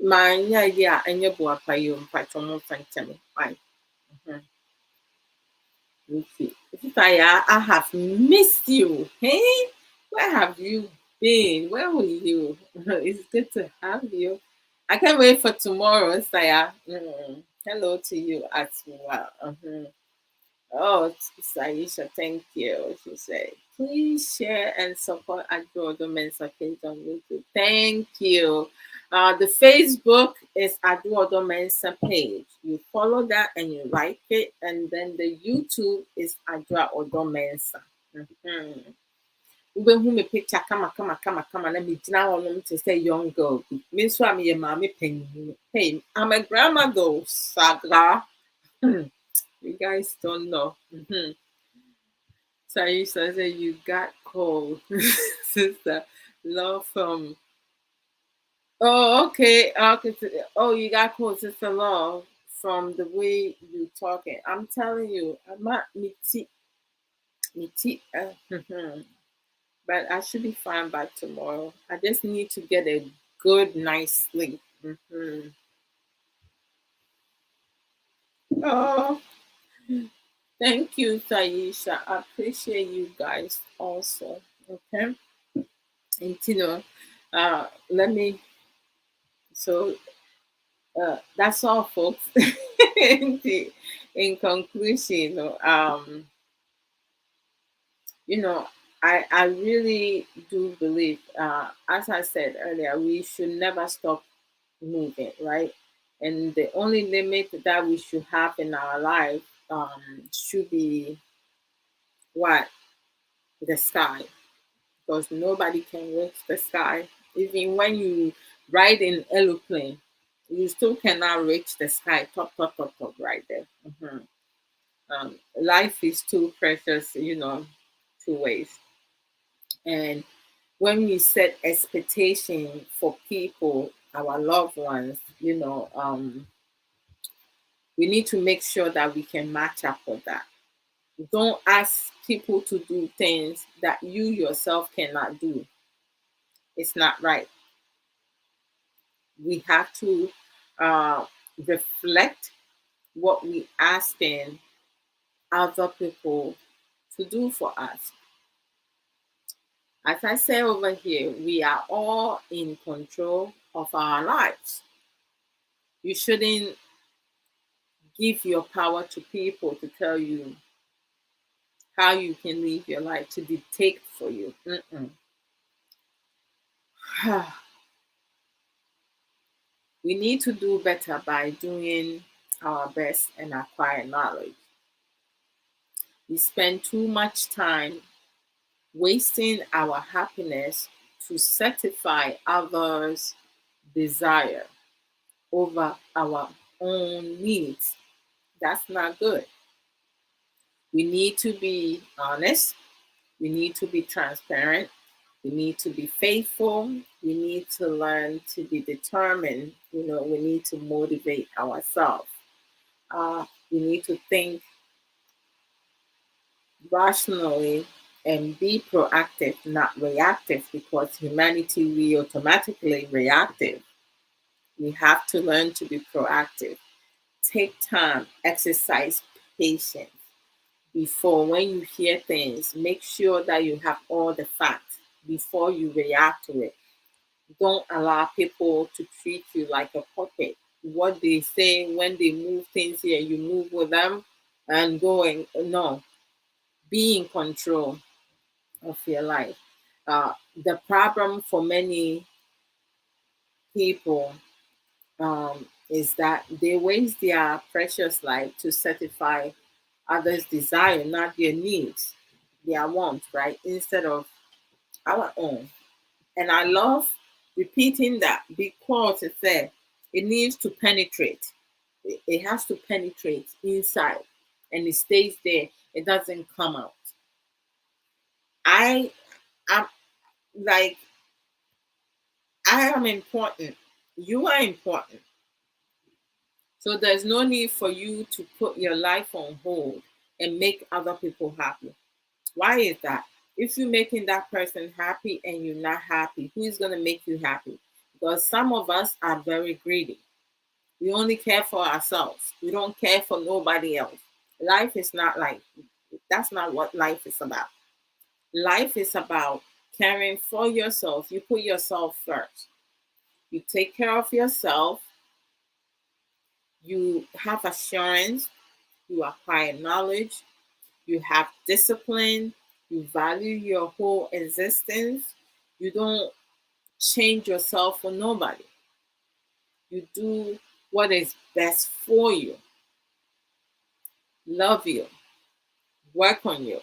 My yeah, and your boy patromo fanchame. Fine. I have missed you. Hey, where have you been? Where were you? It's good to have you. I can't wait for tomorrow, Saya. Hello to you as well. Oh, Saisha, thank you. She said, please share and support Adwoa Men's page on YouTube. Thank you. The Facebook is Adwoa Men's page. You follow that and you like it. And then the YouTube is Adwoa Men's. Wobɛhu me picture kama na megyina hɔnom te sɛ young girl bi. Me nso a meyɛ maame panyin. Hey, I'm a grandma though, Sagra. You guys don't know. Saisha said you got cold, sister. Love from. Oh, okay. Okay. Oh, you got cold, sister. Love from the way you talking. I'm telling you, I'm not me tea. But I should be fine by tomorrow. I just need to get a good night's sleep. Oh, thank you, Taisha. I appreciate you guys also. Okay. And let me so that's all, folks. In conclusion, you know, I really do believe, as I said earlier, we should never stop moving, right? And the only limit that we should have in our life should be what? The sky, because nobody can reach the sky. Even when you ride in aeroplane, you still cannot reach the sky, top, top, top, top, right there. Life is too precious, to waste. And when we set expectation for people, our loved ones, we need to make sure that we can match up with that. Don't ask people to do things that you yourself cannot do. It's not right. We have to uh, reflect what we asking other people to do for us. As I say over here, we are all in control of our lives. You shouldn't give your power to people to tell you how you can live your life, to dictate for you. We need to do better by doing our best and acquire knowledge. We spend too much time wasting our happiness to satisfy others' desire over our own needs. That's not good. We need to be honest. We need to be transparent. We need to be faithful. We need to learn to be determined. We need to motivate ourselves. We need to think rationally and be proactive, not reactive, because humanity, we automatically reactive. We have to learn to be proactive. Take time, exercise patience. Before, when you hear things, make sure that you have all the facts before you react to it. Don't allow people to treat you like a puppet. What they say when they move things here, you move with them and going. No, be in control of your life. The problem for many people is that they waste their precious life to satisfy others' desire, not their needs, their wants, right? Instead of our own. And I love repeating that because it said it needs to penetrate. It has to penetrate inside and it stays there. It doesn't come out. I am like, I am important. You are important. So there's no need for you to put your life on hold and make other people happy. Why is that? If you're making that person happy and you're not happy, who's going to make you happy? Because some of us are very greedy. We only care for ourselves. We don't care for nobody else. Life is not like, that's not what life is about. Life is about caring for yourself. You put yourself first. You take care of yourself. You have assurance. You acquire knowledge. You have discipline. You value your whole existence. You don't change yourself for nobody. You do what is best for you. Love you. Work on you.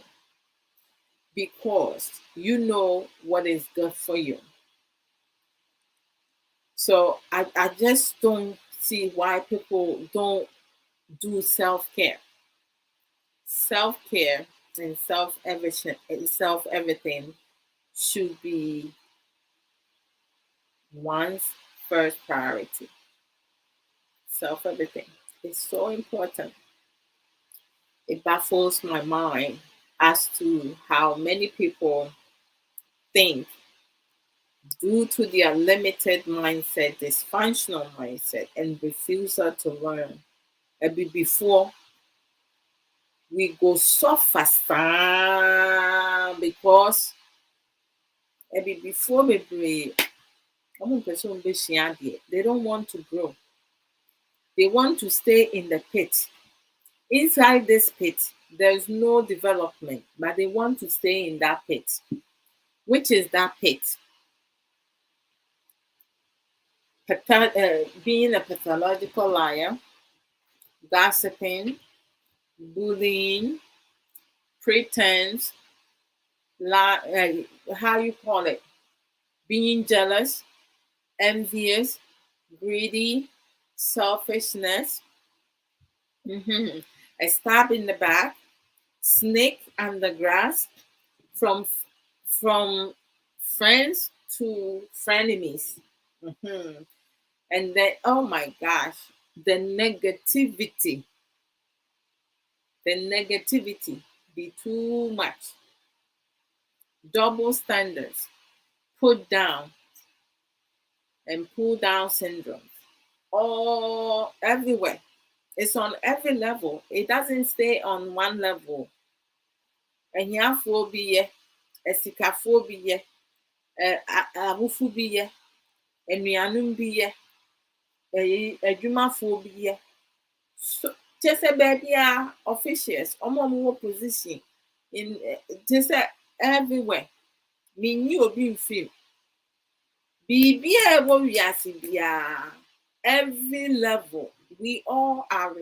Because you know what is good for you. So I just don't see why people don't do self-care. Self-care and self-everything should be one's first priority. Self-everything is so important. It baffles my mind as to how many people think, due to their limited mindset, dysfunctional mindset, and refusal to learn. Before we go so fast because before bebree they don't want to grow. They want to stay in the pit. Inside this pit, there's no development, but they want to stay in that pit. Which is that pit? Being a pathological liar, gossiping, bullying, pretense, how you call it? Being jealous, envious, greedy, selfishness, a stab in the back, snake under grass, from friends to frenemies. And then, oh my gosh, the negativity be too much. Double standards, put down and pull down syndrome, all everywhere. It's on every level. It doesn't stay on one level. Ahiafoɔ bi yɛ, asikafoɔ bi yɛ, awofo bi yɛ, anuanom bi yɛ, adwumafoɔ bi yɛ. So, kyerɛ sɛ baabi a officials, ɔmo a wɔwɔ position in kyerɛ sɛ everywhere. Menyi obi mfiri. Biribi a ɛwɔ wiase biara, every level, we all are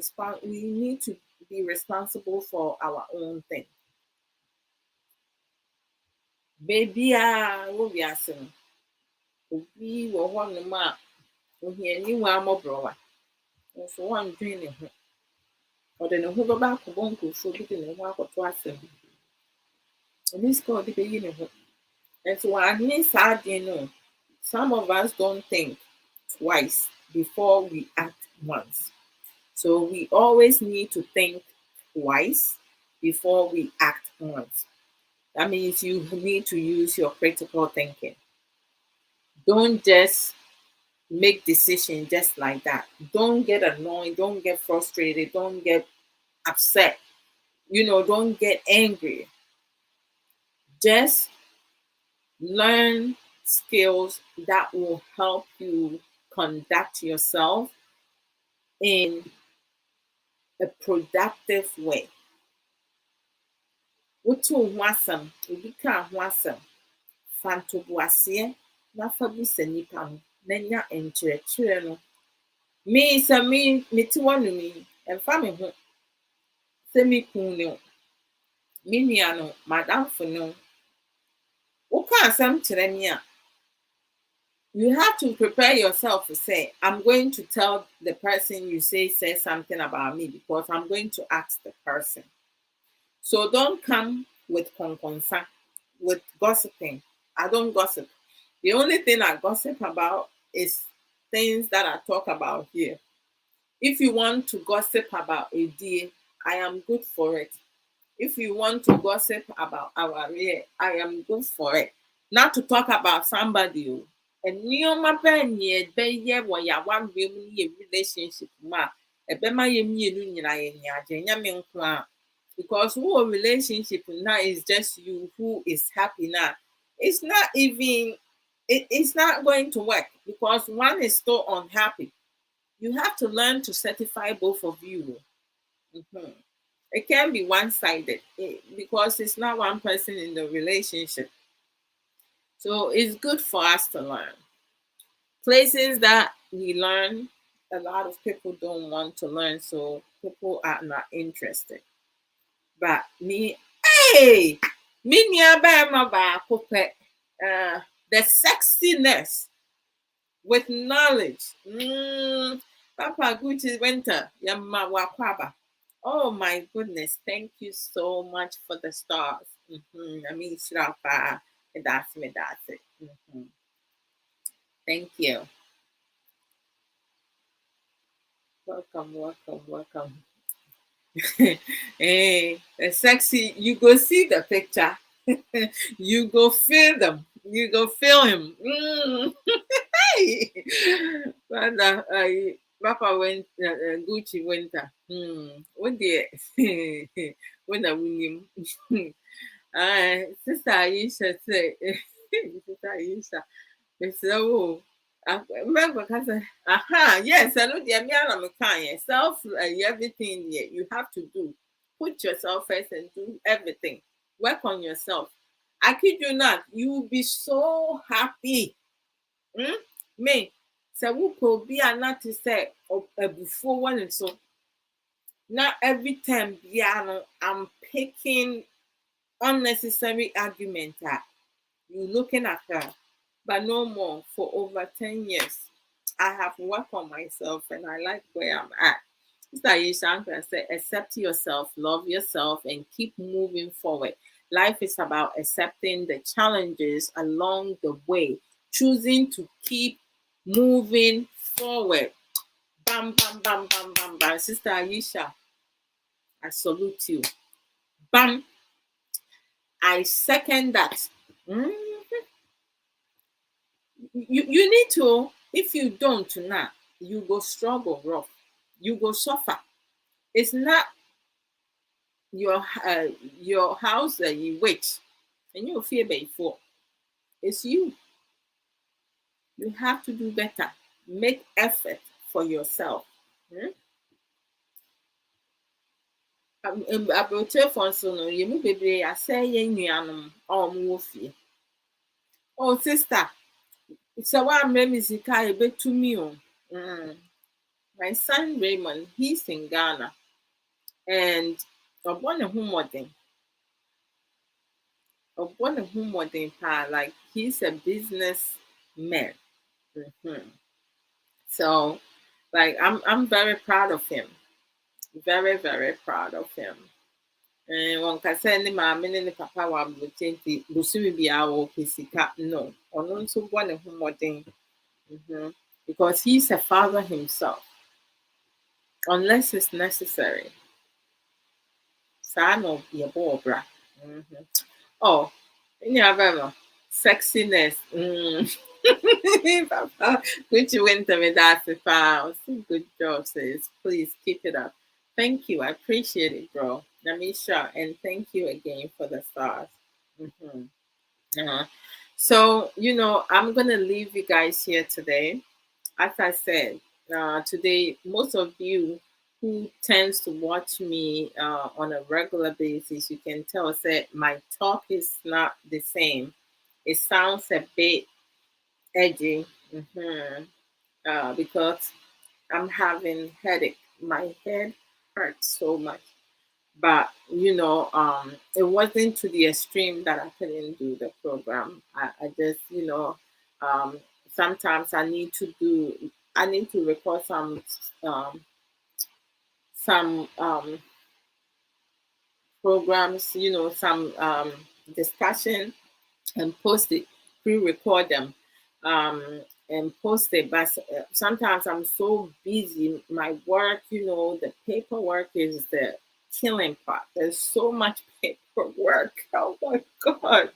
we need to be responsible for our own thing. Baby, ɛwɔ wiase no, obi wɔ hɔnom a ohiani wa mmɔborɔwa. Nso wɔndwene ne ho. Ɔde ne ho bɛba akɔbɔ nkurɔfoɔ bi de ne ho akɔto asɛm. Ɛne sika ɔde bɛyi ne ho. And so wɔanne saa adeɛ no, some of us don't think twice before we act once. So we always need to think twice before we act once. That means you need to use your critical thinking. Don't just make decisions just like that. Don't get annoyed. Don't get frustrated. Don't get upset. Don't get angry. Just learn skills that will help you conduct yourself in a productive way. Wotu ho asɛm, obi ka ho asɛm, fa ntoboaseɛ na fa busa nipa ho, na nya nkyerɛkyerɛ no. Me sɛ mete hɔnom yi, ɛmfa me ho sɛ me kunu ne wo, me nua no, madamfo ne wo. Woka asɛm kyerɛ me a, you have to prepare yourself to say, I'm going to tell the person you say something about me because I'm going to ask the person. So don't come with konkonsa, with gossiping. I don't gossip. The only thing I gossip about is things that I talk about here. If you want to gossip about a day, I am good for it. If you want to gossip about our year, I am good for it. Not to talk about somebody. And nneɛma bɛn na ɛbɛyɛ wɔ yɛawareɛ mu ne yɛ relationship mu a ɛbɛma yɛn mmienu nyinaa yɛn agye nyame nko a. Because who relationship now is just you who is happy now. It's not even, it's not going to work because one is still unhappy. You have to learn to certify both of you. It can be one-sided because it's not one person in the relationship. So it's good for us to learn. Places that we learn, a lot of people don't want to learn, so people are not interested. But me nua baako pɛ, the sexiness with knowledge. Papa Gucci Winter, Yama Wakwaba. Oh my goodness, thank you so much for the stars. I mean, Shrafa, that's it. Thank you. Welcome. Hey, sexy, you go see the picture. You go feel them. You go feel him. Hey, but Papa went Gucci Winter. What the when I win him. Sister Aisha say Sister Aisha, so remember, because aha, yes, I know the Amiana Mekanya, self, everything you have to do. Put yourself first and do everything. Work on yourself. I kid you not, you will be so happy. Hmm? Me, so who could be not to say before one and so. Not every time, yeah, I'm picking unnecessary argument. You looking at her, but no more. For over 10 years, I have worked on myself and I like where I'm at. Sister Aisha can say, accept yourself, love yourself, and keep moving forward. Life is about accepting the challenges along the way, choosing to keep moving forward. Bam, bam, bam, bam, bam, bam. Sister Aisha, I salute you. Bam, I second that. Mm. You need to, if you don't now, you go struggle rough, you go suffer. It's not your house that you wait and you fear before. It's you have to do better, make effort for yourself. Hmm? Abrotefo nso no yɛmu bebree asɛ yɛn nuanom a wɔwɔ fie. Oh sister, sɛ woammrɛ me sika a yɛbɛtumi o. My son Raymond, he's in Ghana. And ɔbɔ ne ho mmɔden. Ɔbɔ ne ho mmɔden paa. Like he's a businessman. So, like I'm very proud of him. Very, very proud of him. And wɔn kasa ne maame ne papa wɔ abotire nti busumi biara wɔpɛ sika. No, ɔno nso bɔ ne ho mmɔden. Because he's a father himself. Unless it's necessary. Saa na yɛbɔ ɔbra. Oh, yeah, sexiness. Papa, good you went to me that good job, sis. Please keep it up. Thank you. I appreciate it, bro. Namisha, and thank you again for the stars. So, I'm gonna leave you guys here today. As I said, today, most of you who tends to watch me on a regular basis, you can tell that my talk is not the same. It sounds a bit edgy because I'm having headache. My head hurts so much. But it wasn't to the extreme that I couldn't do the program. I just sometimes I need to record some programs, some discussion and post it, pre-record them, and post it. But sometimes I'm so busy. My work, the paperwork is the killing part. There's so much paperwork. Oh my God.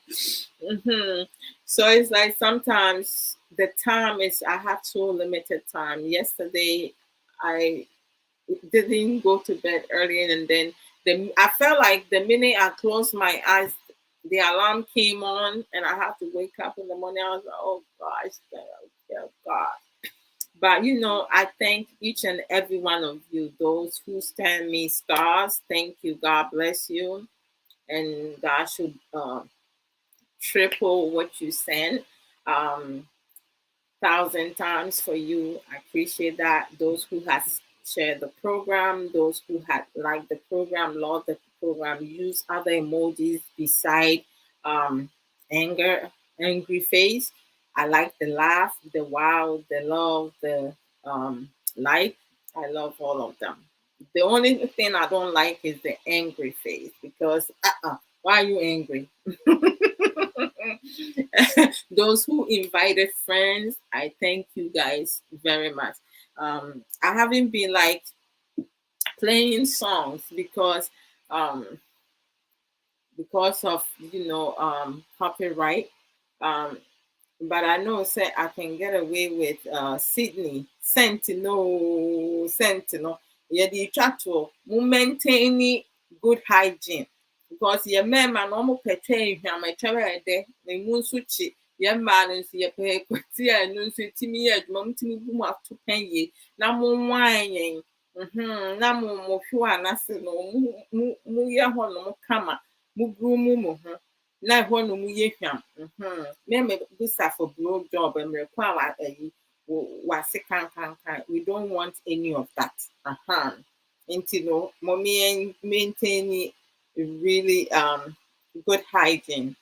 So it's like sometimes the time is, I have so limited time. Yesterday, I didn't go to bed early, and then I felt like the minute I closed my eyes, the alarm came on, and I had to wake up in the morning. I was like, oh gosh, oh God. But I thank each and every one of you, those who send me stars. Thank you. God bless you, and God should triple what you send. 1,000 times for you. I appreciate that. Those who has shared the program, those who had liked the program, loved the program, use other emojis beside angry face. I like the laugh, the wow, the love, the like. I love all of them. The only thing I don't like is the angry face, because why are you angry? Those who invited friends, I thank you guys very much. I haven't been like playing songs because of copyright. But I know say I can get away with Sydney Sentinel. Yeah, the chat to maintaining good hygiene, because your man normal portray him a travel there, the moon suchi, Yɛn mmaa no nso yɛpɛ kwati a ɛno nso tumi yɛ adwuma mutumi bu mu ato pɛn yie na monwan yɛn na mohwew anase no moyɛ hɔnom kama moguru mu ho na hɔnom yɛ hwam me mebusa for blow job mmerɛ ko a wase kankankan we don't want any of that nti no mommy maintain really good hygiene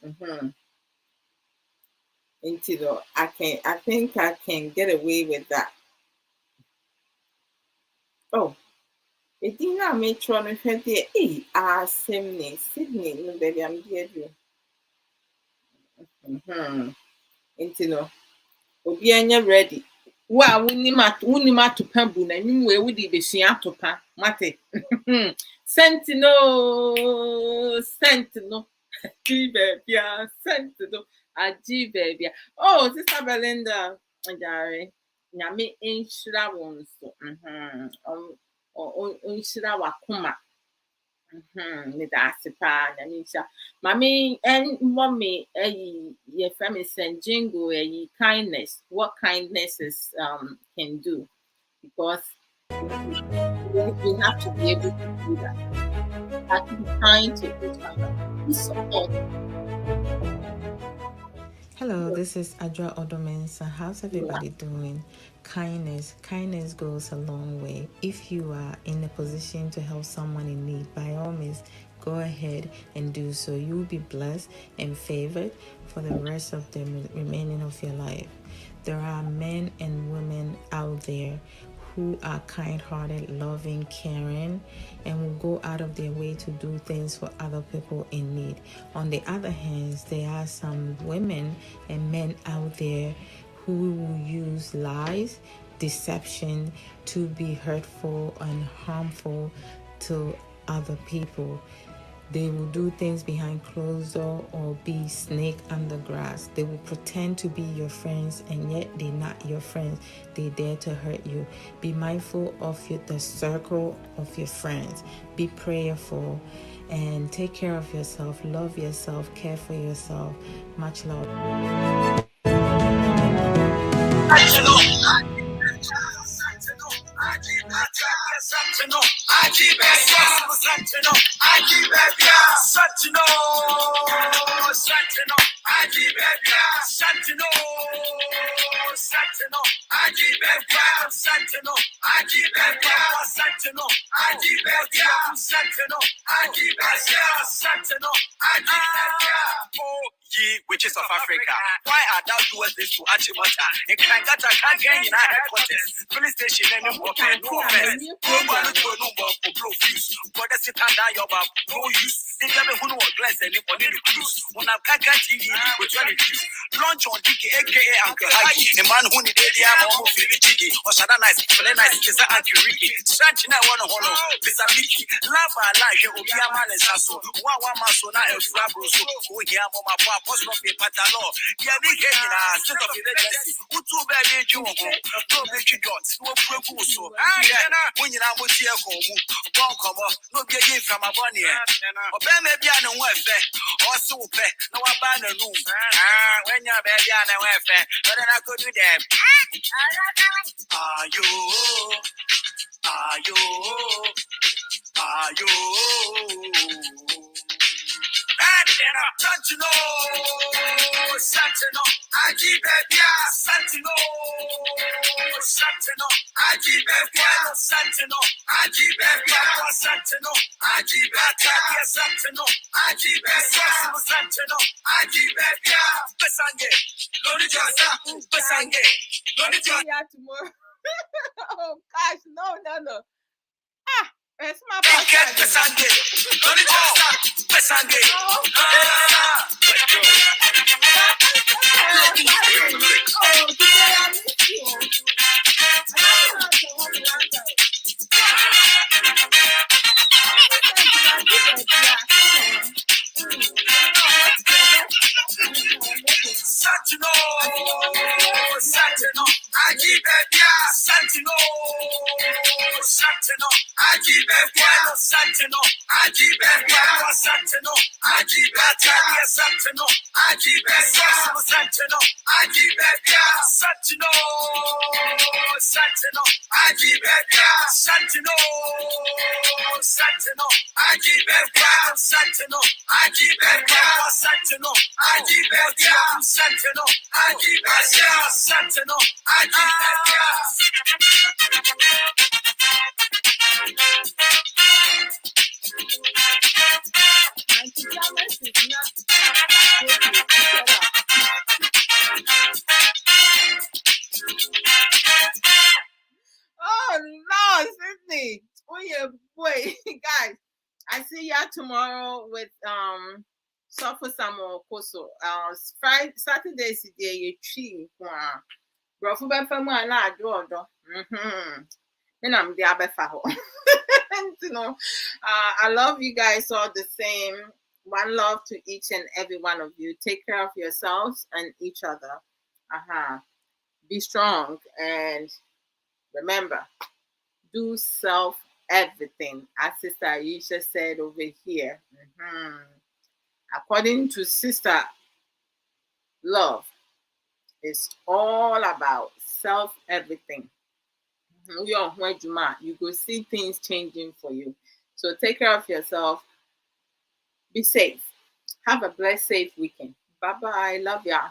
into the I think I can get away with that. Oh, it did not make sure no Sydney, no baby, I'm dear you. Into no. Obi anya ready. Wa wuni to pambu na nyum we wudi be hia to pa. Mate. Sentinel. Baby, Sentinel. Aji baby. Oh, Sister Belinda. Ajare. Nyame enhyira won so. Onhyira wakoma. Me da asipa nyame nhyira. Mami and mommy your family send jingle kindness. What kindness is can do because we have to be able to do that. We have to be kind to each other. We support. Hello, this is Adwoa Mu Nsem. How's everybody doing? Kindness goes a long way. If you are in a position to help someone in need, by all means, go ahead and do so. You will be blessed and favored for the rest of the remaining of your life. There are men and women out there who are kind-hearted, loving, caring, and will go out of their way to do things for other people in need. On the other hand, there are some women and men out there who will use lies, deception to be hurtful and harmful to other people. They will do things behind closed door or be snake under grass. They will pretend to be your friends and yet they're not your friends. They dare to hurt you. Be mindful of the circle of your friends. Be prayerful and take care of yourself. Love yourself. Care for yourself. Much love. Witches of Africa. Why are thou doing this to Achimota? In Kangata can't gain in our headquarters. Police station and no offense. No offense. No one to no more for blow fuse. But that's it, your back. No use. They never who know what glass and on the cruise. When I've got TV with 20 views. Launch on DK, aka Uncle Hagi. A man who needed the arm of Philly Jiggy. Or Shada Nice, Philly Nice, is that Uncle Ricky. Sanchina one on Hono. This a Mickey. Love our life. You will be a man and Sasso. One man so now a flabro. So go here, Mama, post of a patalo. Yeah, we get in a state of emergency. Who too bad you no make you dots. No proposal. When you're not with your home, won't come up. No be a from a bunny. Or Ben may be an welfare. Or so pet. No abandon room. When you're baby and a welfare. But then I could do them. Are you? Are you? Are you? Santino, Aji Bebia, Santino, Aji Bebia, Santino, Aji Bebia, Santino, Aji Bebia, Santino, Aji Bebia, Santino, Aji Bebia, Pesange, Loni Jasa, Pesange, Loni Jasa. Oh gosh, no. It's my Pesange, Loni Jasa, Pesange. Santino, Aji Ajibefiano Santino, Ajibefiano Santino, Ajibetania Santino, Ajibefiano Santino, Ajibefia Santino, Santino, Ajibefia Santino, Santino, Ajibefia Santino, Ajibefia Santino, Ajibefia Santino, Ajibefia Santino, Ajibefia. My pajamas is not Oh no, Sydney. Oh yeah, boy. Guys, I see ya tomorrow with Suffer Samuel Koso. Friday Saturday is the day tree. Bro, for my family and I do. And I'm the abefaho. You know, I love you guys all the same. One love to each and every one of you. Take care of yourselves and each other. Be strong and remember, do self everything, as Sister Aisha said over here. According to Sister Love, it's all about self everything. You go see things changing for you. So take care of yourself. Be safe. Have a blessed, safe weekend. Bye bye. Love ya.